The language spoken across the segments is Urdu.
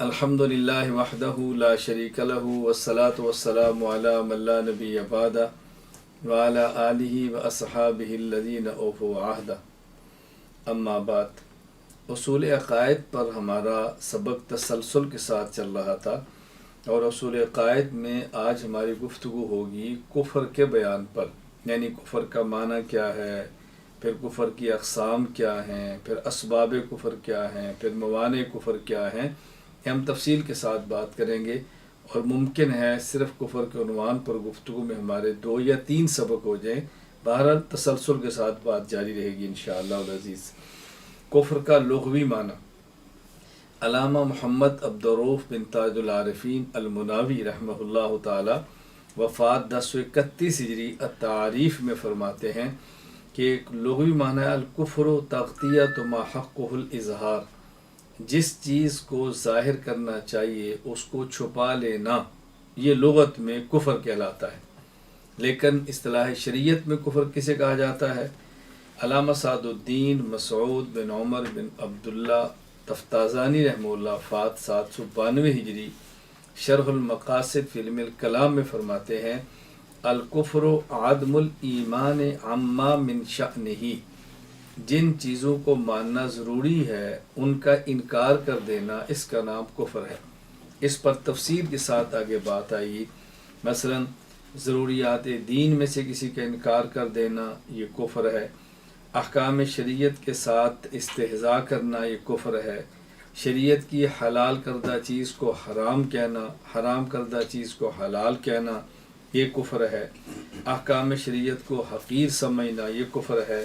الحمدللہ وحدہ لا شریک لہ والصلاة والسلام علی من لا نبی بعدہ وعلی آلہ واصحابہ الذین اوفوا عہدہ. اما بعد، اصول عقائد پر ہمارا سبق تسلسل کے ساتھ چل رہا تھا، اور اصول عقائد میں آج ہماری گفتگو ہوگی کفر کے بیان پر، یعنی کفر کا معنی کیا ہے، پھر کفر کی اقسام کیا ہیں، پھر اسباب کفر کیا ہیں، پھر موانع کفر کیا ہیں. ہم تفصیل کے ساتھ بات کریں گے، اور ممکن ہے صرف کفر کے عنوان پر گفتگو میں ہمارے 2 یا 3 سبق ہو جائیں. بہرحال تسلسل کے ساتھ بات جاری رہے گی انشاءاللہ العزیز. کفر کا لغوی معنی. علامہ محمد عبدالرؤف بن تاج العارفین المناوی رحمہ اللہ تعالی وفات 1031 ہجری التعاریف میں فرماتے ہیں کہ ایک لغوی معنی الکفر و تغطیۃ ما حقہ الاظہار، جس چیز کو ظاہر کرنا چاہیے اس کو چھپا لینا، یہ لغت میں کفر کہلاتا ہے. لیکن اصطلاح شریعت میں کفر کسے کہا جاتا ہے؟ علامہ سعد الدین مسعود بن عمر بن عبداللہ تفتازانی رحمہ اللہ وفات 792 ہجری شرح المقاصد فی علم الکلام میں فرماتے ہیں الکفر عدم الایمان عما من شأنہ، جن چیزوں کو ماننا ضروری ہے ان کا انکار کر دینا، اس کا نام کفر ہے. اس پر تفصیل کے ساتھ آگے بات آئی. مثلا ضروریات دین میں سے کسی کا انکار کر دینا یہ کفر ہے. احکام شریعت کے ساتھ استہزاء کرنا یہ کفر ہے. شریعت کی حلال کردہ چیز کو حرام کہنا، حرام کردہ چیز کو حلال کہنا یہ کفر ہے. احکام شریعت کو حقیر سمجھنا یہ کفر ہے.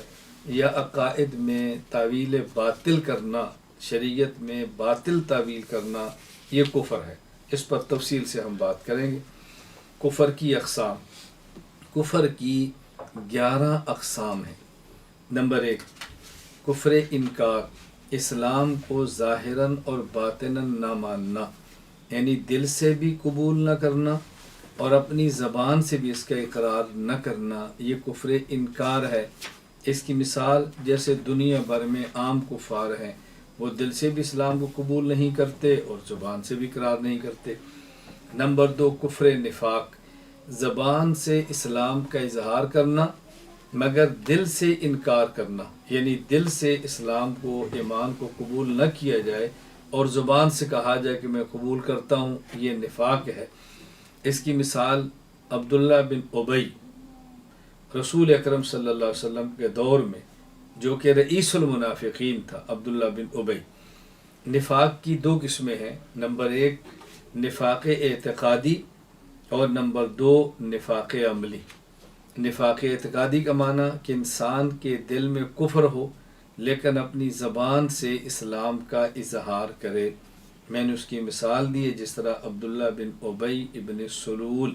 یا عقائد میں تعویل باطل کرنا، شریعت میں باطل تعویل کرنا یہ کفر ہے. اس پر تفصیل سے ہم بات کریں گے. کفر کی اقسام. کفر کی 11 اقسام ہیں. نمبر 1، کفر انکار، اسلام کو ظاہراً اور باطناً نہ ماننا، یعنی دل سے بھی قبول نہ کرنا اور اپنی زبان سے بھی اس کا اقرار نہ کرنا، یہ کفر انکار ہے. اس کی مثال جیسے دنیا بھر میں عام کفار ہیں، وہ دل سے بھی اسلام کو قبول نہیں کرتے اور زبان سے بھی اقرار نہیں کرتے. نمبر 2، کفر نفاق، زبان سے اسلام کا اظہار کرنا مگر دل سے انکار کرنا، یعنی دل سے اسلام کو، ایمان کو قبول نہ کیا جائے اور زبان سے کہا جائے کہ میں قبول کرتا ہوں، یہ نفاق ہے. اس کی مثال عبداللہ بن ابی، رسول اکرم صلی اللہ علیہ وسلم کے دور میں جو کہ رئیس المنافقین تھا، عبداللہ بن ابی. نفاق کی 2 قسمیں ہیں. نمبر 1 نفاق اعتقادی اور نمبر 2 نفاق عملی. نفاق اعتقادی کا معنی کہ انسان کے دل میں کفر ہو لیکن اپنی زبان سے اسلام کا اظہار کرے. میں نے اس کی مثال دی ہے جس طرح عبداللہ بن ابی ابن سلول.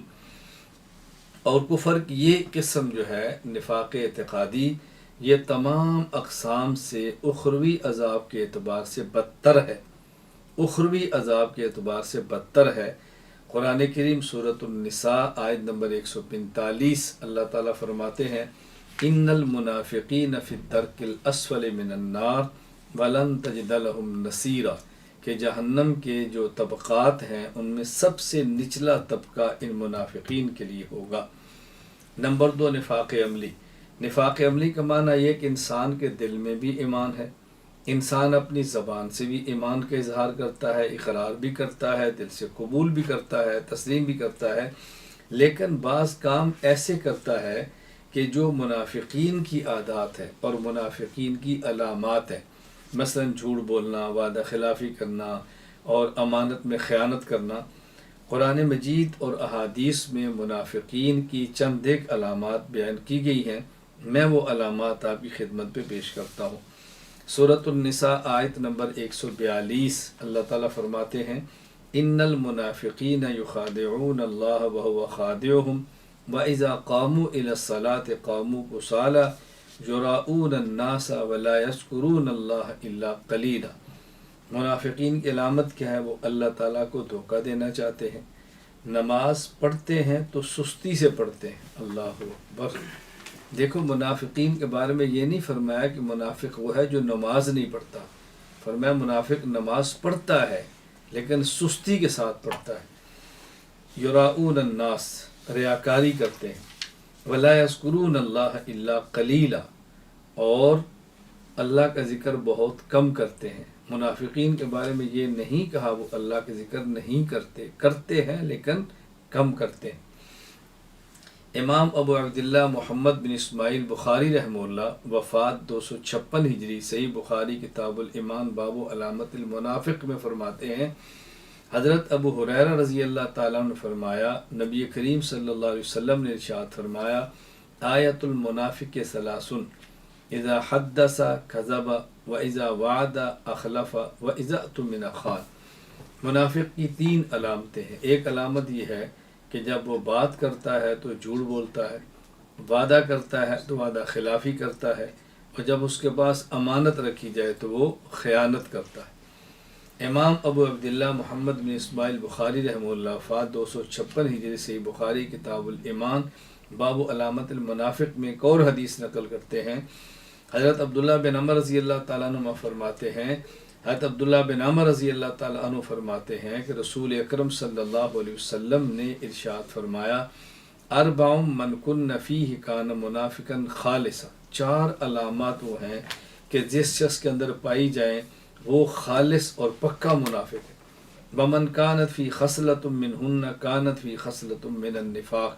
اور کفر کی یہ قسم جو ہے نفاق اعتقادی، یہ تمام اقسام سے اخروی عذاب کے اعتبار سے بدتر ہے. اخروی عذاب کے اعتبار سے بدتر ہے. قرآن کریم سورۃ النساء آیت نمبر 145 اللہ تعالیٰ فرماتے ہیں ان المنافقین فی الدرک الاسفل من النار ولن تجد لهم نصیرا، کہ جہنم کے جو طبقات ہیں ان میں سب سے نچلا طبقہ ان منافقین کے لیے ہوگا. نمبر 2 نفاق عملی. نفاق عملی کا معنی یہ کہ انسان کے دل میں بھی ایمان ہے، انسان اپنی زبان سے بھی ایمان کا اظہار کرتا ہے، اقرار بھی کرتا ہے، دل سے قبول بھی کرتا ہے، تسلیم بھی کرتا ہے، لیکن بعض کام ایسے کرتا ہے کہ جو منافقین کی عادات ہے اور منافقین کی علامات ہیں. مثلا جھوٹ بولنا، وعدہ خلافی کرنا اور امانت میں خیانت کرنا. قرآن مجید اور احادیث میں منافقین کی چند ایک علامات بیان کی گئی ہیں. میں وہ علامات آپ کی خدمت پہ پیش کرتا ہوں. سورۃ النساء آیت نمبر 142 اللہ تعالیٰ فرماتے ہیں ان المنافقین یخادعون اللہ وهو خادعهم وَإِذَا قَامُوا إِلَى الصَّلَاةِ قَامُوا كُسَالَىٰ يُرَاءُونَ النَّاسَ وَلَا يَذْكُرُونَ اللَّهَ إِلَّا قَلِيلًا. منافقین کی علامت کیا ہے؟ وہ اللہ تعالیٰ کو دھوکہ دینا چاہتے ہیں، نماز پڑھتے ہیں تو سستی سے پڑھتے ہیں. اللہ اکبر. دیکھو منافقین کے بارے میں یہ نہیں فرمایا کہ منافق وہ ہے جو نماز نہیں پڑھتا، فرمایا منافق نماز پڑھتا ہے لیکن سستی کے ساتھ پڑھتا ہے۔ یراؤن الناس، ریاکاری کرتے ہیں، ولا یذکرون اللہ الا قلیلا، اور اللہ کا ذکر بہت کم کرتے ہیں۔ منافقین کے بارے میں یہ نہیں کہا وہ اللہ کا ذکر نہیں کرتے ہیں لیکن کم کرتے ہیں۔ امام ابو عبداللہ محمد بن اسماعیل بخاری رحمہ اللہ، وفات 256 ہجری، صحیح بخاری کتاب الایمان باب علامت المنافق میں فرماتے ہیں، حضرت ابو ہریرہ رضی اللہ تعالیٰ عنہ نے فرمایا، نبی کریم صلی اللہ علیہ وسلم نے ارشاد فرمایا، آیت المنافق ثلاثن، اذا حدث کذب واذا وعد اخلف واذا اؤتمن خان۔ منافق کی 3 علامتیں ہیں۔ ایک علامت یہ ہے کہ جب وہ بات کرتا ہے تو جھوٹ بولتا ہے، وعدہ کرتا ہے تو وعدہ خلافی کرتا ہے، اور جب اس کے پاس امانت رکھی جائے تو وہ خیانت کرتا ہے۔ امام ابو عبداللہ محمد بن اسماعیل بخاری رحمہ اللہ، وفات 256 ہجری، صحیح بخاری کتاب الایمان باب علامت المنافق میں ایک اور حدیث نقل کرتے ہیں۔ حضرت عبداللہ بن عمر رضی اللہ تعالیٰ عنہ فرماتے ہیں، حضرت عبداللہ بن عمر رضی اللہ تعالیٰ عنہ فرماتے ہیں کہ رسول اکرم صلی اللہ علیہ وسلم نے ارشاد فرمایا، اربع من کن فیہ کان منافقا خالصا، 4 علامات وہ ہیں کہ جس شخص کے اندر پائی جائیں وہ خالص اور پکا منافق ہے۔ ومن کانت فی خصلۃ منہن کانت فی خصلۃ من النفاق،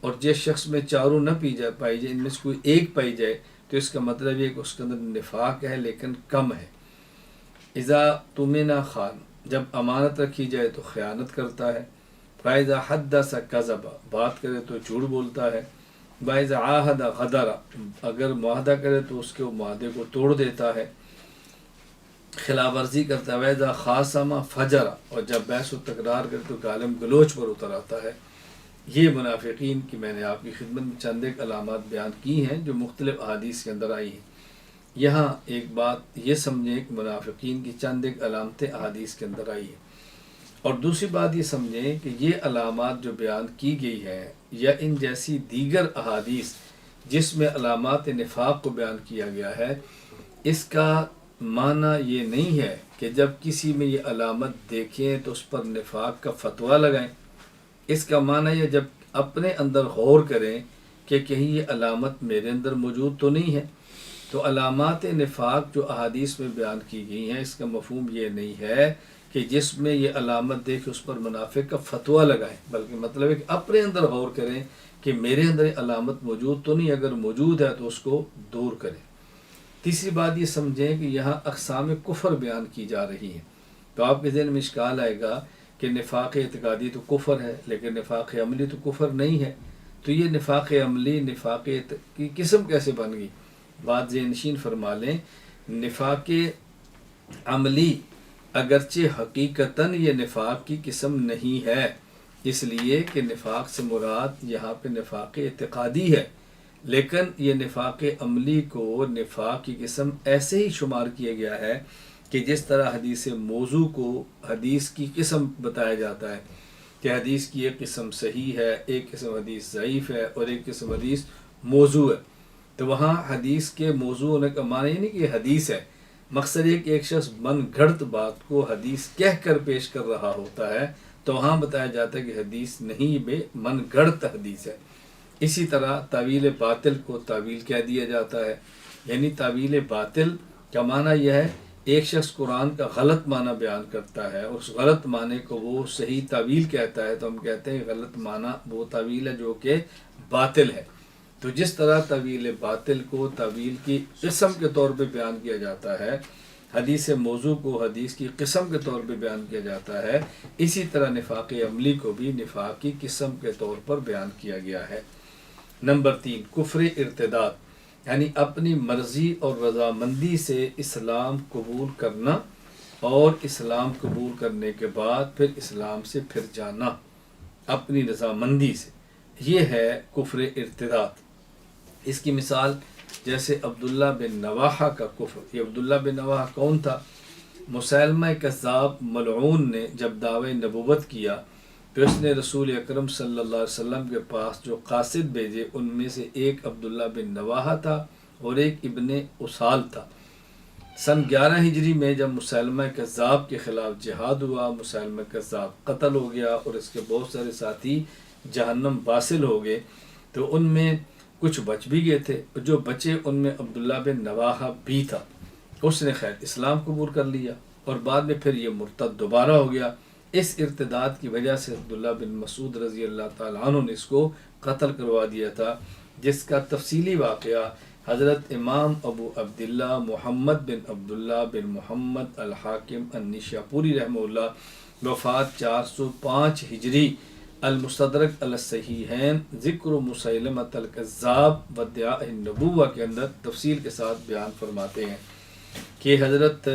اور جس شخص میں چاروں نہ پائی جائے، ان میں سے کوئی ایک پائی جائے تو اس کا مطلب یہ کہ اس کے اندر نفاق ہے لیکن کم ہے۔ اذا تمن خان، جب امانت رکھی جائے تو خیانت کرتا ہے۔ فاذا حدث کذب، بات کرے تو جھوٹ بولتا ہے۔ واذا عاہد غدر، اگر معاہدہ کرے تو اس کے معاہدے کو توڑ دیتا ہے، خلاف ورزی کرتا ہے۔ واذا خاصم فجر، اور جب بحث و تکرار کرے تو گالم گلوچ پر اتر آتا ہے۔ یہ منافقین کی میں نے آپ کی خدمت میں چند ایک علامات بیان کی ہیں جو مختلف احادیث کے اندر آئی ہیں۔ یہاں ایک بات یہ سمجھیں کہ منافقین کی چند ایک علامتیں احادیث کے اندر آئی ہیں، اور دوسری بات یہ سمجھیں کہ یہ علامات جو بیان کی گئی ہیں یا ان جیسی دیگر احادیث جس میں علامات نفاق کو بیان کیا گیا ہے، اس کا معنی یہ نہیں ہے کہ جب کسی میں یہ علامت دیکھیں تو اس پر نفاق کا فتویٰ لگائیں۔ اس کا معنی یہ جب اپنے اندر غور کریں کہ کہیں یہ علامت میرے اندر موجود تو نہیں ہے۔ تو علامات نفاق جو احادیث میں بیان کی گئی ہیں، اس کا مفہوم یہ نہیں ہے کہ جس میں یہ علامت دیکھ اس پر منافق کا فتویٰ لگائیں، بلکہ مطلب ہے کہ اپنے اندر غور کریں کہ میرے اندر یہ علامت موجود تو نہیں، اگر موجود ہے تو اس کو دور کریں۔ تیسری بات یہ سمجھیں کہ یہاں اقسام کفر بیان کی جا رہی ہیں، تو آپ کے ذہن میں اشکال آئے گا کہ نفاق اعتقادی تو کفر ہے لیکن نفاق عملی تو کفر نہیں ہے، تو یہ نفاق عملی نفاق کی قسم کیسے بن گئی؟ بات ذہن نشین فرما لیں، نفاق عملی اگرچہ حقیقتاً یہ نفاق کی قسم نہیں ہے، اس لیے کہ نفاق سے مراد یہاں پہ نفاق اعتقادی ہے، لیکن یہ نفاق عملی کو نفاق کی قسم ایسے ہی شمار کیا گیا ہے کہ جس طرح حدیث موضوع کو حدیث کی قسم بتایا جاتا ہے کہ حدیث کی ایک قسم صحیح ہے، ایک قسم حدیث ضعیف ہے اور ایک قسم حدیث موضوع ہے، تو وہاں حدیث کے موضوع ہونے کا معنی یہ نہیں کہ یہ حدیث ہے، مقصد یہ کہ ایک شخص من گھڑت بات کو حدیث کہہ کر پیش کر رہا ہوتا ہے تو وہاں بتایا جاتا ہے کہ حدیث نہیں، بے من گھڑت حدیث ہے۔ اسی طرح تعویل باطل کو تعویل کہہ دیا جاتا ہے، یعنی تعویل باطل کا معنی یہ ہے ایک شخص قرآن کا غلط معنی بیان کرتا ہے اور اس غلط معنی کو وہ صحیح تعویل کہتا ہے، تو ہم کہتے ہیں غلط معنی وہ تعویل ہے جو کہ باطل ہے۔ تو جس طرح تعویل باطل کو تعویل کی قسم کے طور پہ بیان کیا جاتا ہے، حدیث موضوع کو حدیث کی قسم کے طور پہ بیان کیا جاتا ہے، اسی طرح نفاق عملی کو بھی نفاق کی قسم کے طور پر بیان کیا گیا ہے۔ نمبر 3، کفر ارتداد، یعنی اپنی مرضی اور رضامندی سے اسلام قبول کرنا اور اسلام قبول کرنے کے بعد پھر اسلام سے پھر جانا اپنی رضامندی سے، یہ ہے کفر ارتداد۔ اس کی مثال جیسے عبداللہ بن نواحہ کا کفر۔ یہ عبداللہ بن نواحہ کون تھا؟ مسیلمہ کذاب ملعون نے جب دعوی نبوت کیا تو اس نے رسول اکرم صلی اللہ علیہ وسلم کے پاس جو قاصد بھیجے ان میں سے ایک عبداللہ بن نواحہ تھا اور ایک ابن اسال تھا۔ سن 11 ہجری میں جب مسیلمہ کذاب کے خلاف جہاد ہوا، مسیلمہ کذاب قتل ہو گیا اور اس کے بہت سارے ساتھی جہنم واصل ہو گئے، تو ان میں کچھ بچ بھی گئے تھے، جو بچے ان میں عبداللہ بن نواحہ بھی تھا۔ اس نے خیر اسلام قبول کر لیا اور بعد میں پھر یہ مرتد دوبارہ ہو گیا۔ اس ارتداد کی وجہ سے عبداللہ بن مسعود رضی اللہ تعالیٰ عنہ نے اس کو قتل کروا دیا تھا، جس کا تفصیلی واقعہ حضرت امام ابو عبداللہ محمد بن عبداللہ بن محمد الحاکم النشاپوری رحمہ اللہ، وفات 405 ہجری، المستدرک علی الصحیحین، ذکر مسیلمۃ الکذاب وادعاء النبوہ کے اندر تفصیل کے ساتھ بیان فرماتے ہیں کہ حضرت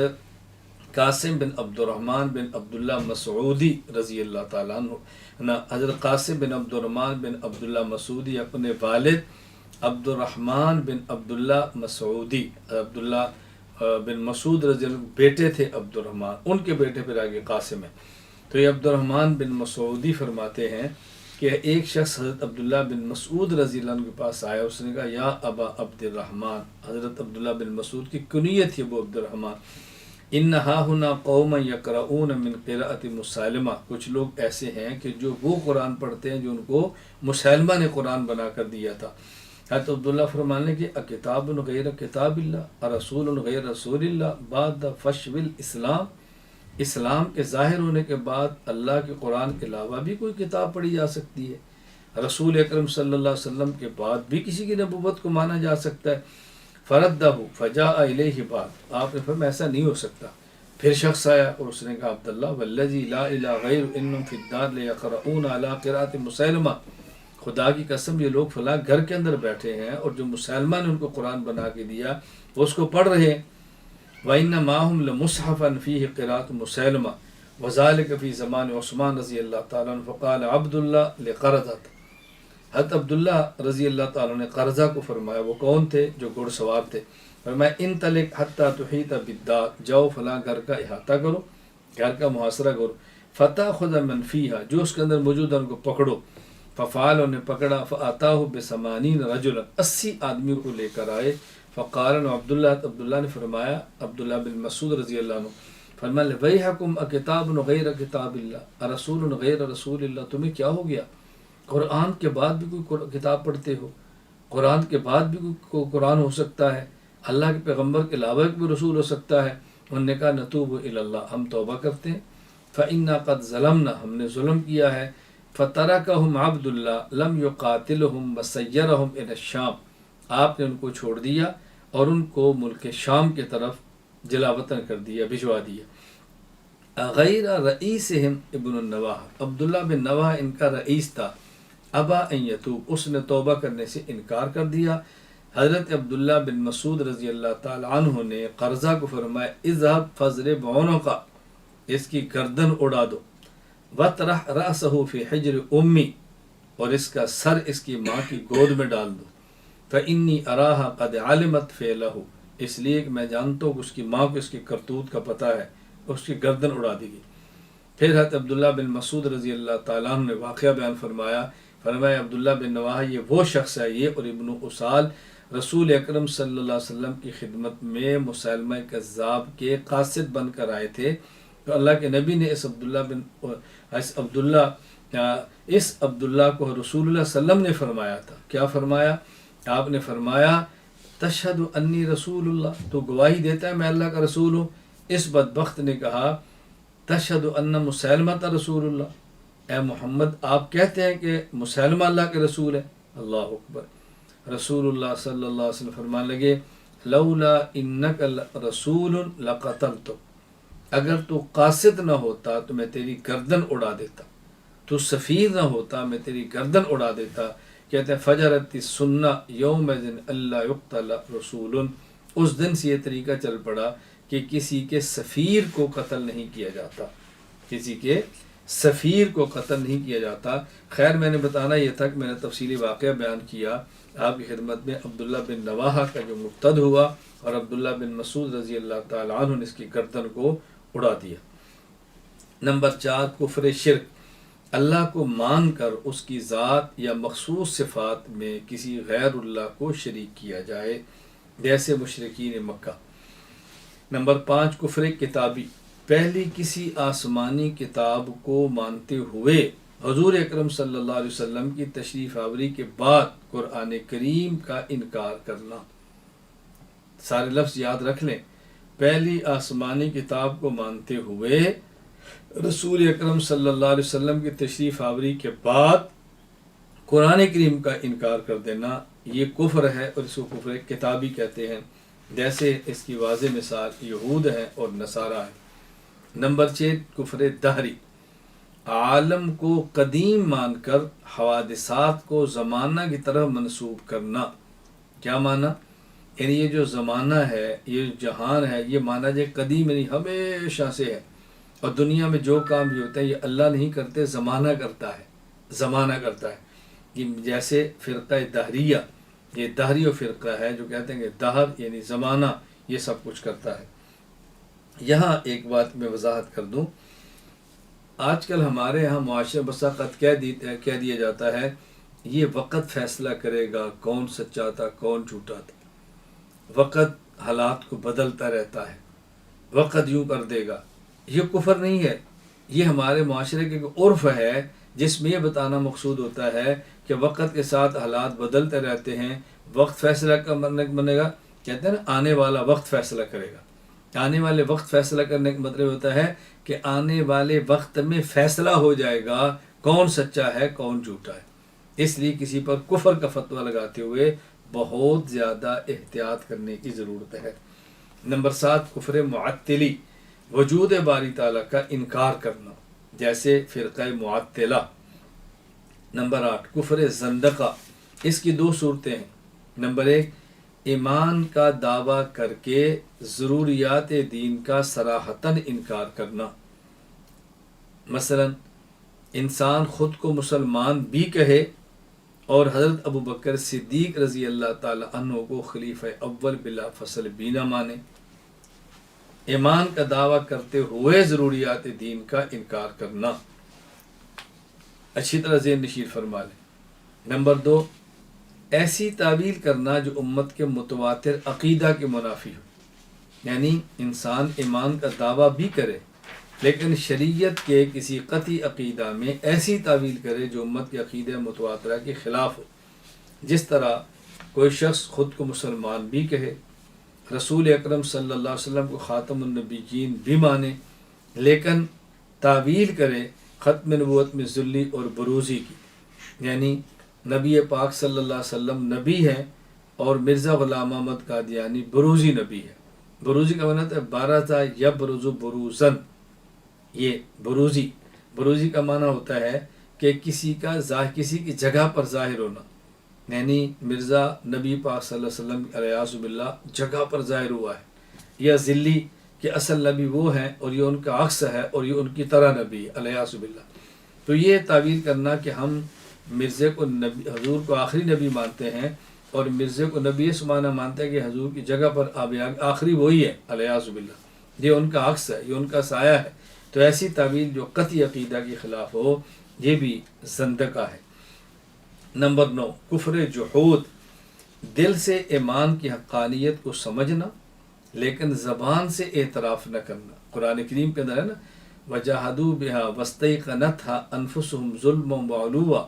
قاسم بن عبد الرحمن بن عبداللہ مسعودی رضی اللہ تعالیٰ عنہ، حضرت قاسم بن عبد الرحمن بن عبداللہ مسعودی اپنے والد عبد الرحمن بن عبداللہ مسعودی، عبداللہ بن مسعود رضی اللہ بیٹے تھے عبد الرحمن، ان کے بیٹے پھر آگے قاسم ہے۔ تو یہ عبد الرحمن بن مسعودی فرماتے ہیں کہ ایک شخص حضرت عبداللہ بن مسعود رضی اللہ عنہ کے پاس آیا، اس نے کہا یا ابا عبد الرحمن، حضرت عبداللہ بن مسعود کی کنیت تھی ابو عبد الرحمن، ان ہاہنا قوما یقرؤون من قراءۃ مسیلمہ، کچھ لوگ ایسے ہیں کہ جو وہ قرآن پڑھتے ہیں جو ان کو مسیلمہ نے قرآن بنا کر دیا تھا۔ حضرت عبداللہ فرمانے کہ اکتاب غیر کتاب اللہ رسول غیر رسول اللہ بعد فشو الاسلام، اسلام کے ظاہر ہونے کے بعد اللہ کے قرآن کے علاوہ بھی کوئی کتاب پڑھی جا سکتی ہے، رسول اکرم صلی اللہ علیہ وسلم کے بعد بھی کسی کی نبوت کو مانا جا سکتا ہے۔ فردہ فجاء الیہ بعد، آپ نے فرمایا ایسا نہیں ہو سکتا۔ پھر شخص آیا اور اس نے کہا عبداللہ والذی لا الہ غیر انہم فی الدار لیقرؤون علی قراءۃ مسیلمہ، خدا کی قسم یہ لوگ فلاں گھر کے اندر بیٹھے ہیں اور جو مسیلمہ نے ان کو قرآن بنا کے دیا وہ اس کو پڑھ رہے ہیں۔ وَإِنَّ مَعَهُمْ لَمُصْحَفًا فِيهِ قِرَاءَةُ مُسَيْلَمَةَ وَذَلِكَ فِي زَمَانِ عثمان رضی اللہ تعالیٰ عنہ فقال عبد اللہ لقرظۃ، حضرت عبداللہ رضی اللہ تعالیٰ نے قرظہ کو فرمایا، وہ کون تھے؟ جو گھڑ سوار تھے، فرمایا انطلق حتیٰ تحیط بالدار، جاؤ فلاں گھر کا احاطہ کرو، گھر کا محاصرہ کرو، فتأخذ من فیہا، جو اس کے اندر موجود ہے ان کو پکڑو۔ ففعل، انہیں پکڑا، فاتاہ بثمانین رجلا، 80 آدمیوں کو لے کر آئے۔ فقال عبداللہ نے فرمایا، عبداللہ بن مسعود رضی اللہ عنہ فرمایا ویحکم اکتاب غیر کتاب اللہ رسول غیر رسول اللہ، تمہیں کیا ہو گیا؟ قرآن کے بعد بھی کوئی کتاب پڑھتے ہو؟ قرآن کے بعد بھی کوئی قرآن ہو سکتا ہے؟ اللہ کے پیغمبر کے علاوہ کوئی رسول ہو سکتا ہے؟ انہوں نے کہا نتوب الی اللہ، ہم توبہ کرتے ہیں۔ فإنا قد ظلمنا، ہم نے ظلم کیا ہے۔ فترکہم عبد اللہ لم یقاتلہم وسیرہم الی الشام، آپ نے ان کو چھوڑ دیا اور ان کو ملک شام کی طرف جلا وطن کر دیا، بھجوا دیا۔ غیر رئیسہم ابن النواح، عبداللہ بن نواح ان کا رئیس تھا، ابا ان یتوب، اس نے توبہ کرنے سے انکار کر دیا۔ حضرت عبداللہ بن مسعود رضی اللہ تعالی عنہ نے قرظہ کو فرمایا اذهب فاضرب عنقہ، اس کی گردن اڑا دو، وطرح رأسہ فی حجر امی، اور اس کا سر اس کی ماں کی گود میں ڈال دو۔ فإنی اراہا قد علمت فعلہ، اس لیے کہ میں جانتا ہوں کہ اس کی ماں کو اس کی کرتوت کا پتہ ہے، اس کی گردن اڑا دی گئی۔ پھر حضرت عبداللہ بن مسعود رضی اللہ تعالیٰ عنہ نے واقعہ بیان فرمایا عبداللہ بن نواح یہ وہ شخص ہے، یہ اور ابن اسال رسول اکرم صلی اللہ علیہ وسلم کی خدمت میں مسیلمہ کذاب کے قاصد بن کر آئے تھے، تو اللہ کے نبی نے اس عبداللہ کو رسول اللہ صلی اللہ علیہ وسلم نے فرمایا تھا۔ کیا فرمایا؟ آپ نے فرمایا تشہد انی رسول اللہ، تو گواہی دیتا ہے میں اللہ کا رسول ہوں۔ اس بدبخت نے کہا تشہد ان مسیلمہ رسول اللہ، اے محمد آپ کہتے ہیں کہ مسیلمہ اللہ کے رسول ہے؟ اللہ اکبر۔ رسول اللہ صلی اللہ علیہ وسلم فرمانے لگے لولا انک رسول لقتلتک، اگر تو قاصد نہ ہوتا تو میں تیری گردن اڑا دیتا، تو سفیر نہ ہوتا میں تیری گردن اڑا دیتا۔ کہتے ہیں فجرت السنہ یومئذ اللہ یقتل رسول، اس دن سے یہ طریقہ چل پڑا کہ کسی کے سفیر کو قتل نہیں کیا جاتا، کسی کے سفیر کو قتل نہیں کیا جاتا۔ خیر میں نے بتانا یہ تھا کہ میں نے تفصیلی واقعہ بیان کیا آپ کی خدمت میں، عبداللہ بن نواحہ کا جو مرتد ہوا اور عبداللہ بن مسعود رضی اللہ تعالی عنہ نے اس کی گردن کو اڑا دیا۔ نمبر 4 کفر شرک، اللہ کو مان کر اس کی ذات یا مخصوص صفات میں کسی غیر اللہ کو شریک کیا جائے، جیسے مشرکین مکہ۔ نمبر 5 کفر کتابی، پہلی کسی آسمانی کتاب کو مانتے ہوئے حضور اکرم صلی اللہ علیہ وسلم کی تشریف آوری کے بعد قرآن کریم کا انکار کرنا۔ سارے لفظ یاد رکھ لیں، پہلی آسمانی کتاب کو مانتے ہوئے رسول اکرم صلی اللہ علیہ وسلم کی تشریف آوری کے بعد قرآن کریم کا انکار کر دینا، یہ کفر ہے، اور اس کو کفر کتابی کہتے ہیں، جیسے اس کی واضح مثال یہود ہیں اور نصارہ ہیں۔ نمبر 6 کفر دہری، عالم کو قدیم مان کر حوادثات کو زمانہ کی طرف منسوب کرنا۔ کیا معنی؟ یعنی یہ جو زمانہ ہے، یہ جہان ہے، یہ مانا جائے قدیم یعنی ہمیشہ سے ہے، اور دنیا میں جو کام بھی ہوتا ہے یہ اللہ نہیں کرتے، زمانہ کرتا ہے، زمانہ کرتا ہے۔ جیسے فرقہ دہریہ، یہ دہری و فرقہ ہے جو کہتے ہیں کہ دہر یعنی زمانہ یہ سب کچھ کرتا ہے۔ یہاں ایک بات میں وضاحت کر دوں، آج کل ہمارے ہاں معاشرے بساقت کہہ دیا جاتا ہے یہ وقت فیصلہ کرے گا کون سچا تھا کون جھوٹا تھا، وقت حالات کو بدلتا رہتا ہے، وقت یوں کر دے گا۔ یہ کفر نہیں ہے، یہ ہمارے معاشرے کے عرف ہے جس میں یہ بتانا مقصود ہوتا ہے کہ وقت کے ساتھ حالات بدلتے رہتے ہیں، وقت فیصلہ بنے گا، کہتے ہیں نا آنے والا وقت فیصلہ کرے گا۔ آنے والے وقت فیصلہ کرنے کا مطلب ہوتا ہے کہ آنے والے وقت میں فیصلہ ہو جائے گا کون سچا ہے کون جھوٹا ہے۔ اس لیے کسی پر کفر کا فتویٰ لگاتے ہوئے بہت زیادہ احتیاط کرنے کی ضرورت ہے۔ نمبر 7 کفر معطلی، وجود باری تعالیٰ کا انکار کرنا، جیسے فرقہ معطلہ۔ نمبر 8 کفر زندقہ، اس کی 2 صورتیں ہیں۔ نمبر 1 ایمان کا دعویٰ کر کے ضروریات دین کا صراحتاً انکار کرنا، مثلا انسان خود کو مسلمان بھی کہے اور حضرت ابو بکر صدیق رضی اللہ تعالی عنہ کو خلیفہ اول بلا فصل بھی نہ مانے۔ ایمان کا دعویٰ کرتے ہوئے ضروریات دین کا انکار کرنا، اچھی طرح ذہن نشین فرما لیں۔ نمبر 2 ایسی تعویل کرنا جو امت کے متواتر عقیدہ کے منافی ہو، یعنی انسان ایمان کا دعویٰ بھی کرے لیکن شریعت کے کسی قطعی عقیدہ میں ایسی تعویل کرے جو امت کے عقیدہ متواترہ کے خلاف ہو۔ جس طرح کوئی شخص خود کو مسلمان بھی کہے، رسول اکرم صلی اللہ علیہ وسلم کو خاتم النبیین بھی مانے، لیکن تعویل کرے ختم نبوت میں ذلی اور بروزی کی، یعنی نبی پاک صلی اللہ علیہ وسلم نبی ہیں اور مرزا غلام احمد قادیانی بروزی نبی ہے۔ بروزی کا معنی ہے بارزا یبرز بروزن، یہ بروزی کا معنی ہوتا ہے کہ کسی کی جگہ پر ظاہر ہونا، یعنی مرزا نبی پاک صلی اللہ علیہ وسلم علیہ باللہ جگہ پر ظاہر ہوا ہے، یا ذلی کہ اصل نبی وہ ہیں اور یہ ان کا عکس ہے اور یہ ان کی طرح نبی ہے علیہ باللہ۔ تو یہ تعویل کرنا کہ ہم مرزے کو نبی، حضور کو آخری نبی مانتے ہیں اور مرزے کو نبی اس معنی مانتے ہیں کہ حضور کی جگہ پر آخری وہی ہے علیہ باللہ، یہ ان کا عکس ہے، یہ ان کا سایہ ہے، تو ایسی تعویل جو قطعی عقیدہ کے خلاف ہو یہ بھی زندقہ ہے۔ نمبر 9 کفر جحود، دل سے ایمان کی حقانیت کو سمجھنا لیکن زبان سے اعتراف نہ کرنا۔ قرآن کریم کے اندر ہے نا وَجَحَدُوا بِهَا وَاسْتَيْقَنَتْهَا أَنفُسُهُمْ ظُلْمًا وَعُلُوًّا،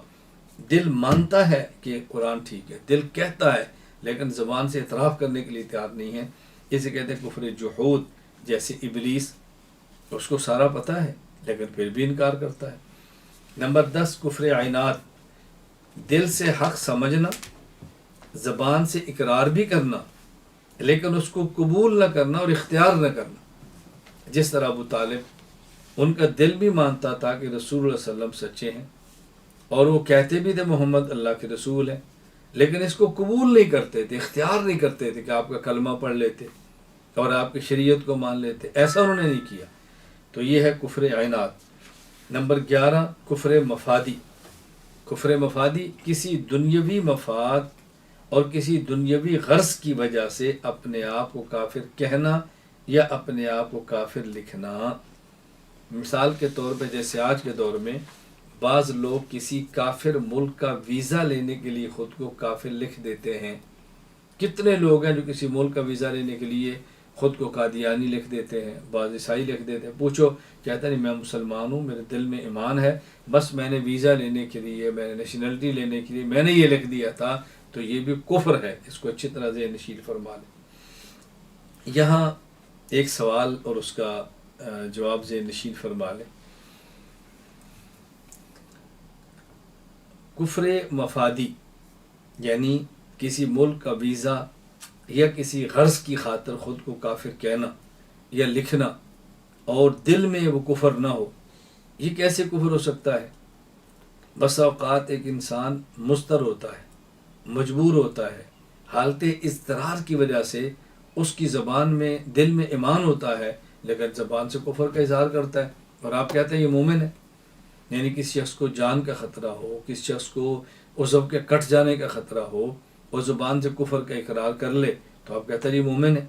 دل مانتا ہے کہ قرآن ٹھیک ہے، دل کہتا ہے لیکن زبان سے اعتراف کرنے کے لیے تیار نہیں ہے، اسے کہتے ہیں کفر جحود۔ جیسے ابلیس، اس کو سارا پتہ ہے لیکن پھر بھی انکار کرتا ہے۔ نمبر 10 کفر عناد، دل سے حق سمجھنا، زبان سے اقرار بھی کرنا لیکن اس کو قبول نہ کرنا اور اختیار نہ کرنا۔ جس طرح ابو طالب، ان کا دل بھی مانتا تھا کہ رسول اللہ صلی اللہ علیہ وسلم سچے ہیں اور وہ کہتے بھی تھے محمد اللہ کے رسول ہیں، لیکن اس کو قبول نہیں کرتے تھے، اختیار نہیں کرتے تھے کہ آپ کا کلمہ پڑھ لیتے اور آپ کی شریعت کو مان لیتے، ایسا انہوں نے نہیں کیا۔ تو یہ ہے کفر عناد۔ نمبر 11 کفر مفادی، کفر مفادی کسی دنیاوی مفاد اور کسی دنیاوی غرض کی وجہ سے اپنے آپ کو کافر کہنا یا اپنے آپ کو کافر لکھنا۔ مثال کے طور پہ جیسے آج کے دور میں بعض لوگ کسی کافر ملک کا ویزا لینے کے لیے خود کو کافر لکھ دیتے ہیں۔ کتنے لوگ ہیں جو کسی ملک کا ویزا لینے کے لیے خود کو قادیانی لکھ دیتے ہیں، بعض عیسائی لکھ دیتے ہیں، پوچھو کہتا نہیں میں مسلمان ہوں، میرے دل میں ایمان ہے، بس میں نے ویزا لینے کے لیے، میں نے نیشنلٹی لینے کے لیے میں نے یہ لکھ دیا تھا، تو یہ بھی کفر ہے، اس کو اچھی طرح ذہن نشین فرما لیں۔ یہاں ایک سوال اور اس کا جواب ذہن نشین فرما لیں۔ کفر مفادی یعنی کسی ملک کا ویزا یا کسی غرض کی خاطر خود کو کافر کہنا یا لکھنا اور دل میں وہ کفر نہ ہو، یہ کیسے کفر ہو سکتا ہے؟ بس اوقات ایک انسان مضطر ہوتا ہے، مجبور ہوتا ہے، حالت اضطرار کی وجہ سے اس کی زبان میں دل میں ایمان ہوتا ہے لیکن زبان سے کفر کا اظہار کرتا ہے، اور آپ کہتے ہیں یہ مومن ہے۔ یعنی کسی شخص کو جان کا خطرہ ہو، کسی شخص کو عضو کے کٹ جانے کا خطرہ ہو، وہ زبان سے کفر کا اقرار کر لے تو آپ کہتے ہیں یہ مومن ہے۔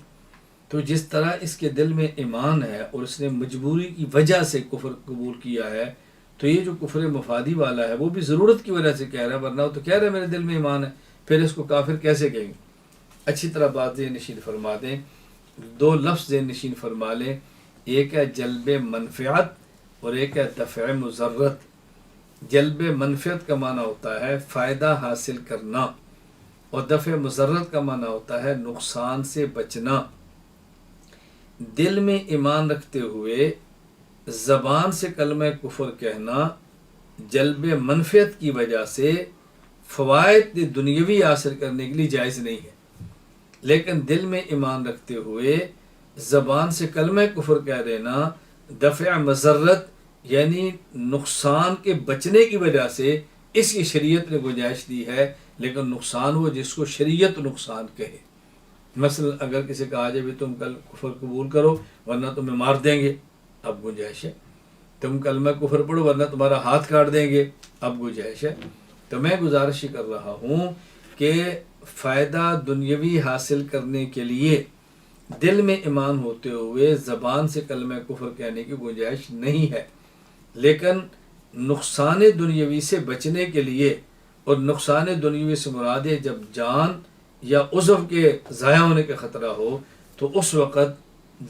تو جس طرح اس کے دل میں ایمان ہے اور اس نے مجبوری کی وجہ سے کفر قبول کیا ہے، تو یہ جو کفر مفادی والا ہے وہ بھی ضرورت کی وجہ سے کہہ رہا ہے، ورنہ وہ تو کہہ رہا ہے میرے دل میں ایمان ہے، پھر اس کو کافر کیسے کہیں گے؟ اچھی طرح بات ذہن نشین فرما دیں، دو لفظ ذہن نشین فرما لیں، ایک ہے جلب منفعت اور ایک ہے دفع مضرت۔ جلب منفعت کا معنی ہوتا ہے فائدہ حاصل کرنا، اور دفع مضرت کا معنی ہوتا ہے نقصان سے بچنا۔ دل میں ایمان رکھتے ہوئے زبان سے کلمہ کفر کہنا جلب منفعت کی وجہ سے فوائد دنیاوی حاصل کرنے کے لیے جائز نہیں ہے، لیکن دل میں ایمان رکھتے ہوئے زبان سے کلمہ کفر کہہ دینا دفع مضرت یعنی نقصان کے بچنے کی وجہ سے اس کی شریعت نے گنجائش دی ہے، لیکن نقصان ہو جس کو شریعت نقصان کہے۔ مثلا اگر کسی کہا جائے بھی تم کل کفر قبول کرو ورنہ تمہیں مار دیں گے، اب گنجائش ہے۔ تم کلمہ کفر پڑھو ورنہ تمہارا ہاتھ کاٹ دیں گے، اب گنجائش ہے۔ تو میں گزارش کر رہا ہوں کہ فائدہ دنیاوی حاصل کرنے کے لیے دل میں ایمان ہوتے ہوئے زبان سے کلمہ کفر کہنے کی گنجائش نہیں ہے، لیکن نقصان دنیاوی سے بچنے کے لیے، اور نقصان دنیاوی سے مراد ہے جب جان یا عضو کے ضائع ہونے کا خطرہ ہو تو اس وقت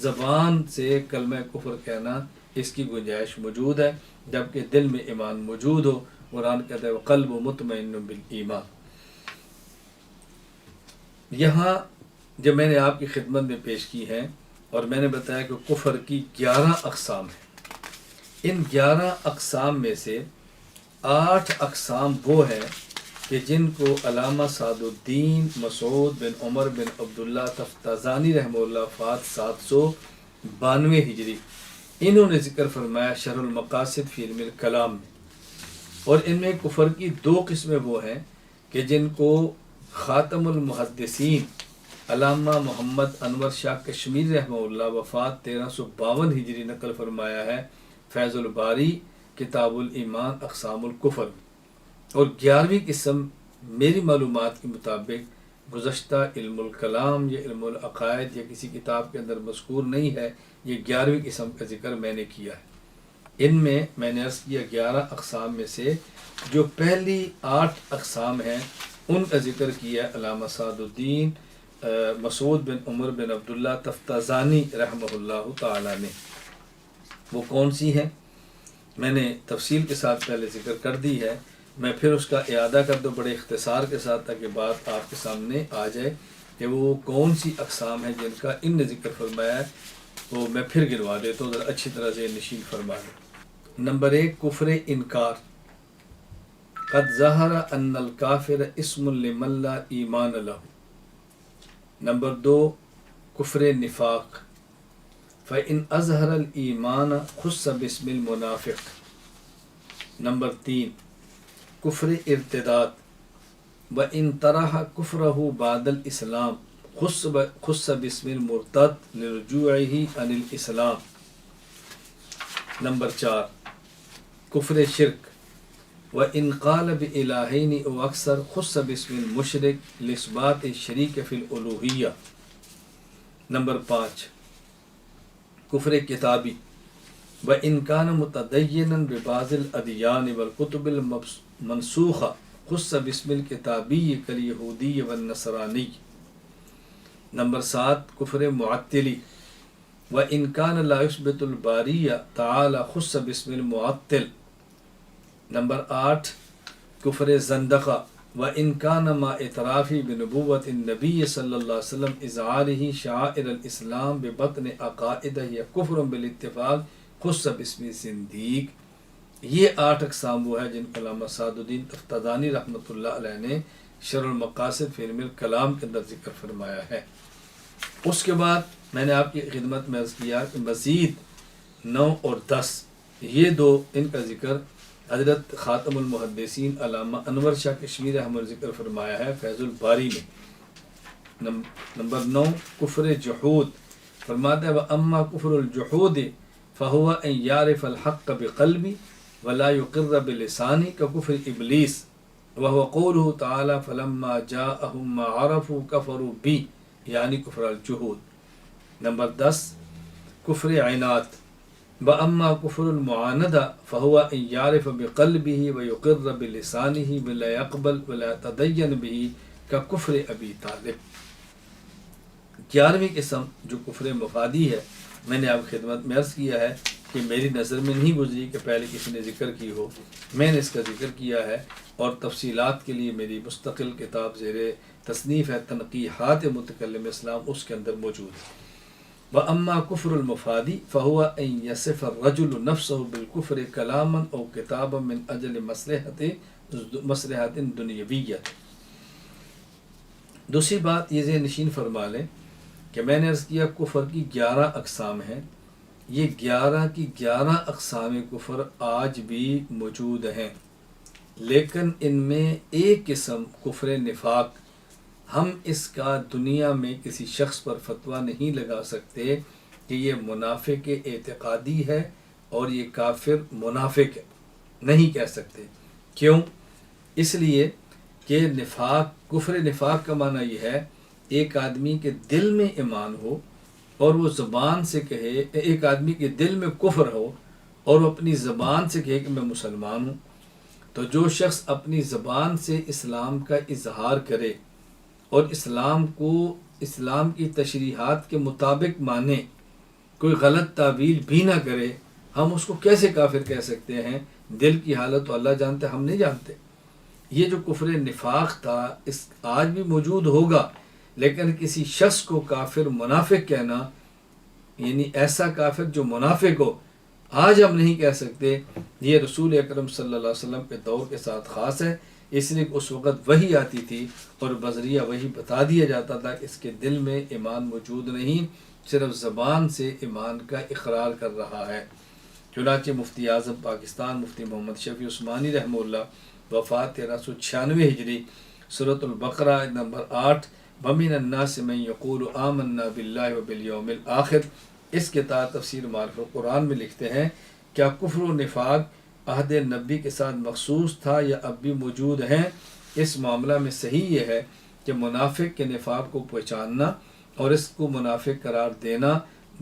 زبان سے کلمہ کفر کہنا اس کی گنجائش موجود ہے، جبکہ دل میں ایمان موجود ہو۔ قرآن کہتا ہے وَقَلْبُ مُطْمَئِنٌ بِالْإِيمَانِ۔ یہاں جو میں نے آپ کی خدمت میں پیش کی ہے اور میں نے بتایا کہ کفر کی 11 اقسام ہیں، ان 11 اقسام میں سے 8 اقسام وہ ہیں کہ جن کو علامہ سعد الدین مسعود بن عمر بن عبداللہ تفتازانی رحمہ اللہ وفات 792 ہجری، انہوں نے ذکر فرمایا شرح المقاصد فی علم الکلام میں۔ اور ان میں کفر کی 2 قسمیں وہ ہیں کہ جن کو خاتم المحدثین علامہ محمد انور شاہ کشمیری رحمہ اللہ وفات 1352 ہجری نقل فرمایا ہے فیض الباری کتاب الایمان اقسام الکفر۔ اور 11ویں قسم میری معلومات کے مطابق گزشتہ علم الکلام یا علم العقائد یا کسی کتاب کے اندر مذکور نہیں ہے، یہ 11ویں قسم کا ذکر میں نے کیا ہے۔ ان میں نے عرض کیا 11 اقسام میں سے جو پہلی 8 اقسام ہیں ان کا ذکر کیا علامہ سعد الدین مسعود بن عمر بن عبداللہ تفتازانی رحمہ اللہ تعالی نے۔ وہ کون سی ہیں میں نے تفصیل کے ساتھ پہلے ذکر کر دی ہے، میں پھر اس کا اعادہ کر دوں بڑے اختصار کے ساتھ تاکہ بات آپ کے سامنے آ جائے کہ وہ کون سی اقسام ہیں جن کا ان نے ذکر فرمایا ہے، وہ میں پھر گنوا دیتا ہوں، اچھی طرح ذہن نشین فرما لیں۔ نمبر 1 کفر انکار، قد ظہر ان الکافر اسم لمن لا ایمان لہ۔ نمبر 2 کفر نفاق، فإن اظہر الایمان خص باسم المنافق۔ نمبر 3 کفر ارتداد، وإن طرح کفرہ بعد الاسلام خص باسم المرتد لرجوعہ عن الاسلام۔ نمبر 4 کفر شرک، وإن قال بإلہین او اکثر خص باسم المشرک لإثبات الشریک فی الالوہیہ۔ نمبر 5 کفر کتابی، وإن كان متدینا ببعض الادیان والکتب المنسوخہ خص باسم الکتابی کالیہودی والنصرانی۔ نمبر 7 کفر معطلی، وَإِنْ كَانَ لَا يُثْبِتُ الْبَارِيَّ تَعَالَى خُصَّ بِاسْمِ الْمُعَطِّلِ۔ نمبر 8 کفر زندقہ، وَإِنْ كَانَ مَا اعْتِرَافِهِ بِنُبُوَّةِ النَّبِيِّ صلی اللہ علیہ وسلم إِظْهَارِهِ شَعَائِرَ الْإِسْلَامِ بِبَطْنِ عَقَائِدِهِ هِیَ كُفْرٌ بِالاتفاق خُصَّ بِاسْمِ زندیق۔ یہ 8 اقسام وہ ہے جن کو علامہ سعد الدین تفتازانی رحمۃ اللہ علیہ نے شرح المقاصد فی علم الکلام کے اندر ذکر فرمایا ہے۔ اس کے بعد میں نے آپ کی خدمت میں عرض کیا کہ مزید 9 اور 10 یہ دو ان کا ذکر حضرت خاتم المحدثین علامہ انور شاہ کشمیری رحمۃ ذکر فرمایا ہے فیض الباری میں۔ نمبر 9 کفر جحود، فرماتا ہے وَأَمَّا كُفْرُ الْجُحُودِ فَهُوَ أَنْ يَعْرِفَ الْحَقَّ بِقَلْبِهِ وَلَا يُقِرَّ بِلِسَانِهِ كَكُفْرِ إِبْلِيسِ وَهُوَ قَوْلُهُ تَعَالَى فَلَمَّا جَاءَهُم مَّا عَرَفُوا كَفَرُوا بِهِ یعنی کفر الجحود۔ نمبر 10 کفر عناد، وَأَمَّا كُفْرُ الْمُعَانَدَةِ فَهُوَ أَنْ يَعْرِفَ بِقَلْبِهِ وَيُقِرَّ بِلِسَانِهِ وَلَا يَقْبَلْ وَلَا يَتَدَيَّنُ بِهِ كَكُفْرِ أَبِي طالب۔ 11ویں قسم جو کفر مفادی ہے، میں نے آپ خدمت میں عرض کیا ہے کہ میری نظر میں نہیں گزری کہ پہلے کسی نے ذکر کی ہو، میں نے اس کا ذکر کیا ہے، اور تفصیلات کے لیے میری مستقل کتاب زیر تصنیف ہے تنقیحات متکلم اسلام، اس کے اندر موجود ہے۔ وَأَمَّا كُفْرُ الْمُفَادِ فَهُوَ أَنْ يَصِفَ الرَّجُلُ نَفْسَهُ بِالْكُفْرِ كَلَامًا أَوْ كِتَابًا مِنْ أَجْلِ مَصْلَحَةٍ دُنْیَوِیَّةٍ۔ دوسری بات یہ ذہن نشین فرما لیں کہ میں نے عرض کیا کفر کی 11 اقسام ہیں، یہ 11 کی 11 اقسام کفر آج بھی موجود ہیں، لیکن ان میں ایک قسم کفر نفاق، ہم اس کا دنیا میں کسی شخص پر فتویٰ نہیں لگا سکتے کہ یہ منافق اعتقادی ہے اور یہ کافر منافق ہے، نہیں کہہ سکتے۔ کیوں؟ اس لیے کہ نفاق، کفر نفاق کا معنی یہ ہے ایک آدمی کے دل میں ایمان ہو اور وہ زبان سے کہے، ایک آدمی کے دل میں کفر ہو اور وہ اپنی زبان سے کہے کہ میں مسلمان ہوں۔ تو جو شخص اپنی زبان سے اسلام کا اظہار کرے اور اسلام کو اسلام کی تشریحات کے مطابق مانے، کوئی غلط تعویل بھی نہ کرے، ہم اس کو کیسے کافر کہہ سکتے ہیں؟ دل کی حالت تو اللہ جانتے، ہم نہیں جانتے۔ یہ جو کفر نفاق تھا اس آج بھی موجود ہوگا، لیکن کسی شخص کو کافر منافق کہنا، یعنی ایسا کافر جو منافق ہو، آج ہم نہیں کہہ سکتے۔ یہ رسول اکرم صلی اللہ علیہ وسلم کے دور کے ساتھ خاص ہے، اس لیے کہ اس وقت وحی آتی تھی اور بذریعہ وحی بتا دیا جاتا تھا کہ اس کے دل میں ایمان موجود نہیں، صرف زبان سے ایمان کا اقرار کر رہا ہے۔ چنانچہ مفتی اعظم پاکستان مفتی محمد شفیع عثمانی رحمہ اللہ وفات 1396 ہجری، سورۃ البقرہ نمبر 8 وَمِنَ النَّاسِ مَن يَقُولُ آمَنَّا بِاللَّهِ وَبِالْيَوْمِ الْآخِرِ، اس کے تحت تفسیر معرف القرآن میں لکھتے ہیں کیا کفر و نفاق عہد نبی کے ساتھ مخصوص تھا یا اب بھی موجود ہیں؟ اس معاملہ میں صحیح یہ ہے کہ منافق کے نفاق کو پہچاننا اور اس کو منافق قرار دینا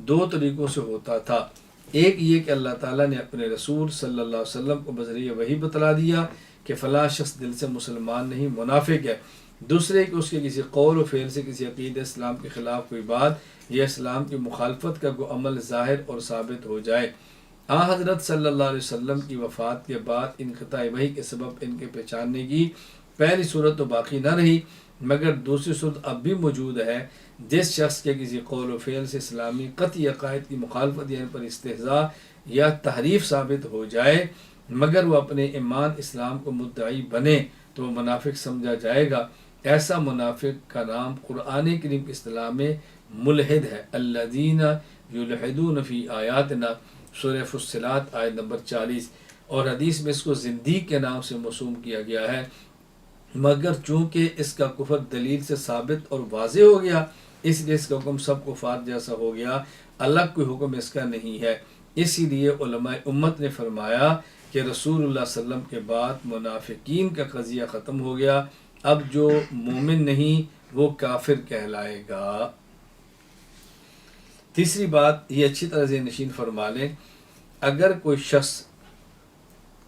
2 طریقوں سے ہوتا تھا۔ ایک یہ کہ اللہ تعالیٰ نے اپنے رسول صلی اللہ علیہ وسلم کو بذریعہ وحی بتلا دیا کہ فلاں شخص دل سے مسلمان نہیں، منافق ہے۔ دوسرے کہ اس کے کسی قول و فعل سے کسی عقید اسلام کے خلاف کوئی بات یا اسلام کی مخالفت کا کوئی عمل ظاہر اور ثابت ہو جائے۔ حضرت صلی اللہ علیہ وسلم کی وفات کے بعد انقطاع وحی کے سبب ان کے پہچاننے کی پہلی صورت تو باقی نہ رہی، مگر دوسری صورت اب بھی موجود ہے۔ جس شخص کے کسی قول و فعل سے اسلامی قطعی عقائد کی مخالفت یا ان پر استہزاء یا تحریف ثابت ہو جائے مگر وہ اپنے ایمان اسلام کو مدعی بنے تو وہ منافق سمجھا جائے گا۔ ایسا منافق کا نام قرآن کریم کی اصطلاح میں ملحد ہے۔ الذین یلحدون فی آیاتنا، سورہ فصلات آیت نمبر 40، اور حدیث میں اس کو زندیق کے نام سے موسوم کیا گیا ہے، مگر چونکہ اس کا کفر دلیل سے ثابت اور واضح ہو گیا اس لیے اس کا حکم سب کفار جیسا ہو گیا، الگ کوئی حکم اس کا نہیں ہے۔ اسی لیے علماء امت نے فرمایا کہ رسول اللہ صلی اللہ علیہ وسلم کے بعد منافقین کا قضیہ ختم ہو گیا، اب جو مومن نہیں وہ کافر کہلائے گا۔ تیسری بات یہ اچھی طرح سے نشین فرما لیں، اگر کوئی شخص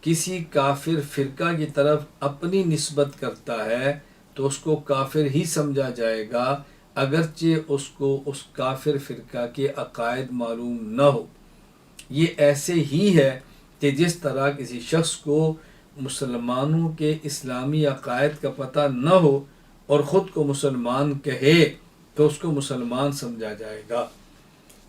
کسی کافر فرقہ کی طرف اپنی نسبت کرتا ہے تو اس کو کافر ہی سمجھا جائے گا، اگرچہ اس کو اس کافر فرقہ کے عقائد معلوم نہ ہو۔ یہ ایسے ہی ہے کہ جس طرح کسی شخص کو مسلمانوں کے اسلامی عقائد کا پتہ نہ ہو اور خود کو مسلمان کہے تو اس کو مسلمان سمجھا جائے گا۔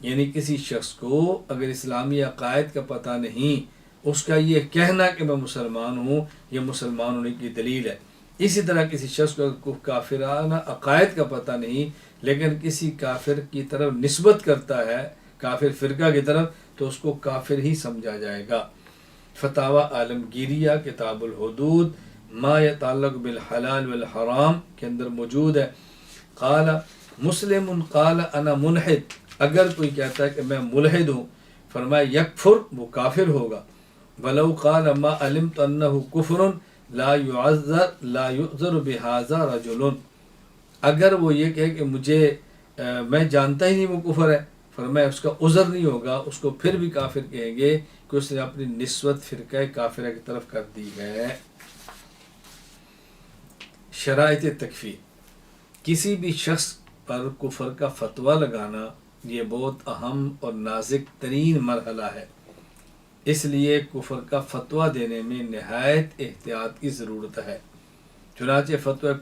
یعنی کسی شخص کو اگر اسلامی عقائد کا پتہ نہیں، اس کا یہ کہنا کہ میں مسلمان ہوں یہ مسلمان ہونے کی دلیل ہے۔ اسی طرح کسی شخص کو کافرانہ عقائد کا پتہ نہیں لیکن کسی کافر کی طرف نسبت کرتا ہے، کافر فرقہ کی طرف، تو اس کو کافر ہی سمجھا جائے گا۔ فتاوی عالمگیریہ کتاب الحدود ما یتعلق بالحلال والحرام کے اندر موجود ہے۔ قال مسلم قال انا ملحد، اگر کوئی کہتا ہے کہ میں ملحد ہوں، فرمایا یکفر، وہ کافر ہوگا۔ ولو قال ما علمت انه کفر لا يعذر بهذا رجل، اگر وہ یہ کہے کہ میں جانتا ہی نہیں وہ کفر ہے، فرمایا اس کا عذر نہیں ہوگا، اس کو پھر بھی کافر کہیں گے کہ اس نے اپنی نسبت فرقہ کافرہ کی طرف کر دی ہے۔ شرائط تکفیر، کسی بھی شخص پر کفر کا فتویٰ لگانا یہ بہت اہم اور نازک ترین مرحلہ ہے، اس لیے کفر کا فتویٰ دینے میں نہایت احتیاط کی ضرورت ہے۔ چنانچہ فتویٰ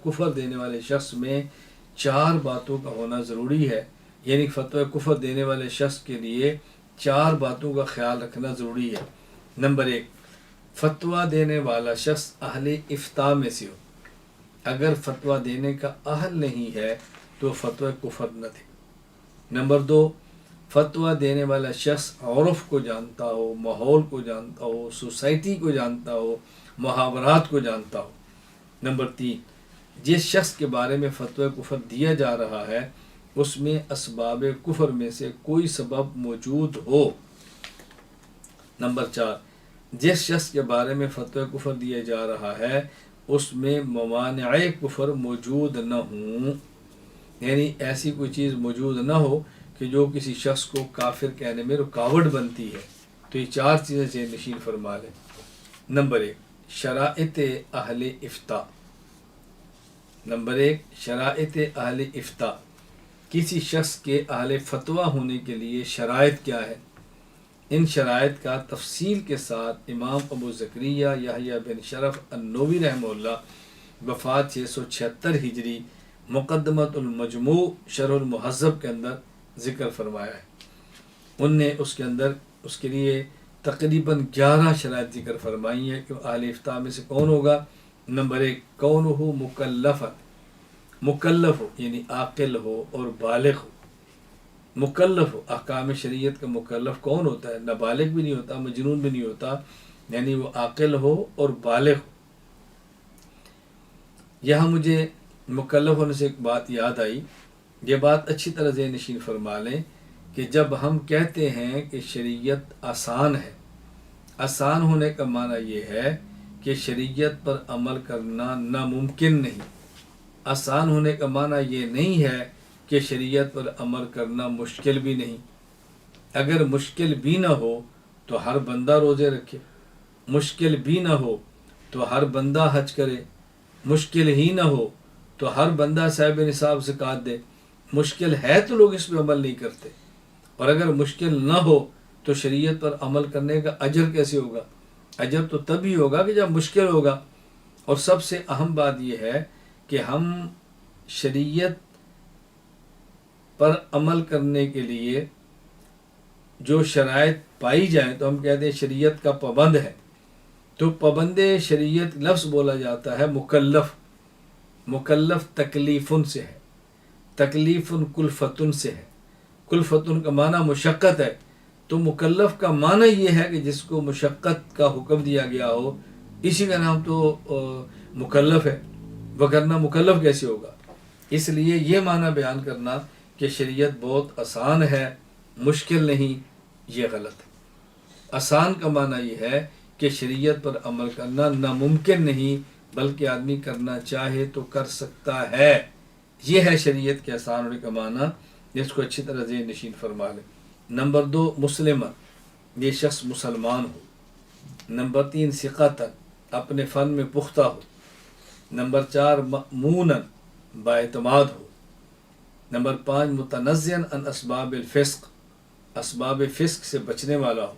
کفر دینے والے شخص میں 4 باتوں کا ہونا ضروری ہے، یعنی فتویٰ کفر دینے والے شخص کے لیے 4 باتوں کا خیال رکھنا ضروری ہے۔ نمبر 1، فتویٰ دینے والا شخص اہل افتاء میں سے ہو۔ اگر فتویٰ دینے کا اہل نہیں ہے تو فتویٰ کفر نہ دے۔ نمبر 2، فتویٰ دینے والا شخص عرف کو جانتا ہو، ماحول کو جانتا ہو، سوسائٹی کو جانتا ہو، محاورات کو جانتا ہو۔ نمبر 3، جس شخص کے بارے میں فتویٰ کفر دیا جا رہا ہے اس میں اسباب کفر میں سے کوئی سبب موجود ہو۔ نمبر 4، جس شخص کے بارے میں فتویٰ کفر دیا جا رہا ہے اس میں موانع کفر موجود نہ ہوں، یعنی ایسی کوئی چیز موجود نہ ہو کہ جو کسی شخص کو کافر کہنے میں رکاوٹ بنتی ہے۔ تو یہ 4 چیزیں ذہن نشین فرما لیں۔ نمبر 1، شرائط اہل افتاء۔ نمبر 1، شرائط اہل افتاء، کسی شخص کے اہل فتویٰ ہونے کے لیے شرائط کیا ہے؟ ان شرائط کا تفصیل کے ساتھ امام ابو زکریا یحییٰ بن شرف النووی رحمہ اللہ وفات 676 ہجری مقدمۃ المجموع شرح المہذب کے اندر ذکر فرمایا ہے۔ ان نے اس کے اندر اس کے لیے تقریباً 11 شرائط ذکر فرمائی ہیں کہ اہل افتاء میں سے کون ہوگا۔ نمبر 1، کونہ مکلفا، مکلف ہو یعنی عاقل ہو اور بالغ ہو۔ مکلف ہو، احکام شریعت کا مکلف کون ہوتا ہے؟ نابالغ بھی نہیں ہوتا، مجنون بھی نہیں ہوتا، یعنی وہ عاقل ہو اور بالغ ہو۔ یہاں مجھے مکلف ہونے سے ایک بات یاد آئی، یہ بات اچھی طرح ذہن نشین فرما لیں کہ جب ہم کہتے ہیں کہ شریعت آسان ہے، آسان ہونے کا معنی یہ ہے کہ شریعت پر عمل کرنا ناممکن نہیں۔ آسان ہونے کا معنی یہ نہیں ہے کہ شریعت پر عمل کرنا مشکل بھی نہیں۔ اگر مشکل بھی نہ ہو تو ہر بندہ روزے رکھے، مشکل بھی نہ ہو تو ہر بندہ حج کرے، مشکل ہی نہ ہو تو ہر بندہ صاحب نصاب زکوٰۃ دے۔ مشکل ہے تو لوگ اس پہ عمل نہیں کرتے، اور اگر مشکل نہ ہو تو شریعت پر عمل کرنے کا اجر کیسے ہوگا؟ اجر تو تب ہی ہوگا کہ جب مشکل ہوگا۔ اور سب سے اہم بات یہ ہے کہ ہم شریعت پر عمل کرنے کے لیے جو شرائط پائی جائیں تو ہم کہتے ہیں شریعت کا پابند ہے۔ تو پابند شریعت لفظ بولا جاتا ہے مکلف، مکلف تکلیفن سے ہے، تکلیفن کلفتن سے ہے، کلفتن کا معنی مشقت ہے، تو مکلف کا معنی یہ ہے کہ جس کو مشقت کا حکم دیا گیا ہو، اسی کا نام تو مکلف ہے، وگرنہ مکلف کیسے ہوگا؟ اس لیے یہ معنی بیان کرنا کہ شریعت بہت آسان ہے، مشکل نہیں، یہ غلط ہے۔ آسان کا معنی یہ ہے کہ شریعت پر عمل کرنا ناممکن نہیں، بلکہ آدمی کرنا چاہے تو کر سکتا ہے۔ یہ ہے شریعت کے آسان ہونے کا معنی، جس کو اچھی طرح ذہن نشین فرما لیں۔ نمبر 2، مسلمہ، یہ شخص مسلمان ہو۔ نمبر 3، ثقۃ، اپنے فن میں پختہ ہو۔ نمبر 4، مأمونا، باعتماد ہو۔ نمبر 5 متنزہ عن اسباب الفسق، اسباب فسق سے بچنے والا ہو۔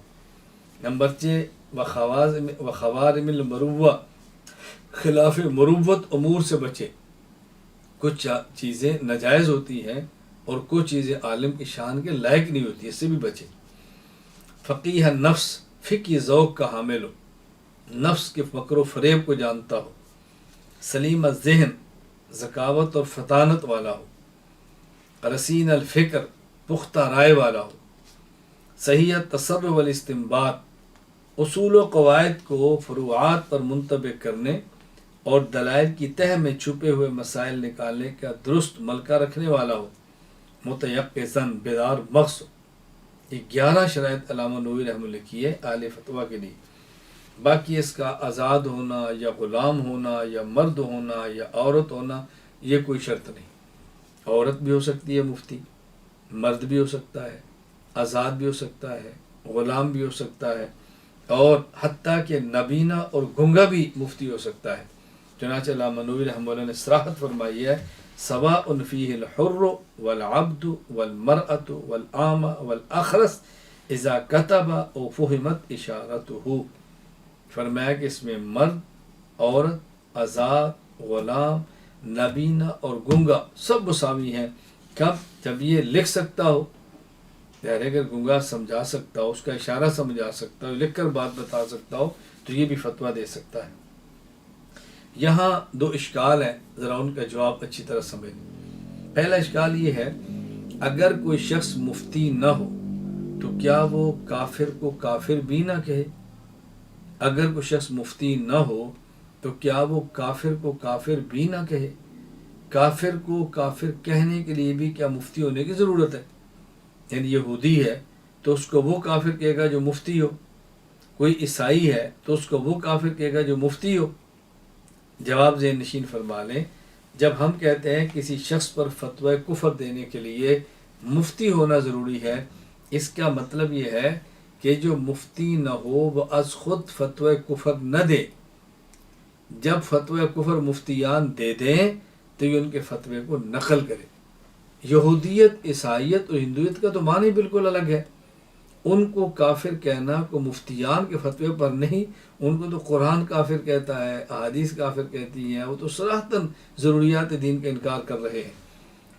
نمبر 6 وخوارم المروہ، خلاف مروت امور سے بچے۔ کچھ چیزیں ناجائز ہوتی ہیں اور کچھ چیزیں عالم کی شان کے لائق نہیں ہوتی، اس سے بھی بچے۔ فقیہ نفس، فقہ ذوق کا حامل ہو، نفس کے فقر و فریب کو جانتا ہو۔ سلیم الذہن، ذکاوت اور فطانت والا ہو۔ رسین الفکر، پختہ رائے والا ہو۔ صحیح التصرف والاستنباط، اصول و قواعد کو فروعات پر منطبق کرنے اور دلائل کی تہ میں چھپے ہوئے مسائل نکالنے کا درست ملکہ رکھنے والا ہو۔ متیقظاً، بیدار مغز ہو۔ یہ 11 شرائط علامہ نووی رحمہ اللہ کی ہے اہل فتویٰ کے لیے۔ باقی اس کا آزاد ہونا یا غلام ہونا یا مرد ہونا یا عورت ہونا یہ کوئی شرط نہیں۔ عورت بھی ہو سکتی ہے مفتی، مرد بھی ہو سکتا ہے، آزاد بھی ہو سکتا ہے، غلام بھی ہو سکتا ہے، اور حتیٰ کہ نابینا اور گنگا بھی مفتی ہو سکتا ہے۔ چنانچہ علامہ نووی رحمہ اللہ نے صراحت فرمائی ہے سواء فیہ الحر والعبد والمرأة والعامہ والاخرس اذا کتب او فہمت اشارتہ، فرمایا کہ اس میں مرد، عورت، آزاد، غلام، نابینا اور گنگا سب مساوی ہیں۔ کب؟ جب یہ لکھ سکتا ہو، یعنی اگر گنگا سمجھا سکتا ہو، اس کا اشارہ سمجھا سکتا ہو، لکھ کر بات بتا سکتا ہو، تو یہ بھی فتویٰ دے سکتا ہے۔ یہاں 2 اشکال ہیں، ذرا ان کا جواب اچھی طرح سمجھ۔ پہلا اشکال یہ ہے، اگر کوئی شخص مفتی نہ ہو تو کیا وہ کافر کو کافر بھی نہ کہے؟ اگر کوئی شخص مفتی نہ ہو تو کیا وہ کافر کو کافر بھی نہ کہے؟ کافر کو کافر کہنے کے لیے بھی کیا مفتی ہونے کی ضرورت ہے؟ یعنی یہودی ہے تو اس کو وہ کافر کہے گا جو مفتی ہو، کوئی عیسائی ہے تو اس کو وہ کافر کہے گا جو مفتی ہو؟ جواب ذہن نشین فرما لیں، جب ہم کہتے ہیں کسی شخص پر فتوی کفر دینے کے لیے مفتی ہونا ضروری ہے، اس کا مطلب یہ ہے کہ جو مفتی نہ ہو وہ از خود فتوی کفر نہ دے۔ جب فتوی کفر مفتیان دے دیں تو یہ ان کے فتوے کو نقل کرے۔ یہودیت، عیسائیت اور ہندویت کا تو معنی بالکل الگ ہے۔ ان کو کافر کہنا کو مفتیان کے فتوے پر نہیں، ان کو تو قرآن کافر کہتا ہے، احادیث کافر کہتی ہیں، وہ تو صراحتاً ضروریات دین کا انکار کر رہے ہیں۔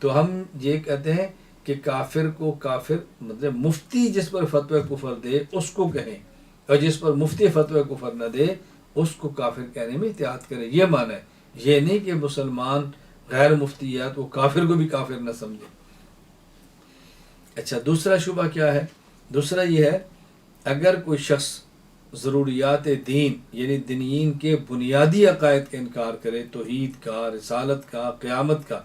تو ہم یہ کہتے ہیں کہ کافر کو کافر مطلب مفتی جس پر فتوی کفر دے اس کو کہیں، اور جس پر مفتی فتوی کفر نہ دے اس کو کافر کہنے میں احتیاط کرے، یہ معنی ہے۔ یہ نہیں کہ مسلمان غیر مفتیات وہ کافر کو بھی کافر نہ سمجھے۔ اچھا، دوسرا شبہ کیا ہے؟ دوسرا یہ ہے، اگر کوئی شخص ضروریات دین یعنی دینین کے بنیادی عقائد کا انکار کرے، توحید کا، رسالت کا، قیامت کا،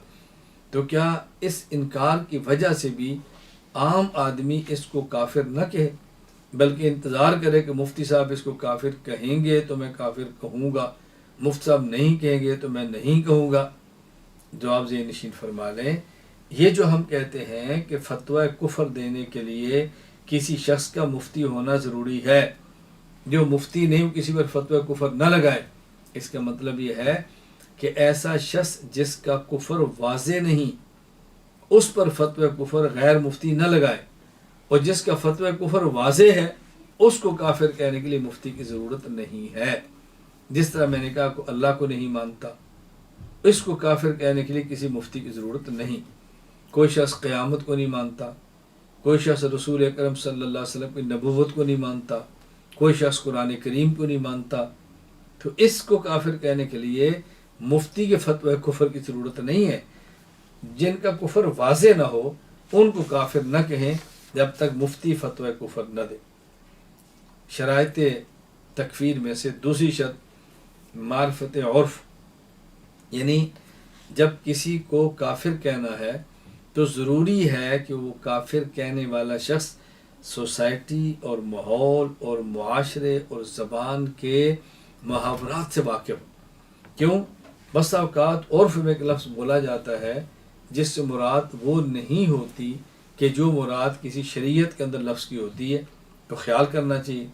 تو کیا اس انکار کی وجہ سے بھی عام آدمی اس کو کافر نہ کہے، بلکہ انتظار کرے کہ مفتی صاحب اس کو کافر کہیں گے تو میں کافر کہوں گا، مفتی صاحب نہیں کہیں گے تو میں نہیں کہوں گا؟ جواب ذہن نشین فرما لیں، یہ جو ہم کہتے ہیں کہ فتوی کفر دینے کے لیے کسی شخص کا مفتی ہونا ضروری ہے، جو مفتی نہیں کسی پر فتوی کفر نہ لگائے، اس کا مطلب یہ ہے کہ ایسا شخص جس کا کفر واضح نہیں اس پر فتوی کفر غیر مفتی نہ لگائے، اور جس کا فتوی کفر واضح ہے اس کو کافر کہنے کے لیے مفتی کی ضرورت نہیں ہے۔ جس طرح میں نے کہا کہ اللہ کو نہیں مانتا، اس کو کافر کہنے کے لیے کسی مفتی کی ضرورت نہیں۔ کوئی شخص قیامت کو نہیں مانتا، کوئی شخص رسول اکرم صلی اللہ علیہ وسلم کی نبوت کو نہیں مانتا، کوئی شخص قرآن کریم کو نہیں مانتا، تو اس کو کافر کہنے کے لیے مفتی کے فتوی کفر کی ضرورت نہیں ہے۔ جن کا کفر واضح نہ ہو ان کو کافر نہ کہیں جب تک مفتی فتوی کفر نہ دے۔ شرائط تکفیر میں سے دوسری شرط معرفت عرف، یعنی جب کسی کو کافر کہنا ہے تو ضروری ہے کہ وہ کافر کہنے والا شخص سوسائٹی اور ماحول اور معاشرے اور زبان کے محاورات سے واقف ہو۔ کیوں؟ بس اوقات عرف میں ایک لفظ بولا جاتا ہے جس سے مراد وہ نہیں ہوتی کہ جو مراد کسی شریعت کے اندر لفظ کی ہوتی ہے، تو خیال کرنا چاہیے۔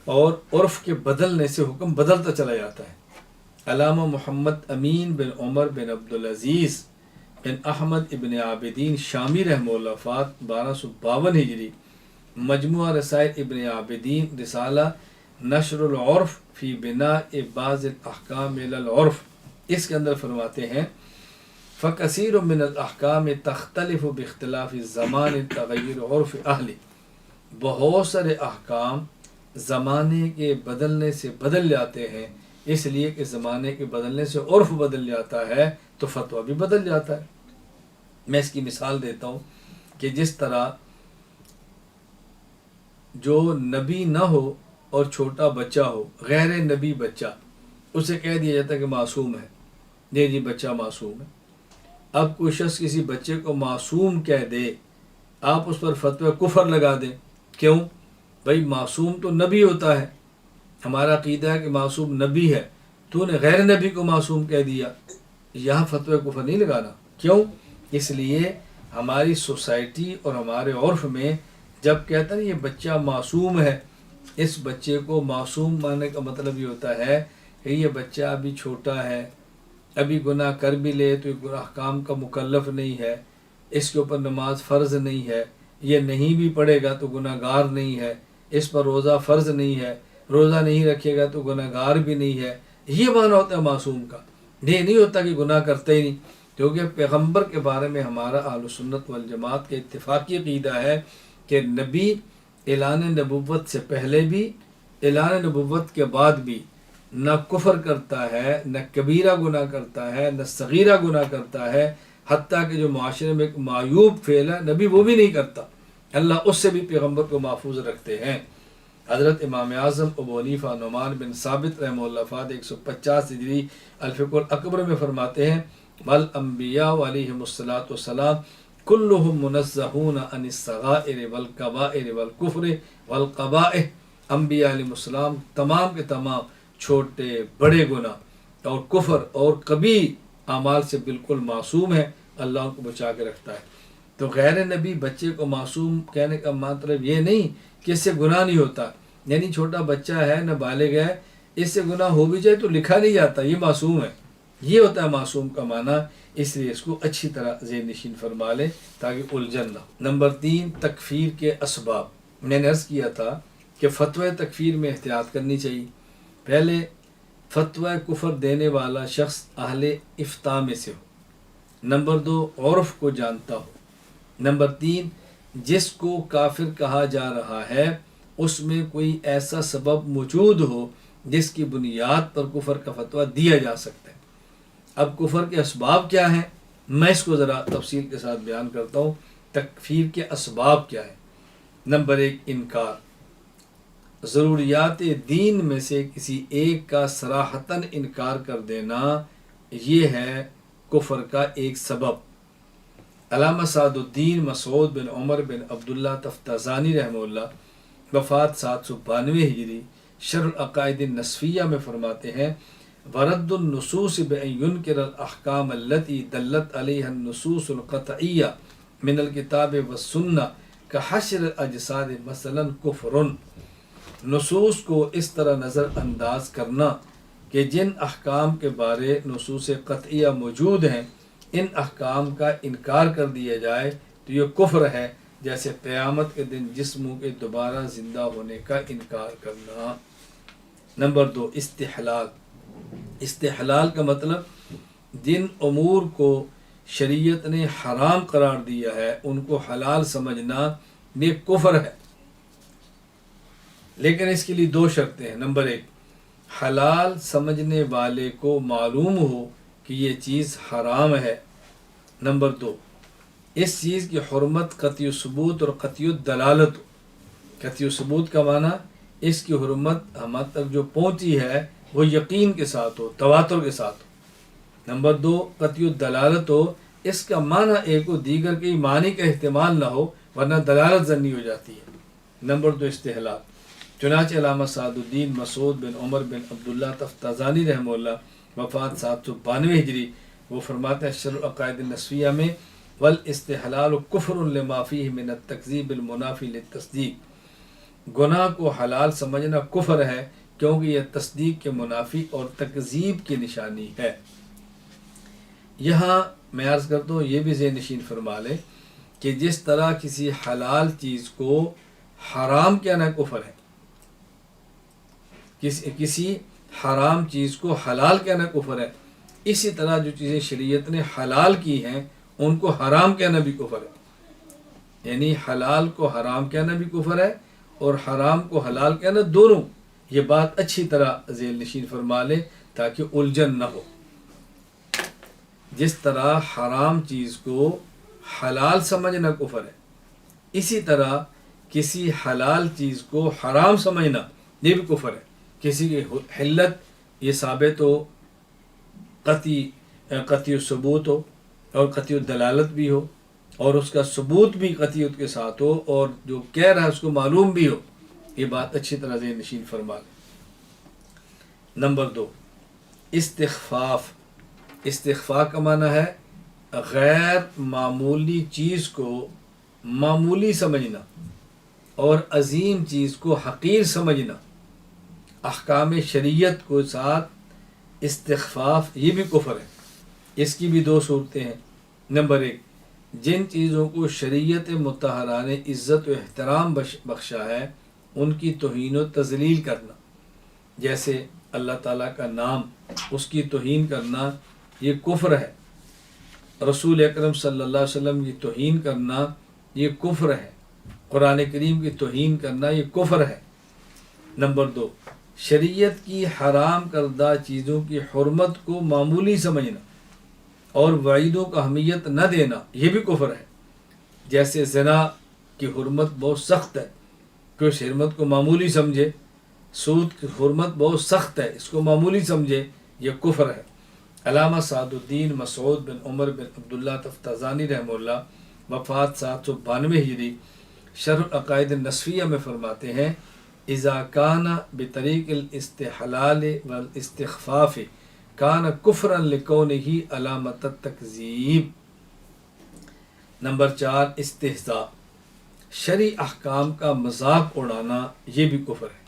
اور عرف کے بدلنے سے حکم بدلتا چلا جاتا ہے۔ علامہ محمد امین بن عمر بن عبدالعزیز بن احمد ابن عابدین شامی رحمہ اللہ وفات 1252 ہجری، مجموعہ رسائل ابن عابدین، رسالہ نشر العرف فی بناء بعض الاحکام علی العرف، اس کے اندر فرماتے ہیں فکثیر من الاحکام تختلف باختلاف الزمان تغیر عرف اہل، بہت سارے احکام زمانے کے بدلنے سے بدل جاتے ہیں، اس لیے کہ زمانے کے بدلنے سے عرف بدل جاتا ہے تو فتویٰ بھی بدل جاتا ہے۔ میں اس کی مثال دیتا ہوں کہ جس طرح جو نبی نہ ہو اور چھوٹا بچہ ہو، غیر نبی بچہ، اسے کہہ دیا جاتا ہے کہ معصوم ہے، جی بچہ معصوم ہے۔ اب کوئی شخص کسی بچے کو معصوم کہہ دے، آپ اس پر فتوی کفر لگا دیں، کیوں؟ بھائی معصوم تو نبی ہوتا ہے، ہمارا عقیدہ ہے کہ معصوم نبی ہے، تو نے غیر نبی کو معصوم کہہ دیا، یہاں فتوی کفر نہیں لگانا۔ کیوں؟ اس لیے ہماری سوسائٹی اور ہمارے عرف میں جب کہتا ہے یہ بچہ معصوم ہے، اس بچے کو معصوم ماننے کا مطلب یہ ہوتا ہے کہ یہ بچہ ابھی چھوٹا ہے، ابھی گناہ کر بھی لے تو یہ گناہ کام کا مکلف نہیں ہے، اس کے اوپر نماز فرض نہیں ہے، یہ نہیں بھی پڑھے گا تو گناہ گار نہیں ہے، اس پر روزہ فرض نہیں ہے، روزہ نہیں رکھے گا تو گناہ گار بھی نہیں ہے، یہ معنی ہوتا ہے معصوم کا۔ یہ نہیں ہوتا کہ گناہ کرتے ہی نہیں، کیونکہ پیغمبر کے بارے میں ہمارا اہل سنت والجماعت کے اتفاقی عقیدہ ہے کہ نبی اعلان نبوت سے پہلے بھی، اعلان نبوت کے بعد بھی نہ کفر کرتا ہے، نہ کبیرہ گناہ کرتا ہے، نہ صغیرہ گناہ کرتا ہے، حتیٰ کہ جو معاشرے میں ایک معیوب فعل ہے نبی وہ بھی نہیں کرتا، اللہ اس سے بھی پیغمبر کو محفوظ رکھتے ہیں۔ حضرت امام اعظم ابو حنیفہ نعمان بن ثابت رحمہ اللہ وفات 150 ہجری الفقہ الاکبر میں فرماتے ہیں والانبیاء علیہم الصلاۃ والسلام کلہم منزہون عن الصغائر والکبائر والکفر والقبائح، انبیاء علیہ السلام تمام کے تمام چھوٹے بڑے گناہ اور کفر اور کبھی اعمال سے بالکل معصوم ہے، اللہ ان کو بچا کے رکھتا ہے۔ تو غیر نبی بچے کو معصوم کہنے کا مطلب یہ نہیں کہ اس سے گناہ نہیں ہوتا، یعنی چھوٹا بچہ ہے نہ بالغ ہے، اس سے گناہ ہو بھی جائے تو لکھا نہیں جاتا یہ معصوم ہے، یہ ہوتا ہے معصوم کا معنی۔ اس لیے اس کو اچھی طرح ذہن نشین فرما لیں تاکہ الجھن نہ۔ نمبر 3، تکفیر کے اسباب۔ میں نے عرض کیا تھا کہ فتوی تکفیر میں احتیاط کرنی چاہیے۔ پہلے فتوی کفر دینے والا شخص اہل افتاء میں سے ہو۔ نمبر 2، عرف کو جانتا ہو۔ نمبر 3، جس کو کافر کہا جا رہا ہے اس میں کوئی ایسا سبب موجود ہو جس کی بنیاد پر کفر کا فتویٰ دیا جا سکتا ہے۔ اب کفر کے اسباب کیا ہیں، میں اس کو ذرا تفصیل کے ساتھ بیان کرتا ہوں۔ تکفیر کے اسباب کیا ہیں؟ نمبر 1، انکار۔ ضروریات دین میں سے کسی ایک کا صراحتاً انکار کر دینا، یہ ہے کفر کا ایک سبب۔ علامہ سعد الدین مسعود بن عمر بن عبداللہ تفتازانی رحمہ اللہ وفات 792 ہجری شرح العقائد النسفیہ میں فرماتے ہیں ورد النصوص بأن ينکر الاحکام التي دلت علیہ النصوص القطعیہ من الکتاب والسنہ کحشر الاجساد مثلا کفر۔ نصوص کو اس طرح نظر انداز کرنا کہ جن احکام کے بارے نصوص قطعیہ موجود ہیں ان احکام کا انکار کر دیا جائے تو یہ کفر ہے، جیسے قیامت کے دن جسموں کے دوبارہ زندہ ہونے کا انکار کرنا۔ نمبر 2، استحلال۔ استحلال کا مطلب جن امور کو شریعت نے حرام قرار دیا ہے ان کو حلال سمجھنا، یہ کفر ہے، لیکن اس کے لیے 2 شرطیں ہیں۔ نمبر 1، حلال سمجھنے والے کو معلوم ہو کہ یہ چیز حرام ہے۔ نمبر 2، اس چیز کی حرمت قطعی ثبوت اور قطعی دلالت ہو۔ قطعی ثبوت کا معنی اس کی حرمت ہم تک جو پہنچی ہے وہ یقین کے ساتھ ہو، تواتر کے ساتھ ہو۔ نمبر 2، قطعی دلالت ہو، اس کا معنی ایک و دیگر کے معنی کا احتمال نہ ہو ورنہ دلالت ظنی ہو جاتی ہے۔ نمبر 2، استحلال۔ چنانچہ علامہ سعد الدین مسعود بن عمر بن عبداللہ تفتازانی رحمہ اللہ وفات 792 ہجری، وہ فرماتے ہیں شرح العقائد النسفیہ میں والاستحلال کفر لما فیہ من التکذیب المنافی للتصدیق۔ گناہ کو حلال سمجھنا کفر ہے کیونکہ یہ تصدیق کے منافی اور تکذیب کی نشانی ہے۔ یہاں میں عرض کرتا ہوں، یہ بھی ذہن نشین فرما لیں کہ جس طرح کسی حلال چیز کو حرام کہنا کفر ہے، کسی حرام چیز کو حلال کہنا کفر ہے، اسی طرح جو چیزیں شریعت نے حلال کی ہیں ان کو حرام کہنا بھی کفر ہے۔ یعنی حلال کو حرام کہنا بھی کفر ہے اور حرام کو حلال کہنا، دونوں۔ یہ بات اچھی طرح ذہن نشین فرما لیں تاکہ الجھن نہ ہو۔ جس طرح حرام چیز کو حلال سمجھنا کفر ہے، اسی طرح کسی حلال چیز کو حرام سمجھنا یہ بھی کفر ہے۔ کسی کی حلت یہ ثابت ہو، قطعی ثبوت ہو اور قطعی دلالت بھی ہو، اور اس کا ثبوت بھی قطعیت کے ساتھ ہو، اور جو کہہ رہا ہے اس کو معلوم بھی ہو، یہ بات اچھی طرح ذہن نشین فرما لیں۔ نمبر 2، استخفاف۔ استخفاف کا معنی ہے غیر معمولی چیز کو معمولی سمجھنا اور عظیم چیز کو حقیر سمجھنا۔ احکام شریعت کو ساتھ استخفاف یہ بھی کفر ہے۔ اس کی بھی 2 صورتیں ہیں۔ نمبر 1، جن چیزوں کو شریعت مطہرہ نے عزت و احترام بخشا ہے ان کی توہین و تذلیل کرنا، جیسے اللہ تعالیٰ کا نام، اس کی توہین کرنا یہ کفر ہے۔ رسول اکرم صلی اللہ علیہ وسلم کی توہین کرنا یہ کفر ہے۔ قرآن کریم کی توہین کرنا یہ کفر ہے۔ نمبر 2، شریعت کی حرام کردہ چیزوں کی حرمت کو معمولی سمجھنا اور وعیدوں کو اہمیت نہ دینا یہ بھی کفر ہے۔ جیسے زنا کی حرمت بہت سخت ہے، کہ اس حرمت کو معمولی سمجھے۔ سود کی حرمت بہت سخت ہے، اس کو معمولی سمجھے، یہ کفر ہے۔ علامہ سعد الدین مسعود بن عمر بن عبداللہ تفتازانی رحمہ اللہ وفات 792 ہجری شرح العقائد النسفیہ میں فرماتے ہیں، اذا کان بطریق الاستحلال والاستخفاف کان کفرا لکونہ علامت التکذیب۔ نمبر 4، استہزاء۔ شرعی احکام کا مذاق اڑانا یہ بھی کفر ہے۔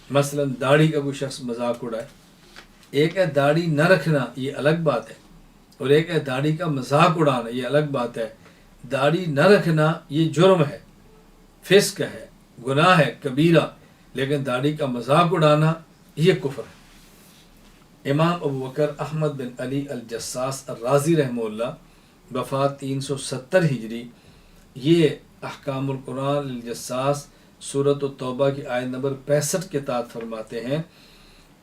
مثلا داڑھی کا کوئی شخص مذاق اڑائے، ایک ہے داڑھی نہ رکھنا یہ الگ بات ہے، اور ایک ہے داڑھی کا مذاق اڑانا یہ الگ بات ہے۔ داڑھی نہ رکھنا یہ جرم ہے، فسق ہے، گناہ ہے کبیرہ، لیکن داڑھی کا مذاق اڑانا یہ کفر ہے۔ امام ابو بکر احمد بن علی الجساس الرازی رحمہ اللہ وفات 370 ہجری، یہ احکام القرآن الجساس سورۃ التوبہ کی آیت نمبر 65 کے تحت فرماتے ہیں،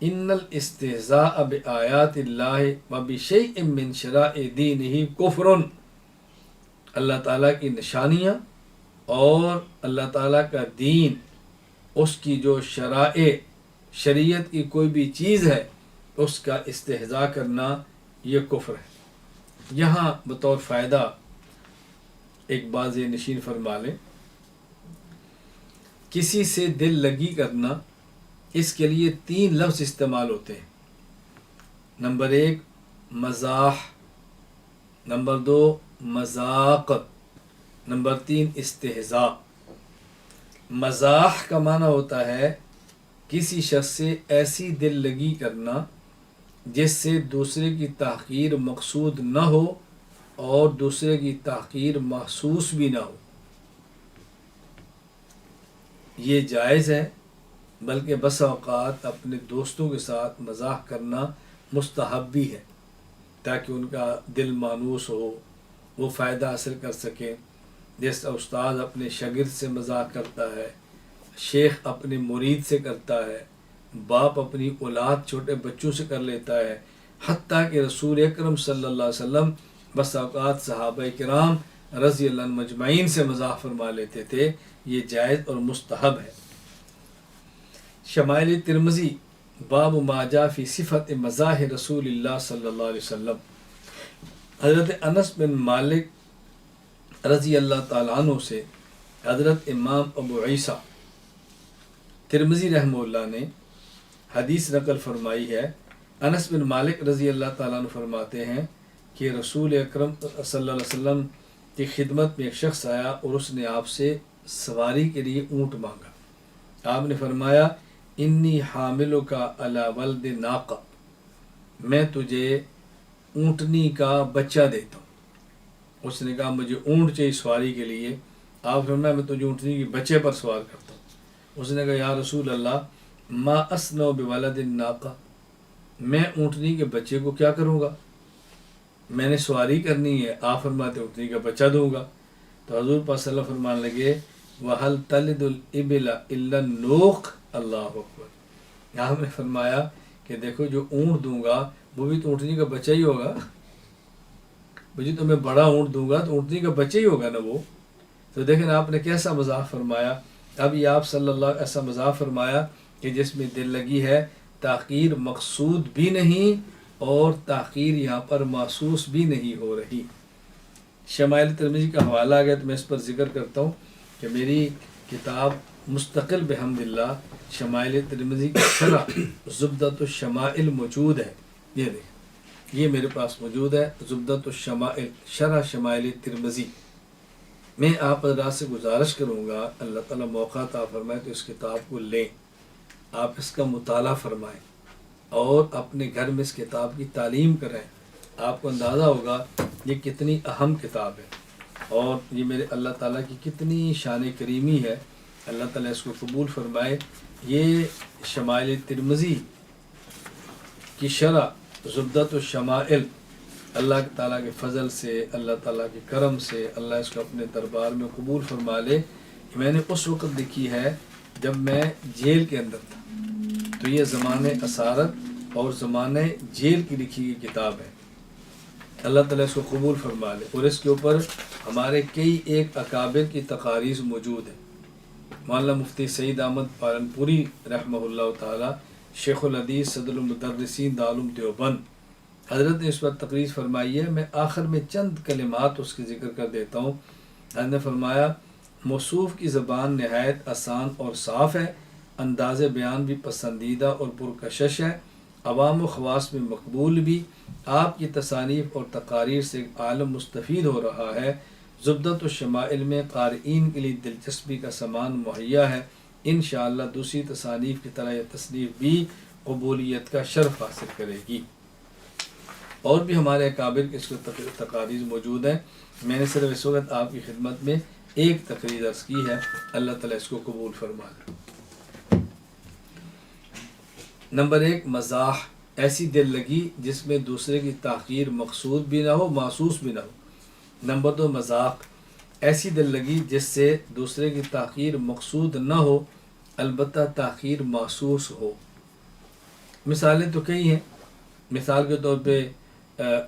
ان الاستہزاء بآیات اللہ وبشیء من شرائع دینہ کفر۔ اللہ تعالیٰ کی نشانیاں اور اللہ تعالیٰ کا دین، اس کی جو شرائع، شریعت کی کوئی بھی چیز ہے اس کا استہزاء کرنا یہ کفر ہے۔ یہاں بطور فائدہ ایک بات ذہن نشین فرما لیں، کسی سے دل لگی کرنا، اس کے لیے 3 لفظ استعمال ہوتے ہیں۔ نمبر 1 مزاح، نمبر 2 مذاق، نمبر 3 استہزاء۔ مزاح کا معنی ہوتا ہے کسی شخص سے ایسی دل لگی کرنا جس سے دوسرے کی تحقیر مقصود نہ ہو اور دوسرے کی تحقیر محسوس بھی نہ ہو۔ یہ جائز ہے، بلکہ بس اوقات اپنے دوستوں کے ساتھ مزاح کرنا مستحب بھی ہے، تاکہ ان کا دل مانوس ہو، وہ فائدہ حاصل کر سکیں۔ جیسے استاد اپنے شاگرد سے مزاح کرتا ہے، شیخ اپنے مرید سے کرتا ہے، باپ اپنی اولاد چھوٹے بچوں سے کر لیتا ہے، حتیٰ کہ رسول اکرم صلی اللہ علیہ وسلم بس اوقات صحابہ کرام رضی اللہ عنہم مجمعین سے مزاح فرما لیتے تھے۔ یہ جائز اور مستحب ہے۔ شمائل ترمذی باب ما جاء فی صفت مزاح رسول اللہ صلی اللہ علیہ وسلم۔ حضرت انس بن مالک رضی اللہ تعالیٰ عنہ سے حضرت امام ابو عیسیٰ ترمذی رحمہ اللہ نے حدیث نقل فرمائی ہے۔ انس بن مالک رضی اللہ تعالیٰ عنہ فرماتے ہیں کہ رسول اکرم صلی اللہ علیہ وسلم کی خدمت میں ایک شخص آیا اور اس نے آپ سے سواری کے لیے اونٹ مانگا۔ آپ نے فرمایا انی حاملک علی ولد ناقہ، میں تجھے اونٹنی کا بچہ دیتا ہوں۔ اس نے کہا مجھے اونٹ چاہیے سواری کے لیے، آپ فرمایا میں تجھے اونٹنی کے بچے پر سوار کرتا ہوں۔ اس نے کہا یا رسول اللہ ما اصنع بولد الناقہ، میں اونٹنی کے بچے کو کیا کروں گا، میں نے سواری کرنی ہے، آپ فرماتے اونٹنی کا بچہ دوں گا۔ تو حضور پاک صلی اللہ علیہ وسلم فرمانے لگے وَهَلْ تَلِدُ الْإِبِلَ إِلَّا النُّوقُ، اللہ اکبر۔ آپ نے فرمایا کہ دیکھو جو اونٹ دوں گا وہ بھی تو اونٹنی کا بچہ ہی ہوگا، مجھے تو میں بڑا اونٹ دوں گا تو اونٹنی کا بچہ ہی ہوگا نا وہ۔ تو دیکھیں آپ نے کیسا مزاح فرمایا۔ اب یہ آپ صلی اللہ ایسا مزاح فرمایا کہ جس میں دل لگی ہے، تحقیر مقصود بھی نہیں اور تحقیر یہاں پر محسوس بھی نہیں ہو رہی۔ شمائل ترمذی کا حوالہ آ گیا تو میں اس پر ذکر کرتا ہوں کہ میری کتاب مستقل بحمد اللہ شمائل ترمذی کی شرح زبدۃ الشمائل موجود ہے، یہ دیکھ یہ میرے پاس موجود ہے، زبدۃ الشمائل شرح شمائل ترمذی۔ میں آپ حضرات سے گزارش کروں گا، اللہ تعالیٰ موقع عطا فرمائے تو اس کتاب کو لیں، آپ اس کا مطالعہ فرمائیں اور اپنے گھر میں اس کتاب کی تعلیم کریں۔ آپ کو اندازہ ہوگا یہ کتنی اہم کتاب ہے اور یہ میرے اللہ تعالیٰ کی کتنی شان کریمی ہے، اللہ تعالیٰ اس کو قبول فرمائے۔ یہ شمائل ترمذی کی شرح زبدۃ الشمائل اللہ تعالیٰ کے فضل سے، اللہ تعالیٰ کے کرم سے اللہ اس کو اپنے دربار میں قبول فرما لے۔ میں نے اس وقت لکھی ہے جب میں جیل کے اندر تھا، تو یہ زمانۂ اسارت اور زمانۂ جیل کی لکھی گئی کتاب ہے، اللہ تعالیٰ اس کو قبول فرما لے۔ اور اس کے اوپر ہمارے کئی ایک اکابر کی تقاریض موجود ہیں۔ مولانا مفتی سعید احمد پالنپوری رحمہ اللہ تعالیٰ، شیخ الحدیث صدر المدرسین دارالعلوم دیوبند، حضرت نے اس پر تقریر فرمائی ہے۔ میں آخر میں چند کلمات اس کے ذکر کر دیتا ہوں۔ حضرت نے فرمایا موصوف کی زبان نہایت آسان اور صاف ہے، انداز بیان بھی پسندیدہ اور پرکشش ہے، عوام و خواص میں مقبول بھی، آپ کی تصانیف اور تقاریر سے عالم مستفید ہو رہا ہے۔ زبدۃ الشمائل میں قارئین کے لیے دلچسپی کا سامان مہیا ہے، انشاءاللہ دوسری تصانیف کی طرح یہ تصنیف بھی قبولیت کا شرف حاصل کرے گی۔ اور بھی ہمارے اکابر کے اس کو تقاریر موجود ہیں، میں نے صرف اس وقت آپ کی خدمت میں ایک تقریر عرض کی ہے، اللہ تعالیٰ اس کو قبول فرما لے۔ نمبر 1 مزاح، ایسی دل لگی جس میں دوسرے کی تحقیر مقصود بھی نہ ہو محسوس بھی نہ ہو۔ نمبر 2 مذاق، ایسی دل لگی جس سے دوسرے کی تحقیر مقصود نہ ہو البتہ تحقیر محسوس ہو۔ مثالیں تو کئی ہیں، مثال کے طور پہ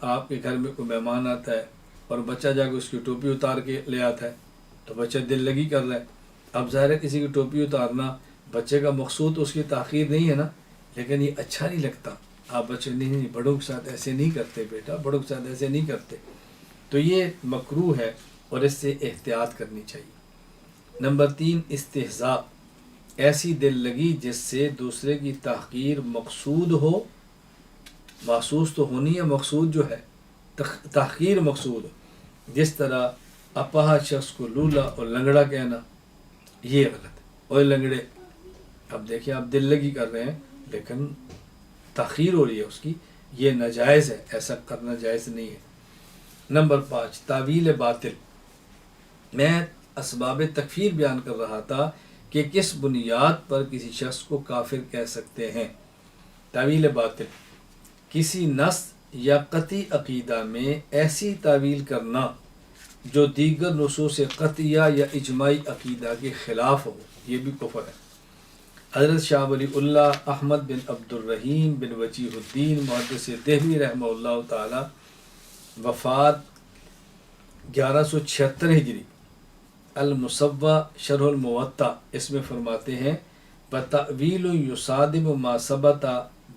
آپ کے گھر میں کوئی مہمان آتا ہے اور بچہ جا کے اس کی ٹوپی اتار کے لے آتا ہے تو بچہ دل لگی کر رہا ہے۔ اب ظاہر ہے کسی کی ٹوپی اتارنا بچے کا مقصود تو اس کی تاخیر نہیں ہے نا، لیکن یہ اچھا نہیں لگتا۔ آپ بچے نہیں بڑوں کے ساتھ ایسے نہیں کرتے، بیٹا بڑوں کے ساتھ ایسے نہیں کرتے، تو یہ مکروہ ہے اور اس سے احتیاط کرنی چاہیے۔ نمبر 3 استہزاء، ایسی دل لگی جس سے دوسرے کی تحقیر مقصود ہو، محسوس تو ہونی ہے، مقصود جو ہے تحقیر مقصود ہو، جس طرح اپاہج شخص کو لولا اور لنگڑا کہنا، یہ غلط ہے۔ اور لنگڑے، اب دیکھیں آپ دل لگی کر رہے ہیں لیکن تحقیر ہو رہی ہے اس کی، یہ ناجائز ہے، ایسا کرنا جائز نہیں ہے۔ نمبر 5 تاویل باطل، میں اسباب تکفیر بیان کر رہا تھا کہ کس بنیاد پر کسی شخص کو کافر کہہ سکتے ہیں۔ تاویل باطل، کسی نص یا قطعی عقیدہ میں ایسی تعویل کرنا جو دیگر نصوص قطعیہ یا اجماعی عقیدہ کے خلاف ہو، یہ بھی کفر ہے۔ حضرت شاہ ولی اللہ احمد بن عبد الرحیم بن وجیہ الدین محدث دہلوی رحمہ اللہ تعالی، وفات 1176 ہجری، المصوّع شرح الموطأ، اس میں فرماتے ہیں بتأویل یصادم ما ثبت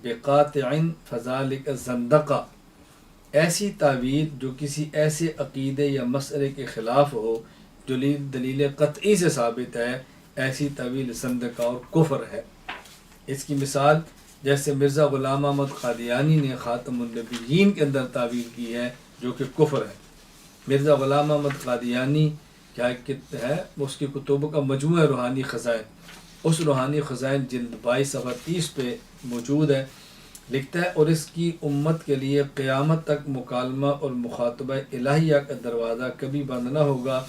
بقاطع فذلک زندقہ، ایسی تعویل جو کسی ایسے عقیدے یا مسئلے کے خلاف ہو جو دلیل قطعی سے ثابت ہے، ایسی تعویل زندقہ اور کفر ہے۔ اس کی مثال جیسے مرزا غلام احمد قادیانی نے خاتم النبیین کے اندر تعویل کی ہے جو کہ کفر ہے۔ مرزا غلام احمد قادیانی کیا ہے، اس کی کتب کا مجموعہ روحانی خزائن، اس روحانی خزائن جلد 22 صفحہ 30 پہ موجود ہے۔ لکھتا ہے اور اس کی امت کے لیے قیامت تک مکالمہ اور مخاطبہ الہیہ کا دروازہ کبھی بند نہ ہوگا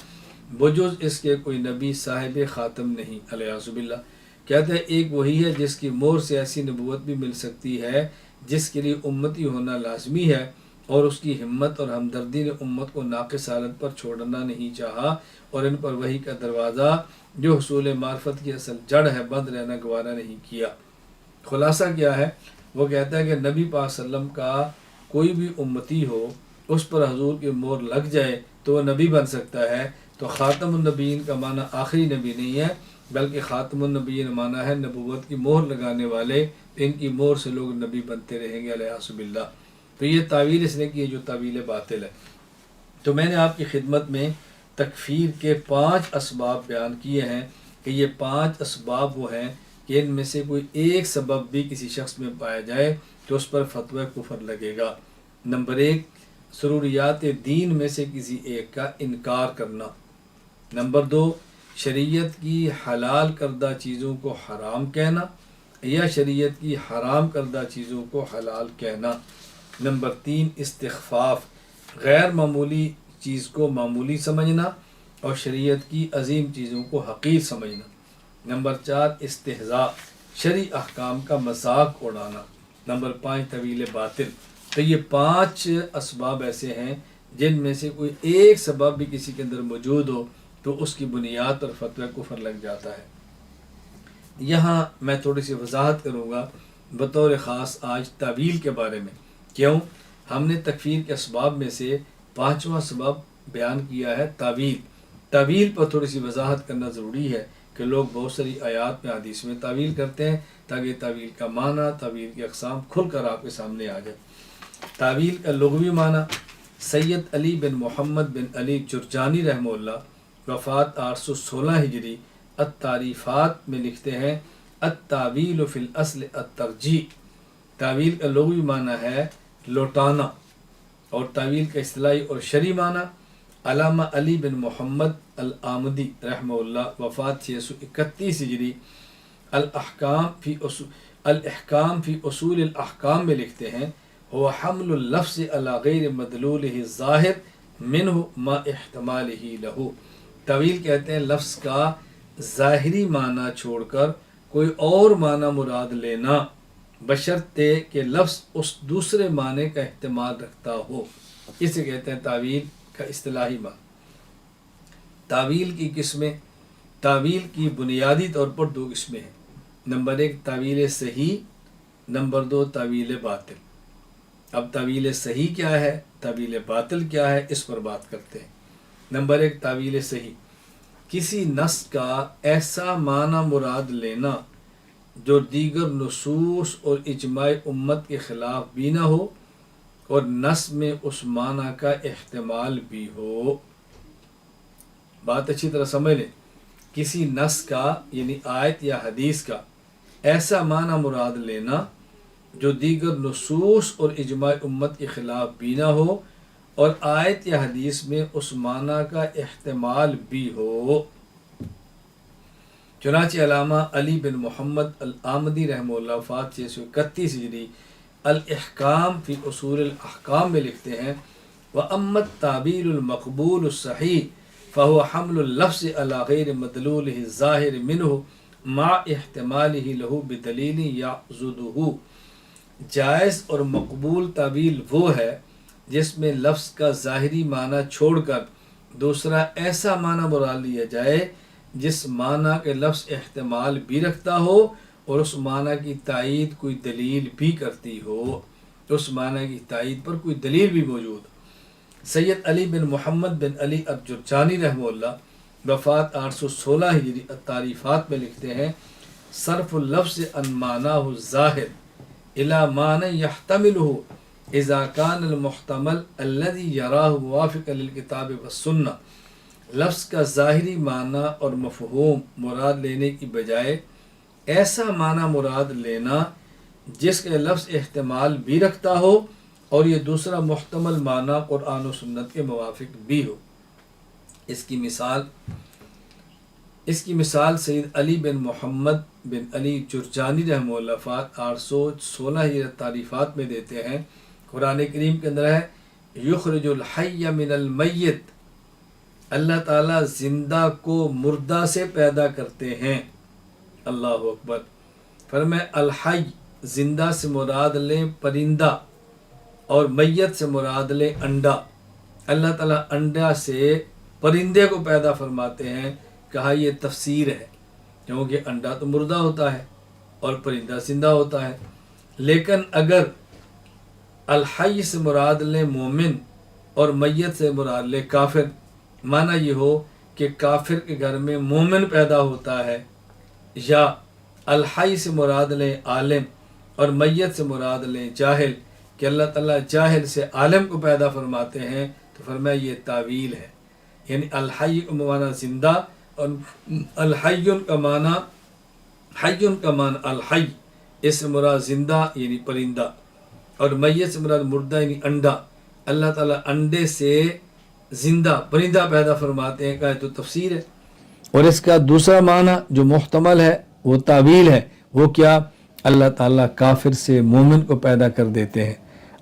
بجز اس کے کوئی نبی صاحب خاتم نہیں علیہ باللہ۔ کہتے ہیں ایک وہی ہے جس کی مہر سے ایسی نبوت بھی مل سکتی ہے جس کے لیے امتی ہونا لازمی ہے، اور اس کی ہمت اور ہمدردی نے امت کو ناقص حالت پر چھوڑنا نہیں چاہا اور ان پر وحی کا دروازہ جو حصول معرفت کی اصل جڑ ہے بند رہنا گوارا نہیں کیا۔ خلاصہ کیا ہے؟ وہ کہتا ہے کہ نبی پاک صلی اللہ علیہ وسلم کا کوئی بھی امتی ہو اس پر حضور کی مہر لگ جائے تو وہ نبی بن سکتا ہے۔ تو خاتم النبیین کا معنی آخری نبی نہیں ہے، بلکہ خاتم النبیین معنی ہے نبوت کی مہر لگانے والے، ان کی مہر سے لوگ نبی بنتے رہیں گے علیہ باللہ۔ تو یہ تعویل اس نے کی ہے جو تعویل باطل ہے۔ تو میں نے آپ کی خدمت میں تکفیر کے 5 اسباب بیان کیے ہیں کہ یہ 5 اسباب وہ ہیں کہ ان میں سے کوئی ایک سبب بھی کسی شخص میں پایا جائے تو اس پر فتوی کفر لگے گا۔ نمبر 1، ضروریات دین میں سے کسی ایک کا انکار کرنا۔ نمبر 2، شریعت کی حلال کردہ چیزوں کو حرام کہنا یا شریعت کی حرام کردہ چیزوں کو حلال کہنا۔ نمبر 3، استخفاف، غیر معمولی چیز کو معمولی سمجھنا اور شریعت کی عظیم چیزوں کو حقیر سمجھنا۔ نمبر 4، استہزاء، شرعی احکام کا مذاق اڑانا۔ نمبر 5، طویل باطل۔ تو یہ 5 اسباب ایسے ہیں جن میں سے کوئی ایک سبب بھی کسی کے اندر موجود ہو تو اس کی بنیاد پر فتوی کفر لگ جاتا ہے۔ یہاں میں تھوڑی سی وضاحت کروں گا بطور خاص آج تعویل کے بارے میں۔ کیوں؟ ہم نے تکفیر کے اسباب میں سے 5واں سبب بیان کیا ہے تعویل۔ تعویل پر تھوڑی سی وضاحت کرنا ضروری ہے کہ لوگ بہت ساری آیات میں حدیث میں تعویل کرتے ہیں تاکہ تعویل کا معنی، تعویل کی اقسام کھل کر آپ کے سامنے آ جائے۔ تعویل کا لغوی معنی، سید علی بن محمد بن علی جرجانی رحمہ اللہ وفات 816 ہجری التعریفات میں لکھتے ہیں التعویل فی الاصل الترجیح۔ تعویل کا لغوی معنی ہے لوٹانا، اور تعویل کا اصطلاحی اور شرعی معنی، علامہ علی بن محمد العامدی رحمہ اللہ وفات 631 ہجری الاحکام فی اصول الاحکام میں لکھتے ہیں هو حمل اللفظ على غیر مدلولہ الظاہر منہ ما احتمالہ لہ۔ تعویل کہتے ہیں لفظ کا ظاہری معنی چھوڑ کر کوئی اور معنی مراد لینا بشرطے کہ لفظ اس دوسرے معنی کا احتمال رکھتا ہو، اسے کہتے ہیں تعویل کا اصطلاحی معنی۔ تعویل کی قسمیں، تعویل کی بنیادی طور پر 2 قسمیں ہیں۔ نمبر 1 تعویل صحیح، نمبر 2 تعویل باطل۔ اب تعویل صحیح کیا ہے، تعویل باطل کیا ہے، اس پر بات کرتے ہیں۔ نمبر 1 تعویل صحیح، کسی نص کا ایسا معنی مراد لینا جو دیگر نصوص اور اجماع امت کے خلاف بھی نہ ہو اور نص میں اس معنی کا احتمال بھی ہو۔ بات اچھی طرح سمجھ لیں، کسی نص کا یعنی آیت یا حدیث کا ایسا معنی مراد لینا جو دیگر نصوص اور اجماع امت کے خلاف بھی نہ ہو اور آیت یا حدیث میں اس معنی کا احتمال بھی ہو۔ چنانچہ علامہ علی بن محمد العامدی رحمہ اللہ وفات 631 ہجری الاحکام فی اصول الاحکام میں لکھتے ہیں وَأَمَّا التَّعْبِيرُ الْمَقْبُولُ الصَّحِيحُ فَهُوَ حَمْلُ اللَّفْظِ عَلَى غَيْرِ مَدْلُولِهِ الظَّاهِرِ مِنْهُ مَعَ احتمالِهِ لَهُ بِدَلِيلٍ يَعْضُدُهُ۔ جائز اور مقبول تعویل وہ ہے جس میں لفظ کا ظاہری معنی چھوڑ کر دوسرا ایسا معنی مراد لیا جائے جس معنی کے لفظ احتمال بھی رکھتا ہو اور اس معنی کی تائید کوئی دلیل بھی کرتی ہو، اس معنی کی تائید پر کوئی دلیل بھی موجود۔ سید علی بن محمد بن علی الجرجانی رحمہ اللہ وفات 816 ہجری التعریفات میں لکھتے ہیں صرف اللفظ عن معناه الظاہر الى معنی يحتمله اذا كان المحتمل الذي يراه موافقا للکتاب والسنہ۔ لفظ کا ظاہری معنی اور مفہوم مراد لینے کی بجائے ایسا معنی مراد لینا جس کے لفظ احتمال بھی رکھتا ہو اور یہ دوسرا محتمل معنی قرآن و سنت کے موافق بھی ہو۔ اس کی مثال اس کی مثال سید علی بن محمد بن علی جرجانی رحمہ اللہ 816 ہجرت تعریفات میں دیتے ہیں، قرآن کریم کے اندر ہے یخرج الحی من المیت، اللہ تعالیٰ زندہ کو مردہ سے پیدا کرتے ہیں۔ اللہ اکبر۔ فرمائے الحی، زندہ سے مراد لیں پرندہ، اور میت سے مراد لیں انڈا۔ اللہ تعالیٰ انڈا سے پرندے کو پیدا فرماتے ہیں۔ کہا یہ تفسیر ہے، کیونکہ انڈا تو مردہ ہوتا ہے اور پرندہ زندہ ہوتا ہے، لیکن اگر الحی سے مراد لیں مومن اور میت سے مراد لیں کافر، معنی یہ ہو کہ کافر کے گھر میں مومن پیدا ہوتا ہے، یا الحی سے مراد لیں عالم اور میت سے مراد لیں جاہل، کہ اللہ تعالیٰ جاہل سے عالم کو پیدا فرماتے ہیں، تو فرمایا یہ تعویل ہے۔ یعنی الحی کا معنی زندہ، اور الحی کا معنی الحی، اس سے مراد زندہ یعنی پرندہ، اور میت سے مراد مردہ یعنی انڈا۔ اللہ تعالیٰ انڈے سے زندہ پرندہ پیدا فرماتے ہیں، کہا تو تفسیر ہے۔ اور اس کا دوسرا معنی جو محتمل ہے وہ تعویل ہے۔ وہ کیا؟ اللہ تعالیٰ کافر سے مومن کو پیدا کر دیتے ہیں،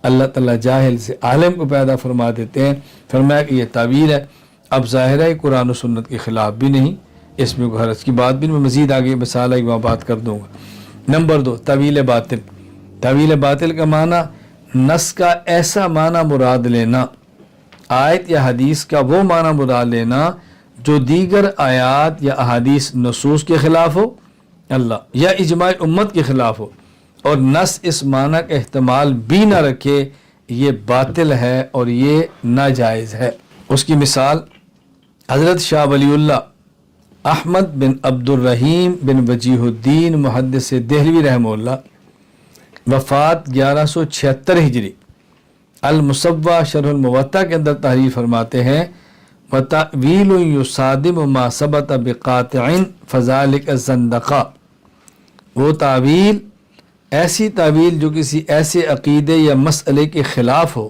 اللہ تعالیٰ جاہل سے عالم کو پیدا فرما دیتے ہیں۔ فرمایا کہ یہ تعویل ہے۔ اب ظاہر ہے قرآن و سنت کے خلاف بھی نہیں، اس میں کوئی حرج کی بات بھی نہیں۔ میں مزید آگے مثال ہے وہاں بات کر دوں گا۔ نمبر 2، تعویل باطل۔ تعویل باطل کا معنی نص کا ایسا معنی مراد لینا، آیت یا حدیث کا وہ معنی مراد لینا جو دیگر آیات یا احادیث نصوص کے خلاف ہو، اللہ یا اجماع امت کے خلاف ہو، اور نص اس معنی کا احتمال بھی نہ رکھے، یہ باطل ہے اور یہ ناجائز ہے۔ اس کی مثال حضرت شاہ ولی اللہ احمد بن عبد الرحیم بن وجیہ الدین محدث دہلوی رحمہ اللہ، وفات 1176 ہجری، المصوّع شرح الموطا کے اندر تحریر فرماتے ہیں وَتَأْوِيلٌ يُصَادِمُ مَا ثَبَتَ بِقَاطِعٍ فَذَلِكَ الزَّنْدَقَةُ، وہ تعویل، ایسی تعویل جو کسی ایسے عقیدے یا مسئلے کے خلاف ہو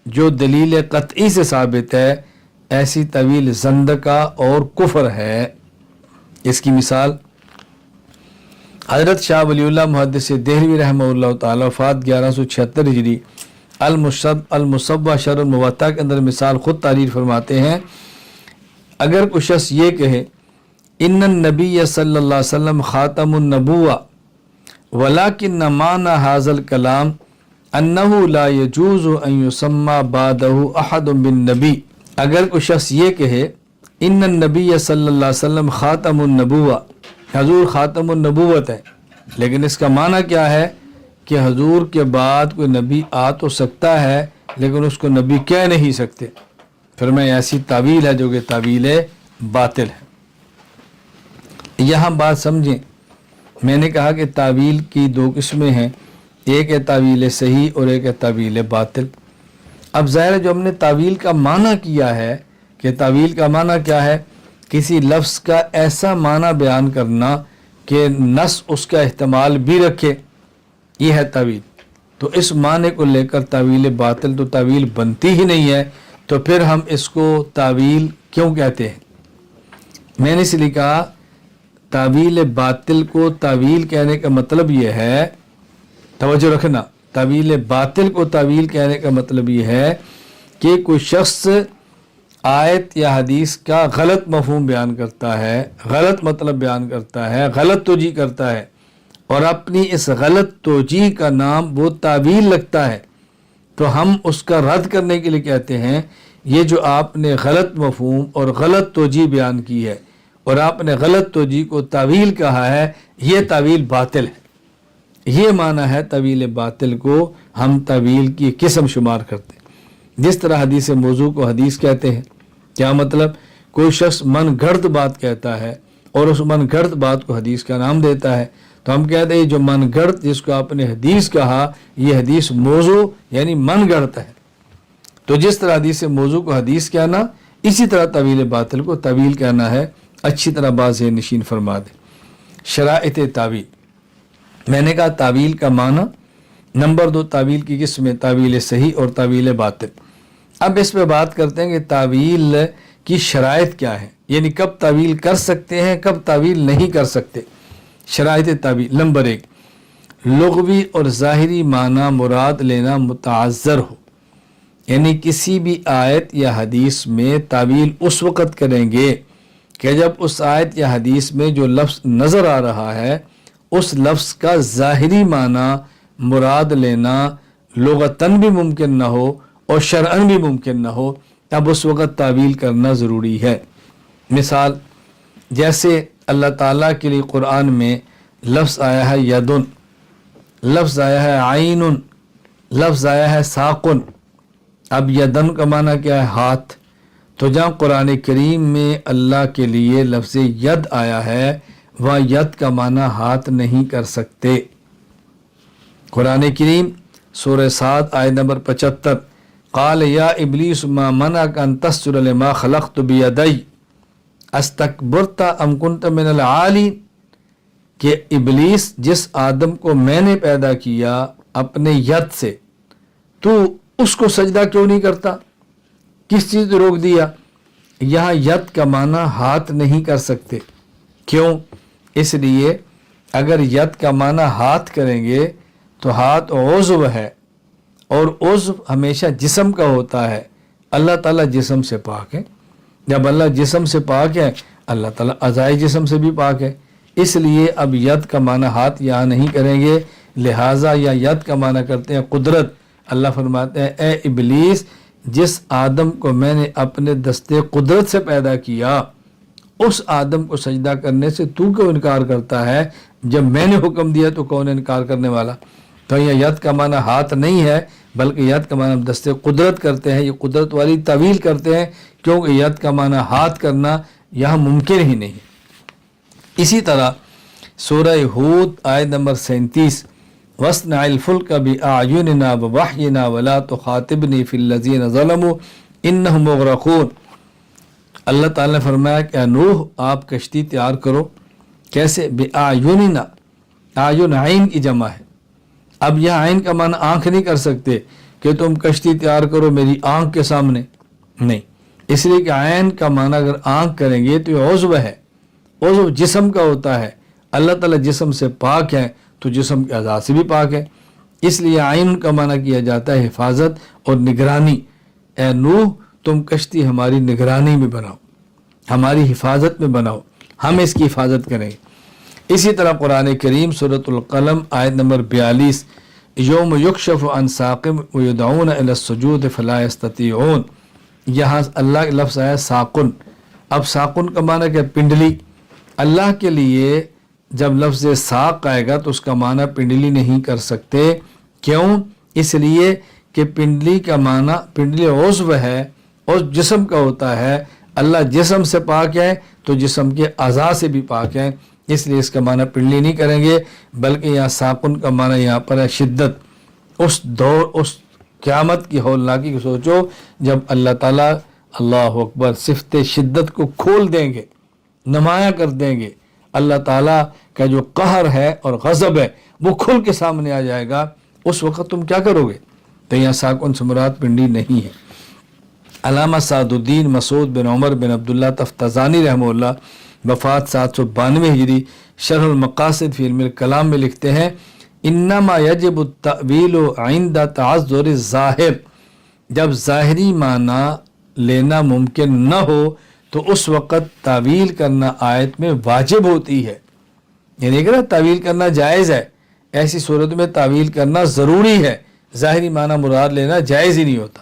جو دلیل قطعی سے ثابت ہے، ایسی تعویل زندقہ اور کفر ہے۔ اس کی مثال حضرت شاہ ولی اللہ محدث دہلوی رحمہ اللہ تعالی، وفات 1176 ہجری، المصوّع شرح الموطا کے اندر مثال خود تعریر فرماتے ہیں، اگر کوئی شخص یہ کہے ان النبی صلی اللہ علیہ وسلم خاتم النبوہ ولکن معنی ھذا الکلام انہ لا یجوز ان یسمى بعدہ احد بالنبی، اگر کوئی شخص یہ کہے ان النبی صلی اللہ علیہ وسلم خاتم النبوہ، حضور خاتم النبوت ہے، لیکن اس کا معنی کیا ہے کہ حضور کے بعد کوئی نبی آ تو سکتا ہے لیکن اس کو نبی کہہ نہیں سکتے، پھر میں ایسی تعویل ہے جو کہ تعویل باطل ہے۔ یہاں بات سمجھیں، میں نے کہا کہ تعویل کی 2 قسمیں ہیں، ایک ہے تعویل صحیح اور ایک ہے تعویل باطل۔ اب ظاہر ہے جو ہم نے تعویل کا معنی کیا ہے، کہ تعویل کا معنی کیا ہے؟ کسی لفظ کا ایسا معنی بیان کرنا کہ نص اس کا احتمال بھی رکھے، یہ ہے تعویل۔ تو اس معنی کو لے کر تعویل باطل تو تعویل بنتی ہی نہیں ہے، تو پھر ہم اس کو تعویل کیوں کہتے ہیں؟ میں نے اس لیے کہا تعویل باطل کو تعویل کہنے کا مطلب یہ ہے، توجہ رکھنا، تعویل باطل کو تعویل کہنے کا مطلب یہ ہے کہ کوئی شخص آیت یا حدیث کا غلط مفہوم بیان کرتا ہے، غلط مطلب بیان کرتا ہے، غلط توجیہ کرتا ہے، اور اپنی اس غلط توجیہ کا نام وہ تعویل لگتا ہے، تو ہم اس کا رد کرنے کے لیے کہتے ہیں یہ جو آپ نے غلط مفہوم اور غلط توجیہ بیان کی ہے اور آپ نے غلط توجیہ کو تعویل کہا ہے، یہ تعویل باطل ہے۔ یہ معنی ہے تعویل باطل کو ہم تعویل کی قسم شمار کرتے ہیں۔ جس طرح حدیث موضوع کو حدیث کہتے ہیں، کیا مطلب؟ کوئی شخص من گھڑت بات کہتا ہے اور اس من گھڑت بات کو حدیث کا نام دیتا ہے، تو ہم کہتے ہیں جو من گھڑت جس کو آپ نے حدیث کہا، یہ حدیث موضوع یعنی من گھڑت ہے۔ تو جس طرح حدیث موضوع کو حدیث کہنا، اسی طرح تعویل باطل کو تعویل کہنا ہے۔ اچھی طرح بات ذہن نشین فرما دیں۔ شرائط تعویل، میں نے کہا تعویل کا معنی، نمبر 2 تعویل کی قسمیں، تعویل صحیح اور تعویل باطل۔ اب اس پہ بات کرتے ہیں کہ تعویل کی شرائط کیا ہے، یعنی کب تعویل کر سکتے ہیں، کب تعویل نہیں کر سکتے۔ شرائط تعویل: نمبر 1، لغوی اور ظاہری معنی مراد لینا متعذر ہو، یعنی کسی بھی آیت یا حدیث میں تعویل اس وقت کریں گے کہ جب اس آیت یا حدیث میں جو لفظ نظر آ رہا ہے اس لفظ کا ظاہری معنی مراد لینا لغتاً بھی ممکن نہ ہو اور شرعاً بھی ممکن نہ ہو، تب اس وقت تعویل کرنا ضروری ہے۔ مثال، جیسے اللہ تعالیٰ کے لیے قرآن میں لفظ آیا ہے یدن، لفظ آیا ہے عین، لفظ آیا ہے ساقن۔ اب یدن کا معنی کیا ہے؟ ہاتھ۔ تو جہاں قرآن کریم میں اللہ کے لیے لفظ ید آیا ہے وہاں ید کا معنی ہاتھ نہیں کر سکتے۔ قرآن کریم سورہ صاد آیت نمبر 75، قال یا ابلیس ما منعک ان تسجد لما خلقت بیدی استکبرت ام کنت من العالین، کہ ابلیس جس آدم کو میں نے پیدا کیا اپنے ید سے، تو اس کو سجدہ کیوں نہیں کرتا؟ کس چیز نے روک دیا؟ یہاں ید کا معنی ہاتھ نہیں کر سکتے۔ کیوں؟ اس لیے اگر ید کا معنی ہاتھ کریں گے تو ہاتھ عضو ہے، اور عضو ہمیشہ جسم کا ہوتا ہے۔ اللہ تعالیٰ جسم سے پاک ہے۔ جب اللہ جسم سے پاک ہے، اللہ تعالیٰ اعضائے جسم سے بھی پاک ہے۔ اس لیے اب ید کا معنی ہاتھ یہاں نہیں کریں گے، لہٰذا یا ید کا معنی کرتے ہیں قدرت۔ اللہ فرماتے ہیں اے ابلیس، جس آدم کو میں نے اپنے دستے قدرت سے پیدا کیا اس آدم کو سجدہ کرنے سے تو کیوں انکار کرتا ہے؟ جب میں نے حکم دیا تو کون انکار کرنے والا؟ تو یہ ید کا معنی ہاتھ نہیں ہے، بلکہ ید کا معنی دستے قدرت کرتے ہیں۔ یہ قدرت والی تعویل کرتے ہیں، کیونکہ ید کا معنی ہاتھ کرنا یہاں ممکن ہی نہیں۔ اسی طرح سورہ ہود آیت نمبر 37، وَاصْنَعِ الْفُلْكَ بِأَعْيُنِنَا وَوَحْيِنَا وَلَا تُخَاطِبْنِي فِي الَّذِينَ ظَلَمُوا إِنَّهُمْ مُغْرَقُونَ۔ اللہ تعالیٰ نے فرمایا کہ اے نوح، آپ کشتی تیار کرو۔ کیسے؟ بِأَعْيُنِنَا، اعین عین کی جمع ہے۔ اب یہاں عین کا معنی آنکھ نہیں کر سکتے کہ تم کشتی تیار کرو میری آنکھ کے سامنے، نہیں، اس لیے کہ عین کا معنی اگر آنکھ کریں گے تو یہ عضو ہے، عضو جسم کا ہوتا ہے۔ اللہ تعالیٰ جسم سے پاک ہے تو جسم کے اعضاء سے بھی پاک ہے، اس لیے عین کا معنی کیا جاتا ہے حفاظت اور نگرانی۔ اے نوح، تم کشتی ہماری نگرانی میں بناؤ، ہماری حفاظت میں بناؤ، ہم اس کی حفاظت کریں گے۔ اسی طرح قرآن کریم سورۃ القلم آیت نمبر 42، یوم یکشف عن ساق ویدعون الی السجود فلا یستطیعون، یہاں اللہ کا لفظ آیا ساقن۔ اب ساقن کا معنی کیا؟ پنڈلی۔ اللہ کے لیے جب لفظ ساق آئے گا تو اس کا معنی پنڈلی نہیں کر سکتے۔ کیوں؟ اس لیے کہ پنڈلی کا معنی، پنڈلی عضو ہے اور جسم کا ہوتا ہے۔ اللہ جسم سے پاک ہے تو جسم کے اعضاء سے بھی پاک ہے، اس لیے اس کا معنی پنڈلی نہیں کریں گے، بلکہ یہاں ساقن کا معنی یہاں پر ہے شدت۔ اس دور، اس قیامت کی ہولناکی کو سوچو جب اللہ تعالیٰ، اللہ اکبر، صفت شدت کو کھول دیں گے، نمایاں کر دیں گے۔ اللہ تعالیٰ کا جو قہر ہے اور غضب ہے وہ کھل کے سامنے آ جائے گا، اس وقت تم کیا کرو گے؟ تو یہاں ساکن سے مراد پنڈی نہیں ہے۔ علامہ سعد الدین مسعود بن عمر بن عبداللہ تفتزانی رحمہ اللہ وفات 792 ہجری شرح المقاصد فی علم الکلام میں لکھتے ہیں انما یجب التأویل عند تعذر الظاہر، جب ظاہری معنی لینا ممکن نہ ہو تو اس وقت تعویل کرنا آیت میں واجب ہوتی ہے، یعنی اگر تعویل کرنا جائز ہے، ایسی صورت میں تعویل کرنا ضروری ہے، ظاہری معنی مراد لینا جائز ہی نہیں ہوتا۔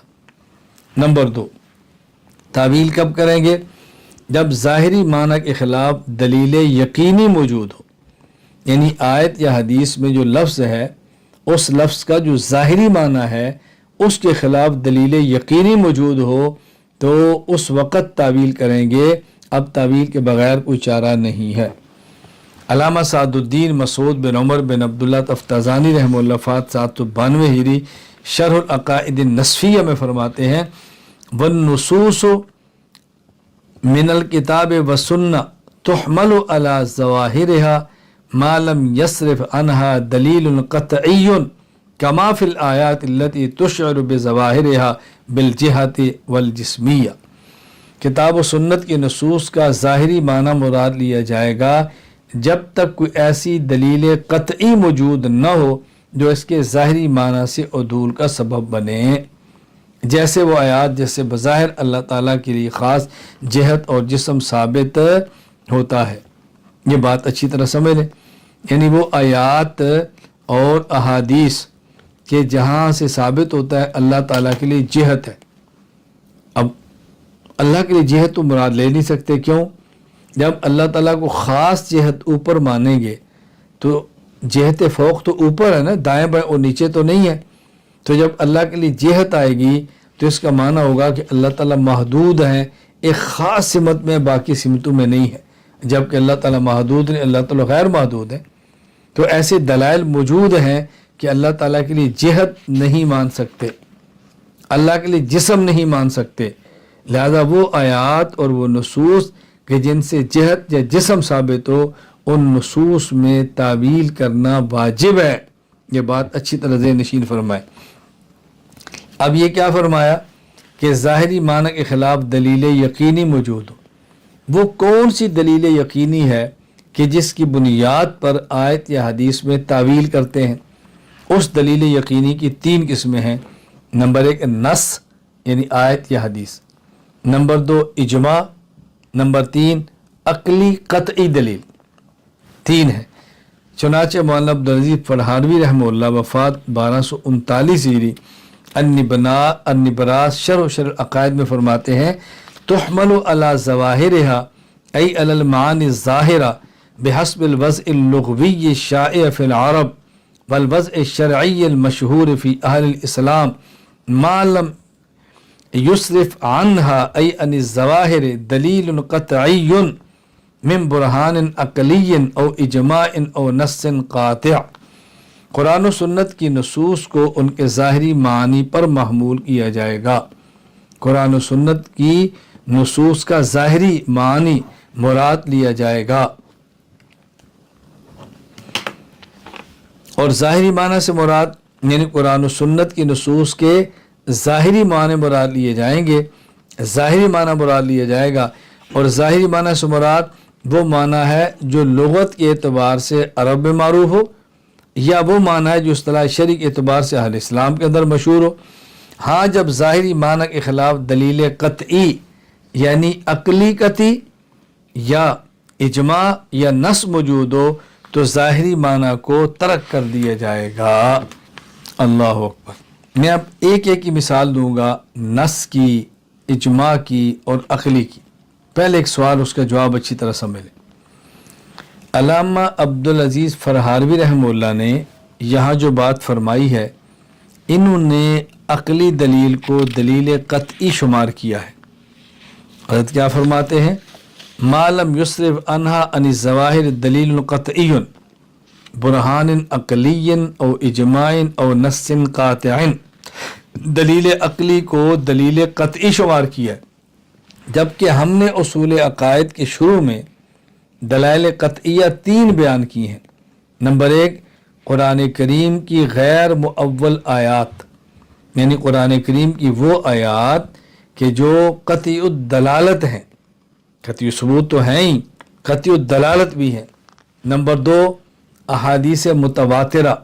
نمبر 2، تعویل کب کریں گے؟ جب ظاہری معنی کے خلاف دلیل یقینی موجود ہو، یعنی آیت یا حدیث میں جو لفظ ہے اس لفظ کا جو ظاہری معنی ہے اس کے خلاف دلیل یقینی موجود ہو تو اس وقت تعویل کریں گے، اب تعویل کے بغیر کوئی چارہ نہیں ہے۔ علامہ سعد الدین مسعود بن عمر بن عبداللہ تفتزانی رحمہ اللہ وفات 792 ہجری شرح العقائد النصفیہ میں فرماتے ہیں والنصوص من الکتاب والسنہ تحمل علی ظواہرها ما لم يصرف عنها دلیل قطعی کما فی الآیات التي تشعر بظواہرها بالجہت والجسمیہ، کتاب و سنت کی نصوص کا ظاہری معنی مراد لیا جائے گا جب تک کوئی ایسی دلیل قطعی موجود نہ ہو جو اس کے ظاہری معنی سے عدول کا سبب بنے، جیسے وہ آیات جیسے بظاہر اللہ تعالیٰ کے لیے خاص جہت اور جسم ثابت ہوتا ہے۔ یہ بات اچھی طرح سمجھ لیں، یعنی وہ آیات اور احادیث کہ جہاں سے ثابت ہوتا ہے اللہ تعالیٰ کے لیے جہت ہے۔ اب اللہ کے لیے جہت تو مراد لے نہیں سکتے، کیوں؟ جب اللہ تعالیٰ کو خاص جہت اوپر مانیں گے تو جہت فوق تو اوپر ہے نا، دائیں بائیں اور نیچے تو نہیں ہے۔ تو جب اللہ کے لیے جہت آئے گی تو اس کا معنی ہوگا کہ اللہ تعالیٰ محدود ہیں، ایک خاص سمت میں، باقی سمتوں میں نہیں ہے، جبکہ اللہ تعالیٰ محدود نہیں، اللہ تعالیٰ غیر محدود ہے۔ تو ایسے دلائل موجود ہیں کہ اللہ تعالیٰ کے لیے جہت نہیں مان سکتے، اللہ کے لیے جسم نہیں مان سکتے، لہذا وہ آیات اور وہ نصوص کہ جن سے جہت یا جسم ثابت ہو ان نصوص میں تعویل کرنا واجب ہے۔ یہ بات اچھی طرح ذہن نشین فرمائے۔ اب یہ کیا فرمایا کہ ظاہری معنی کے خلاف دلیل یقینی موجود ہو۔ وہ کون سی دلیل یقینی ہے کہ جس کی بنیاد پر آیت یا حدیث میں تعویل کرتے ہیں؟ اس دلیل یقینی کی 3 قسمیں ہیں۔ نمبر 1 نص یعنی آیت یا حدیث، نمبر 2 اجماع، نمبر 3 عقلی قطعی دلیل۔ 3 ہے۔ چنانچہ مولانا عبدالعزیز فرہانوی رحمہ اللہ وفات 1239 ہجری النبراس شرح العقائد میں فرماتے ہیں تحمل علی ظواہرها ای علی المعانی الظاہرہ بحسب الوضع اللغوی الشائع فی العرب والوضع الشرعی المشہور فی اہل الاسلام ما لم یصرف عنها ای عن الظواہر دلیل قطعی من برہان عقلی او اجماع او نص قاطع۔ قرآن و سنت کی نصوص کو ان کے ظاہری معنی پر محمول کیا جائے گا۔ قرآن و سنت کی نصوص کا ظاہری معنی مراد لیا جائے گا، اور ظاہری معنی سے مراد یعنی قرآن و سنت کی نصوص کے ظاہری معنی مراد لیے جائیں گے، ظاہری معنی مراد لیا جائے گا، اور ظاہری معنی سے مراد وہ معنی ہے جو لغت کے اعتبار سے عرب میں معروف ہو، یا وہ معنی ہے جو اصطلاح شرعی کے اعتبار سے اہل اسلام کے اندر مشہور ہو۔ ہاں جب ظاہری معنی کے خلاف دلیل قطعی یعنی عقلی قطعی یا اجماع یا نص موجود ہو تو ظاہری معنی کو ترک کر دیا جائے گا۔ اللہ اکبر۔ میں اب ایک ایک کی مثال دوں گا، نص کی، اجماع کی اور عقلی کی۔ پہلے ایک سوال، اس کا جواب اچھی طرح سمجھ لیں۔ علامہ عبدالعزیز فرہانوی رحمہ اللہ نے یہاں جو بات فرمائی ہے، انہوں نے عقلی دلیل کو دلیل قطعی شمار کیا ہے۔ حضرت کیا فرماتے ہیں؟ ما لم یصرف عنہا عن الظواہر دلیل قطعی برہان عقلی او اجماع او نص قاطع۔ دلیل عقلی کو دلیل قطعی شمار کیا ہے، جبکہ ہم نے اصول عقائد کے شروع میں دلائل قطعیہ 3 بیان کی ہیں۔ نمبر 1 قرآن کریم کی غیر مؤول آیات، یعنی قرآن کریم کی وہ آیات کہ جو قطعی الدلالت ہیں، قطعی ثبوت تو ہیں ہی، قطعی الدلالت بھی ہیں۔ نمبر 2 احادیث متواترہ۔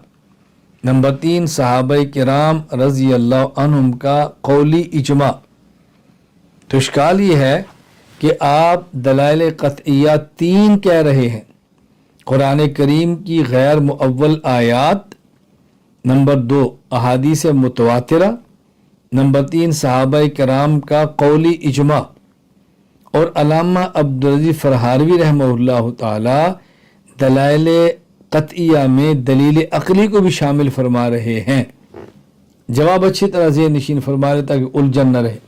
نمبر 3 صحابہ کرام رضی اللہ عنہم کا قولی اجماع۔ تو اشکال یہ ہے کہ آپ دلائل قطعیہ 3 کہہ رہے ہیں، قرآن کریم کی غیر مؤول آیات، نمبر 2 احادیث متواترہ، نمبر 3 صحابہ کرام کا قولی اجماع، اور علامہ عبدالعزیز فرہانوی رحمہ اللہ تعالی دلائل قطعیہ میں دلیل عقلی کو بھی شامل فرما رہے ہیں۔ جواب اچھی طرح ذہن نشین فرما رہے تاکہ الجھن نہ رہے۔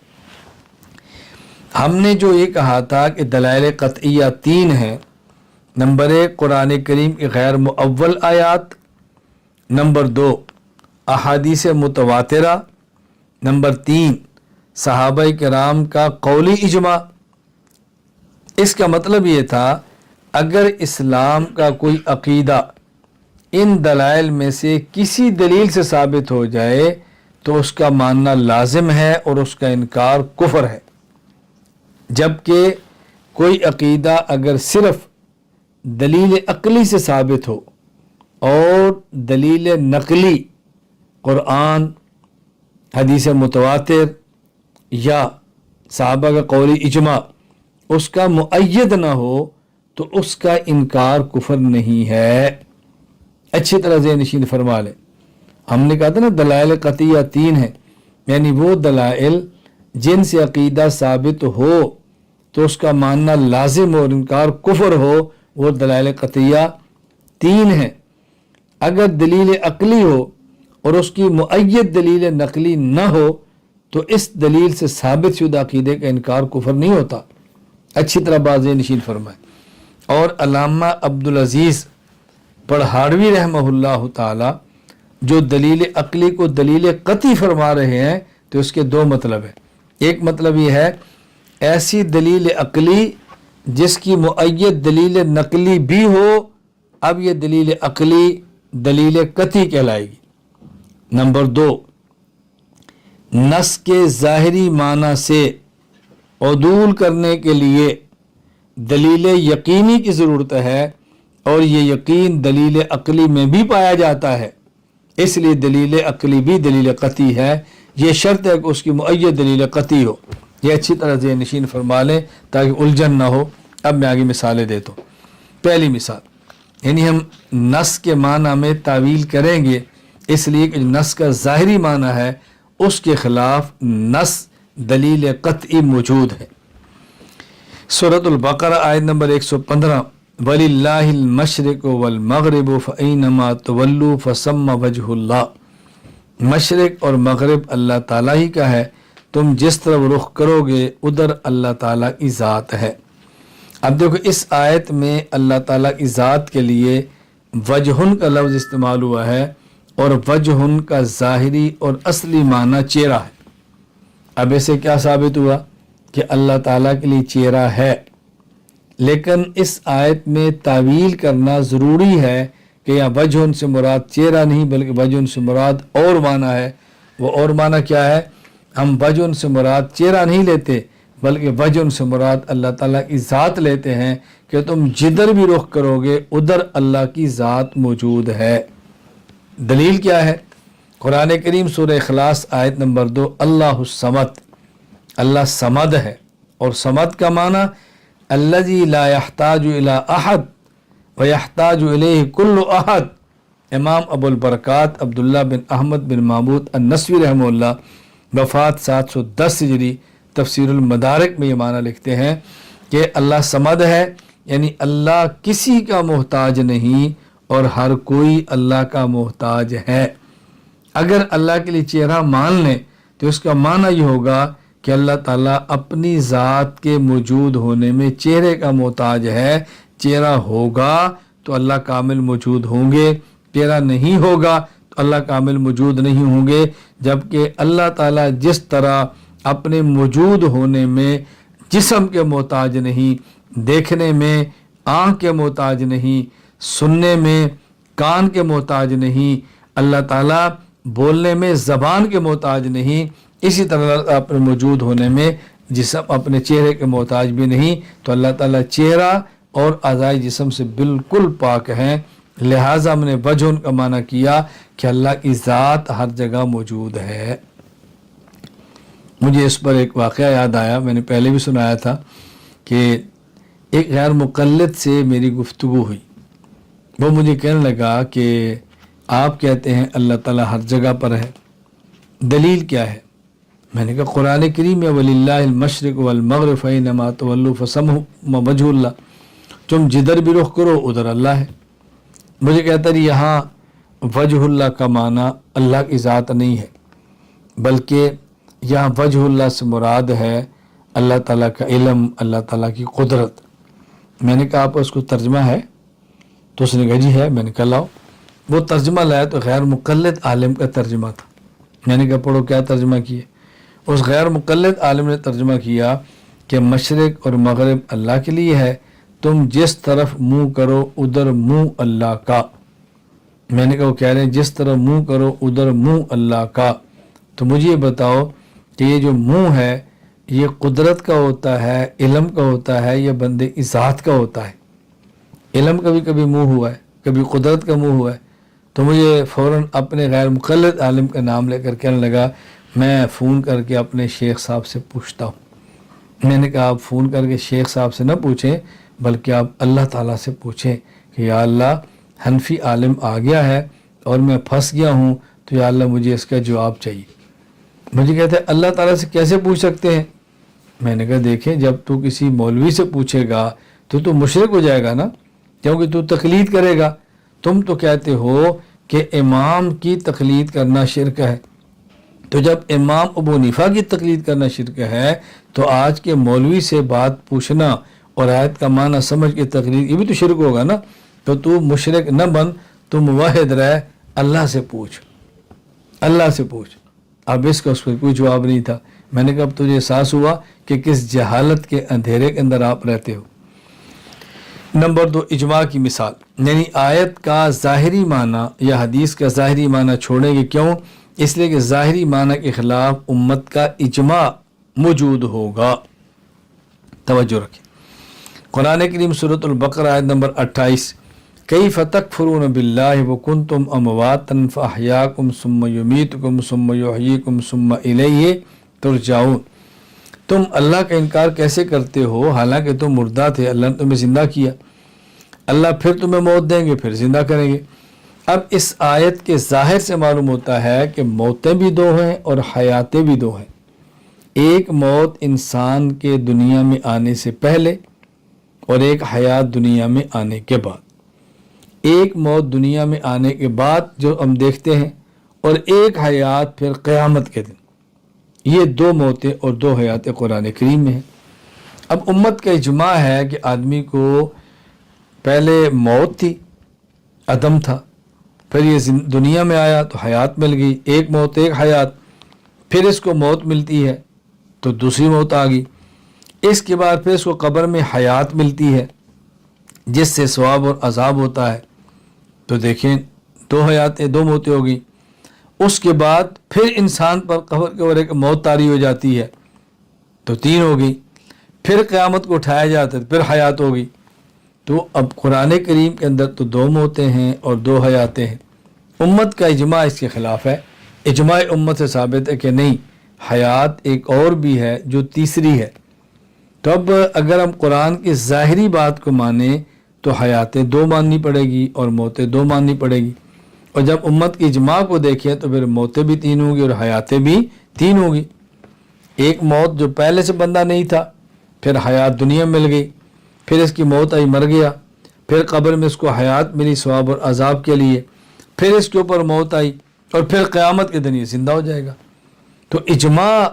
ہم نے جو یہ کہا تھا کہ دلائل قطعیہ 3 ہیں، نمبر 1 قرآن کریم کی غیر مؤول آیات، نمبر 2 احادیث متواترہ، نمبر 3 صحابہ کرام کا قولی اجماع۔ اس کا مطلب یہ تھا اگر اسلام کا کوئی عقیدہ ان دلائل میں سے کسی دلیل سے ثابت ہو جائے تو اس کا ماننا لازم ہے اور اس کا انکار کفر ہے۔ جبکہ کوئی عقیدہ اگر صرف دلیل عقلی سے ثابت ہو اور دلیل نقلی قرآن، حدیث متواتر یا صحابہ کا قولی اجماع اس کا مؤید نہ ہو تو اس کا انکار کفر نہیں ہے۔ اچھی طرح ذہن نشین فرما لیں، ہم نے کہا تھا نا دلائل قطعیہ 3 ہیں، یعنی وہ دلائل جن سے عقیدہ ثابت ہو تو اس کا ماننا لازم اور انکار کفر ہو، وہ دلائل قطعیہ 3 ہیں۔ اگر دلیل عقلی ہو اور اس کی مؤید دلیل نقلی نہ ہو تو اس دلیل سے ثابت شدہ عقیدے کا انکار کفر نہیں ہوتا۔ اچھی طرح بات ذہن نشین فرمائے۔ اور علامہ عبدالعزیز پڑھاڑوی رحمہ اللہ تعالی جو دلیل عقلی کو دلیل قطعی فرما رہے ہیں تو اس کے 2 مطلب ہیں۔ ایک مطلب یہ ہے ایسی دلیل عقلی جس کی مؤید دلیل نقلی بھی ہو، اب یہ دلیل عقلی دلیل قطعی کہلائے گی۔ نمبر 2، نص کے ظاہری معنی سے عدول کرنے کے لیے دلیل یقینی کی ضرورت ہے، اور یہ یقین دلیل عقلی میں بھی پایا جاتا ہے، اس لیے دلیل عقلی بھی دلیل قطعی ہے۔ یہ شرط ہے کہ اس کی مؤید دلیل قطعی ہو۔ یہ اچھی طرح ذہن نشین فرما لیں تاکہ الجھن نہ ہو۔ اب میں آگے مثالیں دیتا ہوں۔ پہلی مثال، یعنی ہم نص کے معنی میں تعویل کریں گے اس لیے کہ نص کا ظاہری معنی ہے اس کے خلاف نص دلیل قطعی موجود ہے۔ سورۃ البقرہ آیت نمبر 115، وَلِلَّهِ الْمَشْرِقُ وَالْمَغْرِبُ فَأَيْنَمَا تُوَلُّوا فَثَمَّ وَجْهُ اللَّهِ، مشرق اور مغرب اللہ تعالیٰ ہی کا ہے، تم جس طرف رخ کرو گے ادھر اللہ تعالیٰ کی ذات ہے۔ اب دیکھو اس آیت میں اللہ تعالیٰ کی ذات کے لیے وجہن کا لفظ استعمال ہوا ہے، اور وجہن کا ظاہری اور اصلی معنی چہرہ ہے۔ اب اسے کیا ثابت ہوا کہ اللہ تعالیٰ کے لیے چہرہ ہے، لیکن اس آیت میں تعویل کرنا ضروری ہے کہ یہاں وجہن سے مراد چہرہ نہیں بلکہ وجہن سے مراد اور معنی ہے۔ وہ اور معنی کیا ہے؟ ہم وجہن سے مراد چہرہ نہیں لیتے بلکہ وجہن سے مراد اللہ تعالیٰ کی ذات لیتے ہیں کہ تم جدھر بھی رخ کرو گے ادھر اللہ کی ذات موجود ہے۔ دلیل کیا ہے؟ قرآن کریم سورہ اخلاص آیت نمبر 2، اللہ الصمد، اللہ صمد ہے، اور صمد کا معنی الذی لا یحتاج الی احد ویحتاج الیہ کل احد۔ امام ابو البرکات عبداللہ بن احمد بن معبود النسوی رحمہ اللہ وفات 710 ہجری تفسیر المدارک میں یہ معنی لکھتے ہیں کہ اللہ صمد ہے، یعنی اللہ کسی کا محتاج نہیں اور ہر کوئی اللہ کا محتاج ہے۔ اگر اللہ کے لیے چہرہ مان لیں تو اس کا معنی یہ ہوگا کہ اللہ تعالیٰ اپنی ذات کے موجود ہونے میں چہرے کا محتاج ہے۔ چہرہ ہوگا تو اللہ کامل موجود ہوں گے، چہرہ نہیں ہوگا تو اللہ کامل موجود نہیں ہوں گے۔ جبکہ اللہ تعالیٰ جس طرح اپنے موجود ہونے میں جسم کے محتاج نہیں، دیکھنے میں آنکھ کے محتاج نہیں، سننے میں کان کے محتاج نہیں، اللہ تعالیٰ بولنے میں زبان کے محتاج نہیں، اسی طرح اپنے موجود ہونے میں جسم اپنے چہرے کے محتاج بھی نہیں، تو اللہ تعالیٰ چہرہ اور اعضائے جسم سے بالکل پاک ہیں۔ لہٰذا ہم نے وجہن کا معنی کیا کہ اللہ کی ذات ہر جگہ موجود ہے۔ مجھے اس پر ایک واقعہ یاد آیا، میں نے پہلے بھی سنایا تھا کہ ایک غیر مقلد سے میری گفتگو ہوئی۔ وہ مجھے کہنے لگا کہ آپ کہتے ہیں اللہ تعالیٰ ہر جگہ پر ہے، دلیل کیا ہے؟ میں نے کہا قرآن کریم میں وَلِلَّهِ الْمَشْرِقُ وَالْمَغْرِبُ فَأَيْنَمَا تُوَلُّوا فَثَمَّ وَجْهُ اللَّهِ، تم جدھر بھی رخ کرو ادھر اللہ ہے۔ مجھے کہتا ہے یہاں وجہ اللہ کا معنی اللہ کی ذات نہیں ہے، بلکہ یہاں وجہ اللہ سے مراد ہے اللہ تعالیٰ کا علم، اللہ تعالیٰ کی قدرت۔ میں نے کہا آپ اس کو ترجمہ ہے؟ تو اس نے کہا جی ہے۔ میں نے کہا لاؤ۔ وہ ترجمہ لایا تو غیر مقلد عالم کا ترجمہ تھا۔ میں نے کہا پڑھو کیا ترجمہ کیے؟ اس غیر مقلد عالم نے ترجمہ کیا کہ مشرق اور مغرب اللہ کے لیے ہے، تم جس طرف منہ کرو ادھر منہ اللہ کا۔ میں نے کہا وہ کہہ رہے ہیں جس طرف منہ کرو ادھر منہ اللہ کا، تو مجھے یہ بتاؤ کہ یہ جو منہ ہے یہ قدرت کا ہوتا ہے، علم کا ہوتا ہے، یا بندے کی ذات کا ہوتا ہے؟ علم کا بھی کبھی منہ ہوا ہے، کبھی قدرت کا منہ ہوا ہے، تو مجھے فوراً اپنے غیر مقلد عالم کا نام لے کر کہنے لگا میں فون کر کے اپنے شیخ صاحب سے پوچھتا ہوں۔ میں نے کہا آپ فون کر کے شیخ صاحب سے نہ پوچھیں، بلکہ آپ اللہ تعالیٰ سے پوچھیں کہ یا اللہ حنفی عالم آ گیا ہے اور میں پھنس گیا ہوں، تو یا اللہ مجھے اس کا جواب چاہیے۔ مجھے کہتے ہیں اللہ تعالیٰ سے کیسے پوچھ سکتے ہیں؟ میں نے کہا دیکھیں جب تو کسی مولوی سے پوچھے گا تو مشرک ہو جائے گا نا، کیونکہ تو تقلید کرے گا۔ تم تو کہتے ہو کہ امام کی تقلید کرنا شرک ہے، تو جب امام ابو حنیفہ کی تقلید کرنا شرک ہے تو آج کے مولوی سے بات پوچھنا اور آیت کا معنی سمجھ کے تقلید، یہ بھی تو شرک ہوگا نا۔ تو مشرک نہ بن، تو موحد رہ، اللہ سے پوچھ، اللہ سے پوچھ۔ اب اس کا کوئی جواب نہیں تھا۔ میں نے کہا اب تجھے احساس ہوا کہ کس جہالت کے اندھیرے کے اندر آپ رہتے ہو۔ نمبر 2، اجماع کی مثال، یعنی آیت کا ظاہری معنی یا حدیث کا ظاہری معنی چھوڑیں گے، کیوں؟ اس لیے کہ ظاہری معنی کے خلاف امت کا اجماع موجود ہوگا۔ توجہ رکھیں، قرآن کریم سورۃ البقرہ آیت نمبر 28، کیف تکفرون باللہ وکنتم امواتا فاحیاکم ثم یمیتکم ثم یحییکم ثم الیہ ترجعون۔ تم اللہ کا انکار کیسے کرتے ہو حالانکہ تم مردہ تھے، اللہ نے تمہیں زندہ کیا، اللہ پھر تمہیں موت دیں گے، پھر زندہ کریں گے۔ اب اس آیت کے ظاہر سے معلوم ہوتا ہے کہ موتیں بھی دو ہیں اور حیاتیں بھی دو ہیں۔ ایک موت انسان کے دنیا میں آنے سے پہلے اور ایک حیات دنیا میں آنے کے بعد۔ ایک موت دنیا میں آنے کے بعد جو ہم دیکھتے ہیں، اور ایک حیات پھر قیامت کے دن۔ یہ دو موتیں اور دو حیاتیں قرآن کریم میں ہیں۔ اب امت کا اجماع ہے کہ آدمی کو پہلے موت تھی، عدم تھا، پھر یہ دنیا میں آیا تو حیات مل گئی، ایک موت ایک حیات، پھر اس کو موت ملتی ہے تو دوسری موت آ گئی، اس کے بعد پھر اس کو قبر میں حیات ملتی ہے جس سے ثواب اور عذاب ہوتا ہے، تو دیکھیں دو حیاتیں، دو موتیں ہو گئی۔ اس کے بعد پھر انسان پر قبر کے اوپر ایک موت طاری ہو جاتی ہے تو تین ہو گئی، پھر قیامت کو اٹھایا جاتا ہے پھر حیات ہو گئی۔ تو اب قرآن کریم کے اندر تو دو موتیں ہیں اور دو حیاتیں ہیں۔ امت کا اجماع اس کے خلاف ہے۔ اجماع امت سے ثابت ہے کہ نہیں، حیات ایک اور بھی ہے جو تیسری ہے۔ تو اب اگر ہم قرآن کی ظاہری بات کو مانیں تو حیاتیں دو ماننی پڑے گی اور موتیں دو ماننی پڑے گی، اور جب امت کی اجماع کو دیکھیں تو پھر موتیں بھی تین ہوں گی اور حیاتیں بھی تین ہوں گی۔ ایک موت جو پہلے سے بندہ نہیں تھا، پھر حیات دنیا میں مل گئی، پھر اس کی موت آئی، مر گیا، پھر قبر میں اس کو حیات ملی ثواب اور عذاب کے لیے، پھر اس کے اوپر موت آئی، اور پھر قیامت کے دن یہ زندہ ہو جائے گا۔ تو اجماع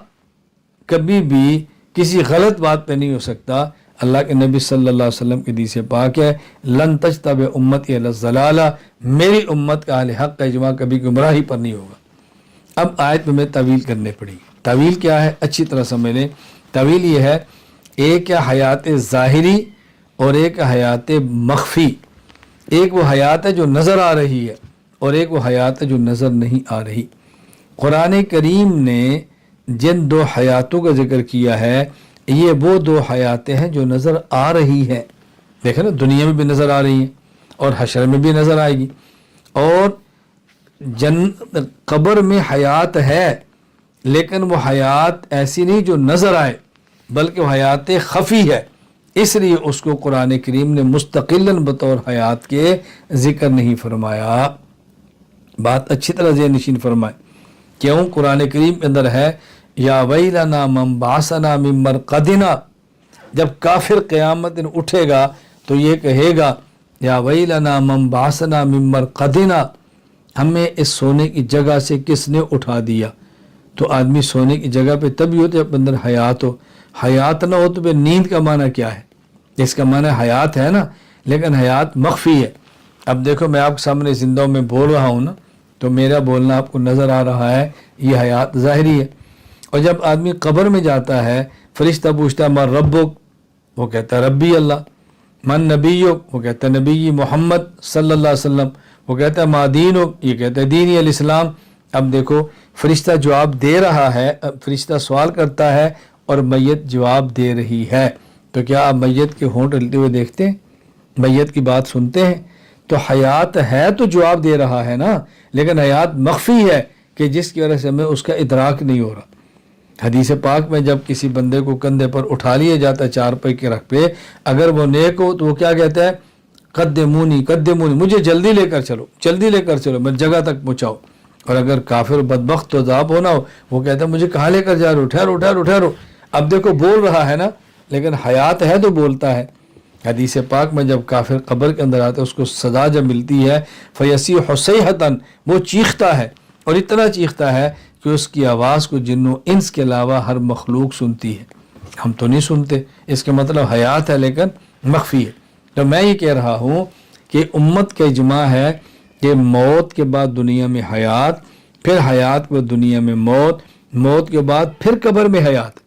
کبھی بھی کسی غلط بات پہ نہیں ہو سکتا۔ اللہ کے نبی صلی اللہ علیہ وسلم کی حدیث پاک ہے، لن تجتمع امتی علی الضلالہ، میری امت کا اہل حق کا اجماع کبھی گمراہی پر نہیں ہوگا۔ اب آیت میں تعویل کرنے پڑے گی۔ تعویل کیا ہے اچھی طرح سمجھ لیں۔ تعویل یہ ہے، ایک ہے حیات ظاہری اور ایک حیات مخفی۔ ایک وہ حیات ہے جو نظر آ رہی ہے اور ایک وہ حیات ہے جو نظر نہیں آ رہی۔ قرآن کریم نے جن دو حیاتوں کا ذکر کیا ہے، یہ وہ دو حیاتیں ہیں جو نظر آ رہی ہیں۔ دیکھیں نا، دنیا میں بھی نظر آ رہی ہیں اور حشر میں بھی نظر آئے گی۔ اور قبر میں حیات ہے، لیکن وہ حیات ایسی نہیں جو نظر آئے، بلکہ وہ حیات خفی ہے، اس لیے اس کو قرآن کریم نے مستقلاً بطور حیات کے ذکر نہیں فرمایا۔ بات اچھی طرح ذہن نشین فرمائے۔ کیوں؟ قرآن کریم کے اندر ہے، یا ویلنا من بعثنا من مرقدنا، جب کافر قیامت دن اٹھے گا تو یہ کہے گا، یا ویلنا من بعثنا من مرقدنا، ہمیں اس سونے کی جگہ سے کس نے اٹھا دیا۔ تو آدمی سونے کی جگہ پہ تبھی ہوتے جب اندر حیات ہو۔ حیات نہ ہو تو پھر نیند کا معنی کیا ہے؟ اس کا معنی حیات ہے نا، لیکن حیات مخفی ہے۔ اب دیکھو میں آپ کے سامنے زندہ میں بول رہا ہوں نا، تو میرا بولنا آپ کو نظر آ رہا ہے، یہ حیات ظاہری ہے۔ اور جب آدمی قبر میں جاتا ہے، فرشتہ پوچھتا ہے من ربک، وہ کہتا ہے ربی اللہ، من نبیک، وہ کہتا ہے نبی محمد صلی اللہ علیہ وسلم، وہ کہتا ہے ما دینک، یہ کہتا ہے دینی الاسلام۔ اب دیکھو فرشتہ جواب دے رہا ہے، فرشتہ سوال کرتا ہے اور میت جواب دے رہی ہے۔ تو کیا آپ میت کے ہونٹ ہلتے ہوئے دیکھتے ہیں؟ میت کی بات سنتے ہیں؟ تو حیات ہے تو جواب دے رہا ہے نا، لیکن حیات مخفی ہے کہ جس کی وجہ سے ہمیں اس کا ادراک نہیں ہو رہا۔ حدیث پاک میں جب کسی بندے کو کندھے پر اٹھا لیا جاتا ہے چارپائی کے رکھ پہ، اگر وہ نیک ہو تو وہ کیا کہتا ہے؟ قدمونی قدمونی، مجھے جلدی لے کر چلو، جلدی لے کر چلو، میری جگہ تک پہنچاؤ۔ اور اگر کافر بدبخت تو عذاب ہونا ہو، وہ کہتا ہے مجھے کہاں لے کر جا رہے ہو، ٹھہرو ٹھہرو ٹھہرو۔ اب دیکھو بول رہا ہے نا، لیکن حیات ہے تو بولتا ہے۔ حدیث پاک میں جب کافر قبر کے اندر آتا ہے، اس کو سزا جب ملتی ہے فیصیح صیحۃً، وہ چیختا ہے، اور اتنا چیختا ہے کہ اس کی آواز کو جن و انس کے علاوہ ہر مخلوق سنتی ہے۔ ہم تو نہیں سنتے، اس کا مطلب حیات ہے لیکن مخفی ہے۔ تو میں یہ کہہ رہا ہوں کہ امت کا اجماع ہے کہ موت کے بعد دنیا میں حیات، پھر حیات کے بعد دنیا میں موت، موت کے بعد پھر قبر میں حیات،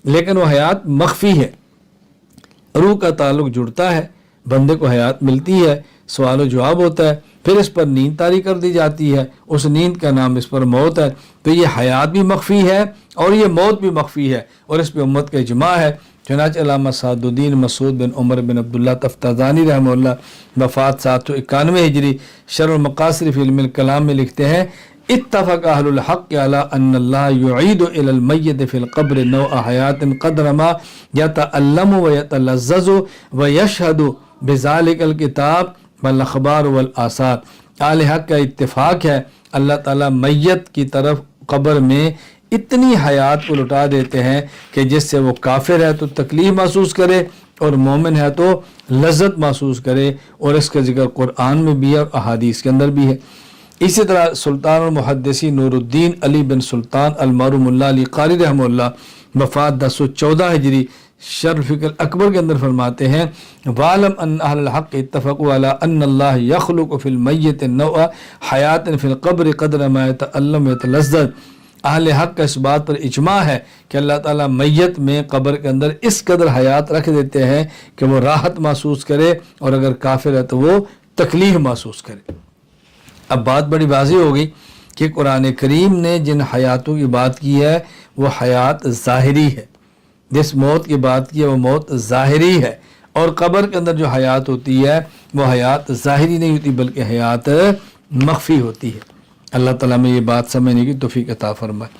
لیکن وہ حیات مخفی ہے۔ روح کا تعلق جڑتا ہے، بندے کو حیات ملتی ہے، سوال و جواب ہوتا ہے، پھر اس پر نیند طاری کر دی جاتی ہے، اس نیند کا نام اس پر موت ہے۔ تو یہ حیات بھی مخفی ہے اور یہ موت بھی مخفی ہے، اور اس پہ امت کا اجماع ہے۔ چنانچہ علامہ سعد الدین مسعود بن عمر بن عبداللہ تفتازانی رحمہ اللہ وفات 791 ہجری شرح المقاصد فی علم الکلام میں لکھتے ہیں، اتفق اہل الحق علی ان اللہ یعید الی المیت فی القبر نوع حیات قدر ما یتألم ویتلذذ ویشہد بذالک الکتاب والاخبار والآثار۔ اہل حق کا اتفاق ہے، اللہ تعالیٰ میت کی طرف قبر میں اتنی حیات کو لٹا دیتے ہیں کہ جس سے وہ کافر ہے تو تکلیف محسوس کرے اور مومن ہے تو لذت محسوس کرے، اور اس کا ذکر قرآن میں بھی ہے اور احادیث کے اندر بھی ہے۔ اسی طرح سلطان المحدثین نور الدین علی بن سلطان المعروم اللہ علی قاری رحمہ اللہ وفات 1014 ہجری شرح فکر اکبر کے اندر فرماتے ہیں، وَعْلَمْ أَنَّ أَهْلَ الْحَقِّ اتَّفَقُوا عَلَىٰ أَنَّ اللَّهَ يَخْلُقُ فِي الْمَيِّتِ نَوْعَ حَيَاةٍ فِي الْقَبْرِ قَدْرَ مَا يَتَأَلَّمُ وَيَتَلَذَّذ۔ اہل حق کا اس بات پر اجماع ہے کہ اللہ تعالیٰ میت میں قبر کے اندر اس قدر حیات رکھ دیتے ہیں کہ وہ راحت محسوس کرے، اور اگر کافر ہے تو وہ تکلیف محسوس کرے۔ اب بات بڑی واضح ہوگی کہ قرآن کریم نے جن حیاتوں کی بات کی ہے وہ حیات ظاہری ہے، جس موت کی بات کی ہے وہ موت ظاہری ہے، اور قبر کے اندر جو حیات ہوتی ہے وہ حیات ظاہری نہیں ہوتی بلکہ حیات مخفی ہوتی ہے۔ اللہ تعالیٰ میں یہ بات سمجھنے کی توفیق عطا فرمائے۔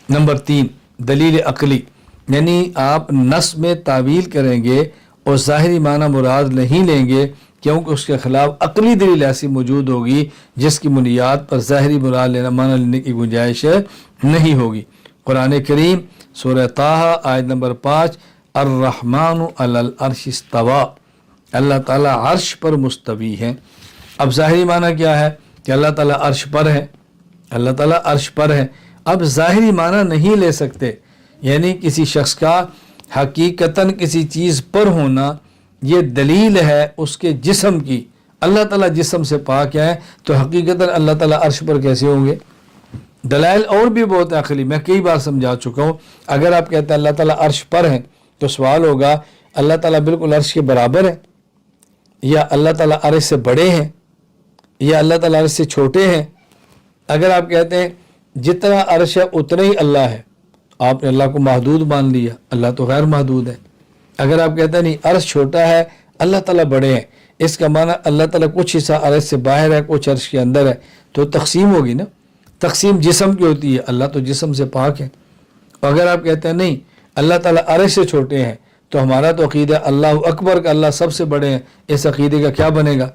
نمبر 3، دلیل عقلی، یعنی آپ نص میں تعویل کریں گے اور ظاہری معنی مراد نہیں لیں گے، کیونکہ اس کے خلاف عقلی دلیل ایسی موجود ہوگی جس کی بنیاد پر ظاہری مراد لینا معنی لینے کی گنجائش نہیں ہوگی۔ قرآن کریم سورہ طٰہٰ آیت نمبر 5، الرحمن علی العرش استویٰ، اللہ تعالیٰ عرش پر مستوی ہے۔ اب ظاہری معنی کیا ہے کہ اللہ تعالیٰ عرش پر ہے، اللہ تعالیٰ عرش پر ہے۔ اب ظاہری معنی نہیں لے سکتے، یعنی کسی شخص کا حقیقتاً کسی چیز پر ہونا یہ دلیل ہے اس کے جسم کی۔ اللہ تعالیٰ جسم سے پاک ہے تو حقیقتاً اللہ تعالیٰ عرش پر کیسے ہوں گے؟ دلائل اور بھی بہت عقلی، میں کئی بار سمجھا چکا ہوں۔ اگر آپ کہتے ہیں اللہ تعالیٰ عرش پر ہے تو سوال ہوگا اللہ تعالیٰ بالکل عرش کے برابر ہے، یا اللہ تعالیٰ عرش سے بڑے ہیں، یا اللہ تعالیٰ عرش سے چھوٹے ہیں؟ اگر آپ کہتے ہیں جتنا عرش ہے اتنا ہی اللہ ہے، آپ نے اللہ کو محدود مان لیا، اللہ تو غیر محدود ہے۔ اگر آپ کہتے ہیں نہیں عرش چھوٹا ہے اللہ تعالیٰ بڑے ہیں، اس کا معنی اللہ تعالیٰ کچھ حصہ عرش سے باہر ہے کچھ عرش کے اندر ہے، تو تقسیم ہوگی نا، تقسیم جسم کی ہوتی ہے، اللہ تو جسم سے پاک ہے۔ اور اگر آپ کہتے ہیں نہیں اللہ تعالیٰ عرش سے چھوٹے ہیں تو ہمارا تو عقیدہ اللہ اکبر کا اللہ سب سے بڑے ہیں، اس عقیدے کا کیا بنے گا؟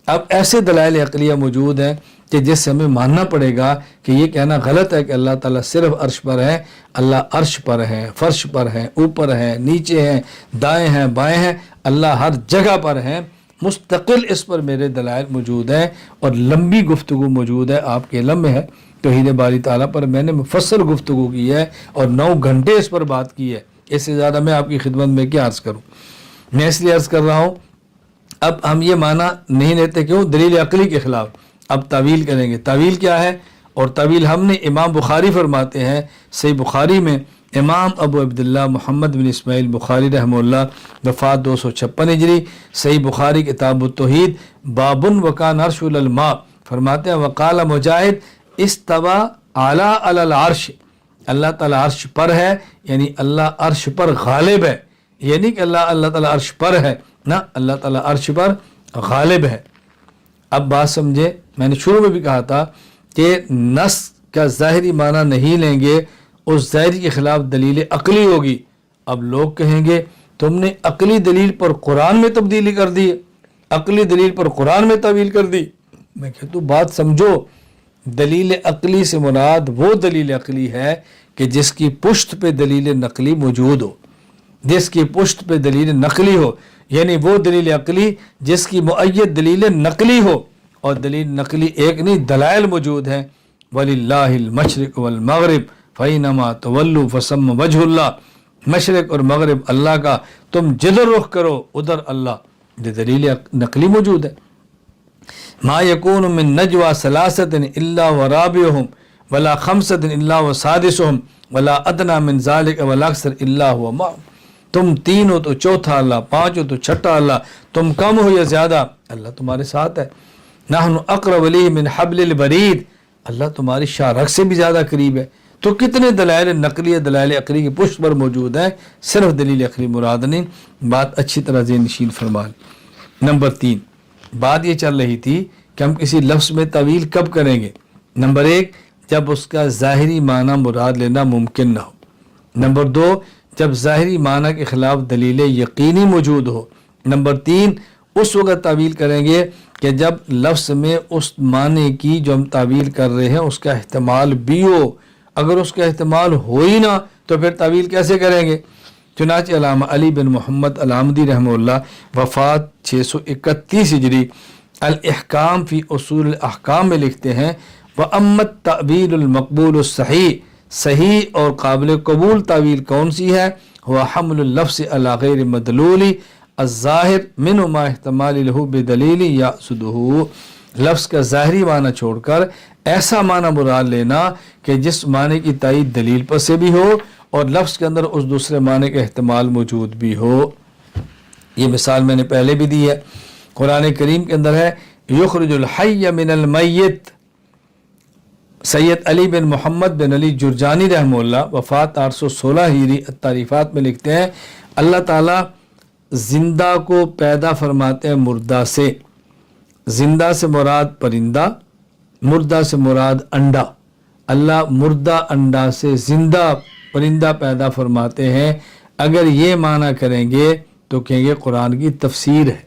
اب ایسے دلائل عقلیہ موجود ہیں کہ جس سے ہمیں ماننا پڑے گا کہ یہ کہنا غلط ہے کہ اللہ تعالیٰ صرف عرش پر ہے۔ اللہ عرش پر ہے، فرش پر ہے، اوپر ہے، نیچے ہیں، دائیں ہیں، بائیں ہیں، اللہ ہر جگہ پر ہے، مستقل اس پر میرے دلائل موجود ہیں، اور لمبی گفتگو موجود ہے آپ کے علم میں ہے۔ توحید باری تعالیٰ پر میں نے مفصل گفتگو کی ہے اور 9 گھنٹے اس پر بات کی ہے، اس سے زیادہ میں آپ کی خدمت میں کیا عرض کروں۔ میں اس لیے عرض کر رہا ہوں اب ہم یہ معنی نہیں لیتے، کیوں؟ دلیل عقلی کے خلاف۔ اب تعویل کریں گے، تعویل کیا ہے؟ اور تعویل ہم نے امام بخاری فرماتے ہیں، صحیح بخاری میں امام ابو عبداللہ محمد بن اسماعیل بخاری رحمہ اللہ وفات 256 ہجری، صحیح بخاری کتاب التوحید، باب وکان عرش الماء، فرماتے ہیں وقال مجاہد استوى اعلیٰ علی العرش، اللہ تعالیٰ عرش پر ہے یعنی اللہ عرش پر غالب ہے، یہ نہیں کہ اللہ تعالیٰ عرش پر ہے، نہ، اللہ تعالیٰ عرش پر غالب ہے۔ اب بات سمجھے، میں نے شروع میں بھی کہا تھا کہ نص کا ظاہری معنی نہیں لیں گے، اس ظاہری کے خلاف دلیل عقلی ہوگی۔ اب لوگ کہیں گے تم نے عقلی دلیل پر قرآن میں تبدیلی کر دی، عقلی دلیل پر قرآن میں تعویل کر دی۔ میں کہتا ہوں بات سمجھو، دلیل عقلی سے مراد وہ دلیل عقلی ہے کہ جس کی پشت پہ دلیل نقلی موجود ہو، جس کی پشت پہ دلیل نقلی ہو، یعنی وہ دلیل عقلی جس کی مؤید دلیل نقلی ہو، اور دلیل نقلی ایک نہیں، دلائل موجود ہیں۔ وَلِلَّهِ الْمَشْرِقُ وَالْمَغْرِبُ فَأَيْنَمَا تُوَلُّوا فَثَمَّ وَجْهُ اللَّهِ، مشرق اور مغرب اللہ کا، تم جدھر رخ کرو ادھر اللہ، یہ دلیل نقلی موجود ہے۔ ما یکون من نجوى ثلاثة الا ورابعهم ولا خمسة الا وسادسهم ولا ادنى من ذلك ولا اکثر الا هو معهم، تم تین ہو تو چوتھا اللہ، پانچ ہو تو چھٹا اللہ، تم کم ہو یا زیادہ اللہ تمہارے ساتھ ہے۔ نحن اقرب الیہ من حبل الورید، اللہ تمہاری شاہ رگ سے بھی زیادہ قریب ہے۔ تو کتنے دلائل نقلی دلائل عقلی کی پشت پر موجود ہیں، صرف دلیل عقلی مراد نہیں۔ بات اچھی طرح ذہن نشین فرما لیں۔ نمبر 3، بات یہ چل رہی تھی کہ ہم کسی لفظ میں تعویل کب کریں گے۔ نمبر 1، جب اس کا ظاہری معنی مراد لینا ممکن نہ ہو۔ نمبر 2، جب ظاہری معنی کے خلاف دلیل یقینی موجود ہو۔ نمبر 3، اس وقت تعویل کریں گے کہ جب لفظ میں اس معنی کی جو ہم تعویل کر رہے ہیں اس کا احتمال بھی ہو۔ اگر اس کا احتمال ہو ہی نہ تو پھر تعویل کیسے کریں گے؟ چنانچہ علامہ علی بن محمد علامدی رحمہ اللہ وفات 631 ہجری الاحکام فی اصول الاحکام میں لکھتے ہیں، وَأَمَّا التَّأْوِيلُ الْمَقْبُولُ الصَّحِيحُ، صحیح اور قابل قبول تعویل کون سی ہے؟ هو حمل اللفظ على غیر مدلول الظاہر منہ ما احتمال له بدلیل یعصده، لفظ کا ظاہری معنی چھوڑ کر ایسا معنی مراد لینا کہ جس معنی کی تائید دلیل پر سے بھی ہو اور لفظ کے اندر اس دوسرے معنی کا احتمال موجود بھی ہو۔ یہ مثال میں نے پہلے بھی دی ہے، قرآن کریم کے اندر ہے یخرج الحی من المیت۔ سید علی بن محمد بن علی جرجانی رحمہ اللہ وفات 816 ہجری التعریفات میں لکھتے ہیں، اللہ تعالیٰ زندہ کو پیدا فرماتے ہیں مردہ سے۔ زندہ سے مراد پرندہ، مردہ سے مراد انڈا۔ اللہ مردہ انڈا سے زندہ پرندہ پیدا فرماتے ہیں۔ اگر یہ معنی کریں گے تو کہیں گے قرآن کی تفسیر ہے،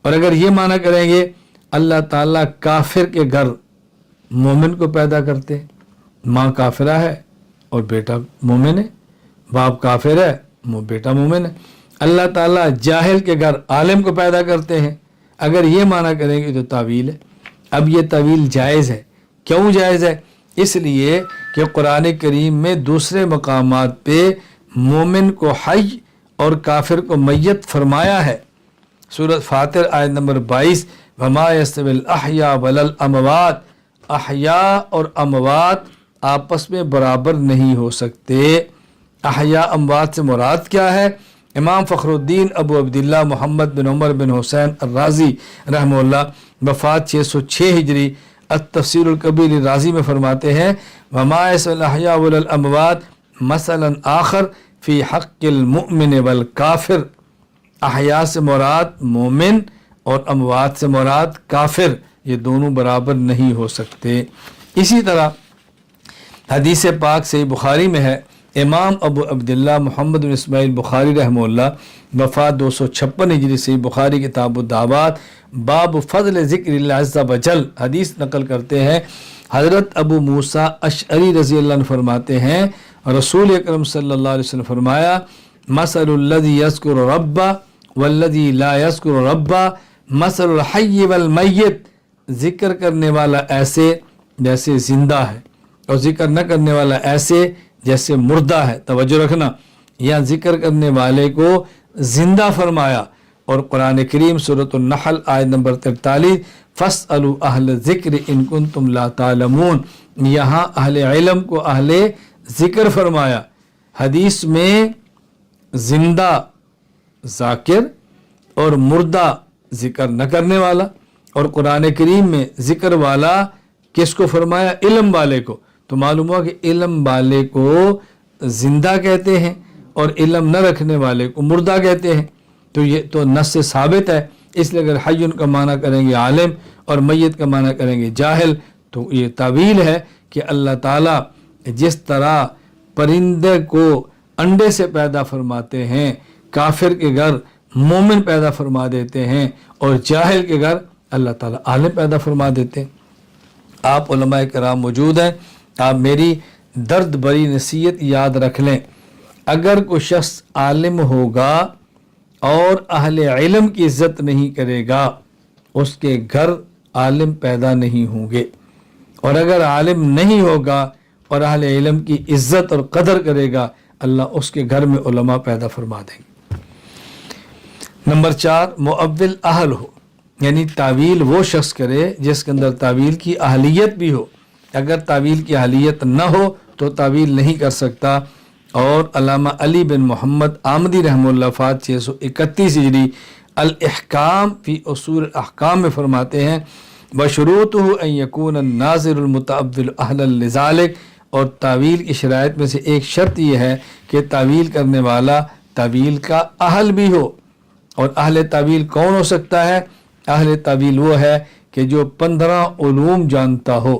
اور اگر یہ معنی کریں گے اللہ تعالیٰ کافر کے گھر مومن کو پیدا کرتے، ماں کافرہ ہے اور بیٹا مومن ہے، باپ کافر ہے بیٹا مومن ہے۔ اللہ تعالیٰ جاہل کے گھر عالم کو پیدا کرتے ہیں، اگر یہ معنی کریں گے تو تعویل ہے۔ اب یہ تعویل جائز ہے، کیوں جائز ہے؟ اس لیے کہ قرآن کریم میں دوسرے مقامات پہ مومن کو حی اور کافر کو میت فرمایا ہے۔ سورۃ فاطر آیت نمبر 22، وَمَا يَسْتَوِي الْأَحْيَاءُ وَلَا الْأَمْوَاتُ، احیاء اور اموات آپس میں برابر نہیں ہو سکتے۔ احیاء اموات سے مراد کیا ہے؟ امام فخر الدین ابو عبداللہ محمد بن عمر بن حسین الرازی رحمہ اللہ وفات 606 ہجری التفسیر الکبیر رازی میں فرماتے ہیں، وَمَا يَسْتَوِي الْأَحْيَاءُ وَلَا الْأَمْوَاتُ مثلاً آخر فی حق المؤمن والکافر، احیاء سے مراد مومن اور اموات سے مراد کافر، یہ دونوں برابر نہیں ہو سکتے۔ اسی طرح حدیث پاک صحیح بخاری میں ہے، امام ابو عبداللہ محمد بن اسماعیل بخاری رحمہ اللہ وفات 256 ہجری صحیح بخاری کتاب الدعوات باب فضل ذکر اللہ عز و جل حدیث نقل کرتے ہیں، حضرت ابو موسیٰ اشعری رضی اللہ عنہ فرماتے ہیں رسول اکرم صلی اللہ علیہ وسلم فرمایا، مثل الذی یذکر ربہ والذی لا یذکر ربہ مثل الحی والمیت، ذکر کرنے والا ایسے جیسے زندہ ہے اور ذکر نہ کرنے والا ایسے جیسے مردہ ہے۔ توجہ رکھنا، یا ذکر کرنے والے کو زندہ فرمایا، اور قرآن کریم سورۃ النحل آیت نمبر 43 فَاسْأَلُوا أَهْلَ الذِّكْرِ إِن كُنتُمْ لَا تَعْلَمُونَ، یہاں اہل علم کو اہل ذکر فرمایا۔ حدیث میں زندہ ذاکر اور مردہ ذکر نہ کرنے والا، اور قرآن کریم میں ذکر والا کس کو فرمایا؟ علم والے کو۔ تو معلوم ہوا کہ علم والے کو زندہ کہتے ہیں اور علم نہ رکھنے والے کو مردہ کہتے ہیں. تو یہ تو نص سے ثابت ہے. اس لیے اگر حی کا معنی کریں گے عالم اور میت کا معنی کریں گے جاہل تو یہ تعویل ہے کہ اللہ تعالیٰ جس طرح پرندے کو انڈے سے پیدا فرماتے ہیں کافر کے گھر مومن پیدا فرما دیتے ہیں اور جاہل کے گھر اللہ تعالیٰ عالم پیدا فرما دیتے ہیں. آپ علماء کرام موجود ہیں, آپ میری درد بری نصیحت یاد رکھ لیں. اگر کوئی شخص عالم ہوگا اور اہل علم کی عزت نہیں کرے گا اس کے گھر عالم پیدا نہیں ہوں گے, اور اگر عالم نہیں ہوگا اور اہل علم کی عزت اور قدر کرے گا اللہ اس کے گھر میں علماء پیدا فرما دیں گے. نمبر 4, مؤول اہل ہو, یعنی تعویل وہ شخص کرے جس کے اندر تعویل کی اہلیت بھی ہو. اگر تعویل کی اہلیت نہ ہو تو تعویل نہیں کر سکتا. اور علامہ علی بن محمد آمدی رحمہ اللہ فات 631 ہجری الاحکام فی اصول الاحکام میں فرماتے ہیں بشروطہ ان یکون الناظر المتأول اہلا لذالک, اور تعویل کی شرائط میں سے ایک شرط یہ ہے کہ تعویل کرنے والا تعویل کا اہل بھی ہو. اور اہل تعویل کون ہو سکتا ہے؟ اہل تعویل وہ ہے کہ جو 15 علوم جانتا ہو.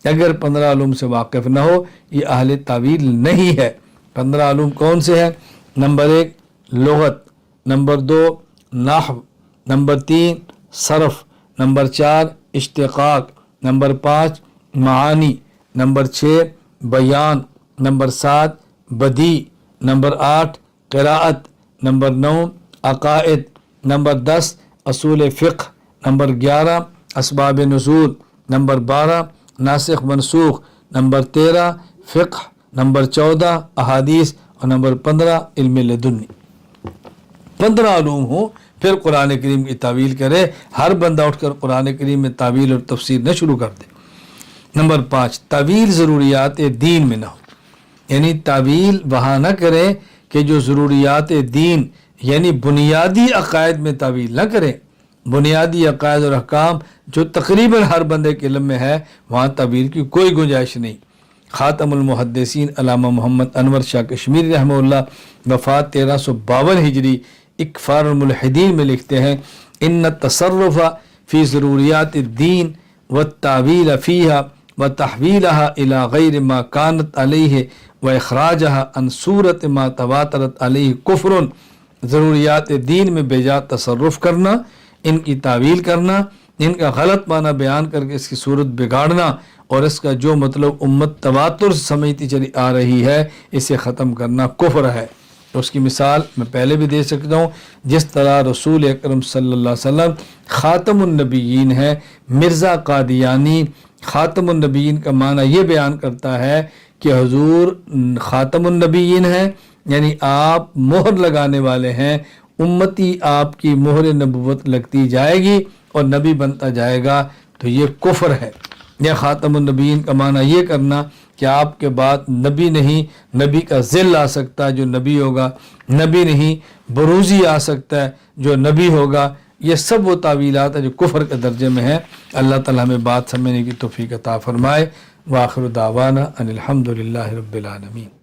اگر 15 علوم سے واقف نہ ہو یہ اہل تعویل نہیں ہے. 15 علوم کون سے ہیں؟ نمبر 1 لغت, نمبر 2 نحو, نمبر 3 صرف, نمبر 4 اشتقاق, نمبر 5 معانی, نمبر 6 بیان, نمبر 7 بدیع, نمبر 8 قراءت, نمبر 9 عقائد, نمبر 10 اصول فقہ, نمبر 11 اسباب نزول, نمبر 12 ناسخ منسوخ, نمبر 13 فقہ, نمبر 14 احادیث, اور نمبر 15 علم لدنی. 15 علوم ہوں پھر قرآن کریم کی تعویل کرے. ہر بندہ اٹھ کر قرآن کریم میں تعویل اور تفسیر نہ شروع کر دے. نمبر 5 تعویل ضروریات دین میں نہ ہو, یعنی تعویل وہاں نہ کرے کہ جو ضروریات دین یعنی بنیادی عقائد میں تعویل نہ کریں. بنیادی عقائد اور احکام جو تقریباً ہر بندے کے علم میں ہے وہاں تعویل کی کوئی گنجائش نہیں. خاتم المحدثین علامہ محمد انور شاہ کشمیری رحمہ اللہ وفات 1352 ہجری اکفار الملحدین میں لکھتے ہیں ان التصرف فی ضروریات الدین والتعویل فیہا وتحویلہا الی غیر ما کانت علیہ واخراجہا عن صورت ما تواترت علیہ کفر. ضروریات دین میں بے جا تصرف کرنا, ان کی تعویل کرنا, ان کا غلط معنی بیان کر کے اس کی صورت بگاڑنا اور اس کا جو مطلب امت تواتر سے سمجھتی چلی آ رہی ہے اسے ختم کرنا کفر ہے. اس کی مثال میں پہلے بھی دے سکتا ہوں. جس طرح رسول اکرم صلی اللہ علیہ وسلم خاتم النبیین ہے, مرزا قادیانی خاتم النبیین کا معنی یہ بیان کرتا ہے کہ حضور خاتم النبیین ہیں, یعنی آپ مہر لگانے والے ہیں, امتی آپ کی مہر نبوت لگتی جائے گی اور نبی بنتا جائے گا, تو یہ کفر ہے. یہ خاتم النبیین کا معنی یہ کرنا کہ آپ کے بعد نبی نہیں, نبی کا ذل آ سکتا ہے جو نبی ہوگا, نبی نہیں بروزی آ سکتا ہے جو نبی ہوگا. یہ سب وہ تعویلات ہیں جو کفر کے درجے میں ہیں. اللہ تعالیٰ ہمیں بات سمجھنے کی توفیق عطا فرمائے. وآخر دعوانا ان الحمد للہ رب العالمین.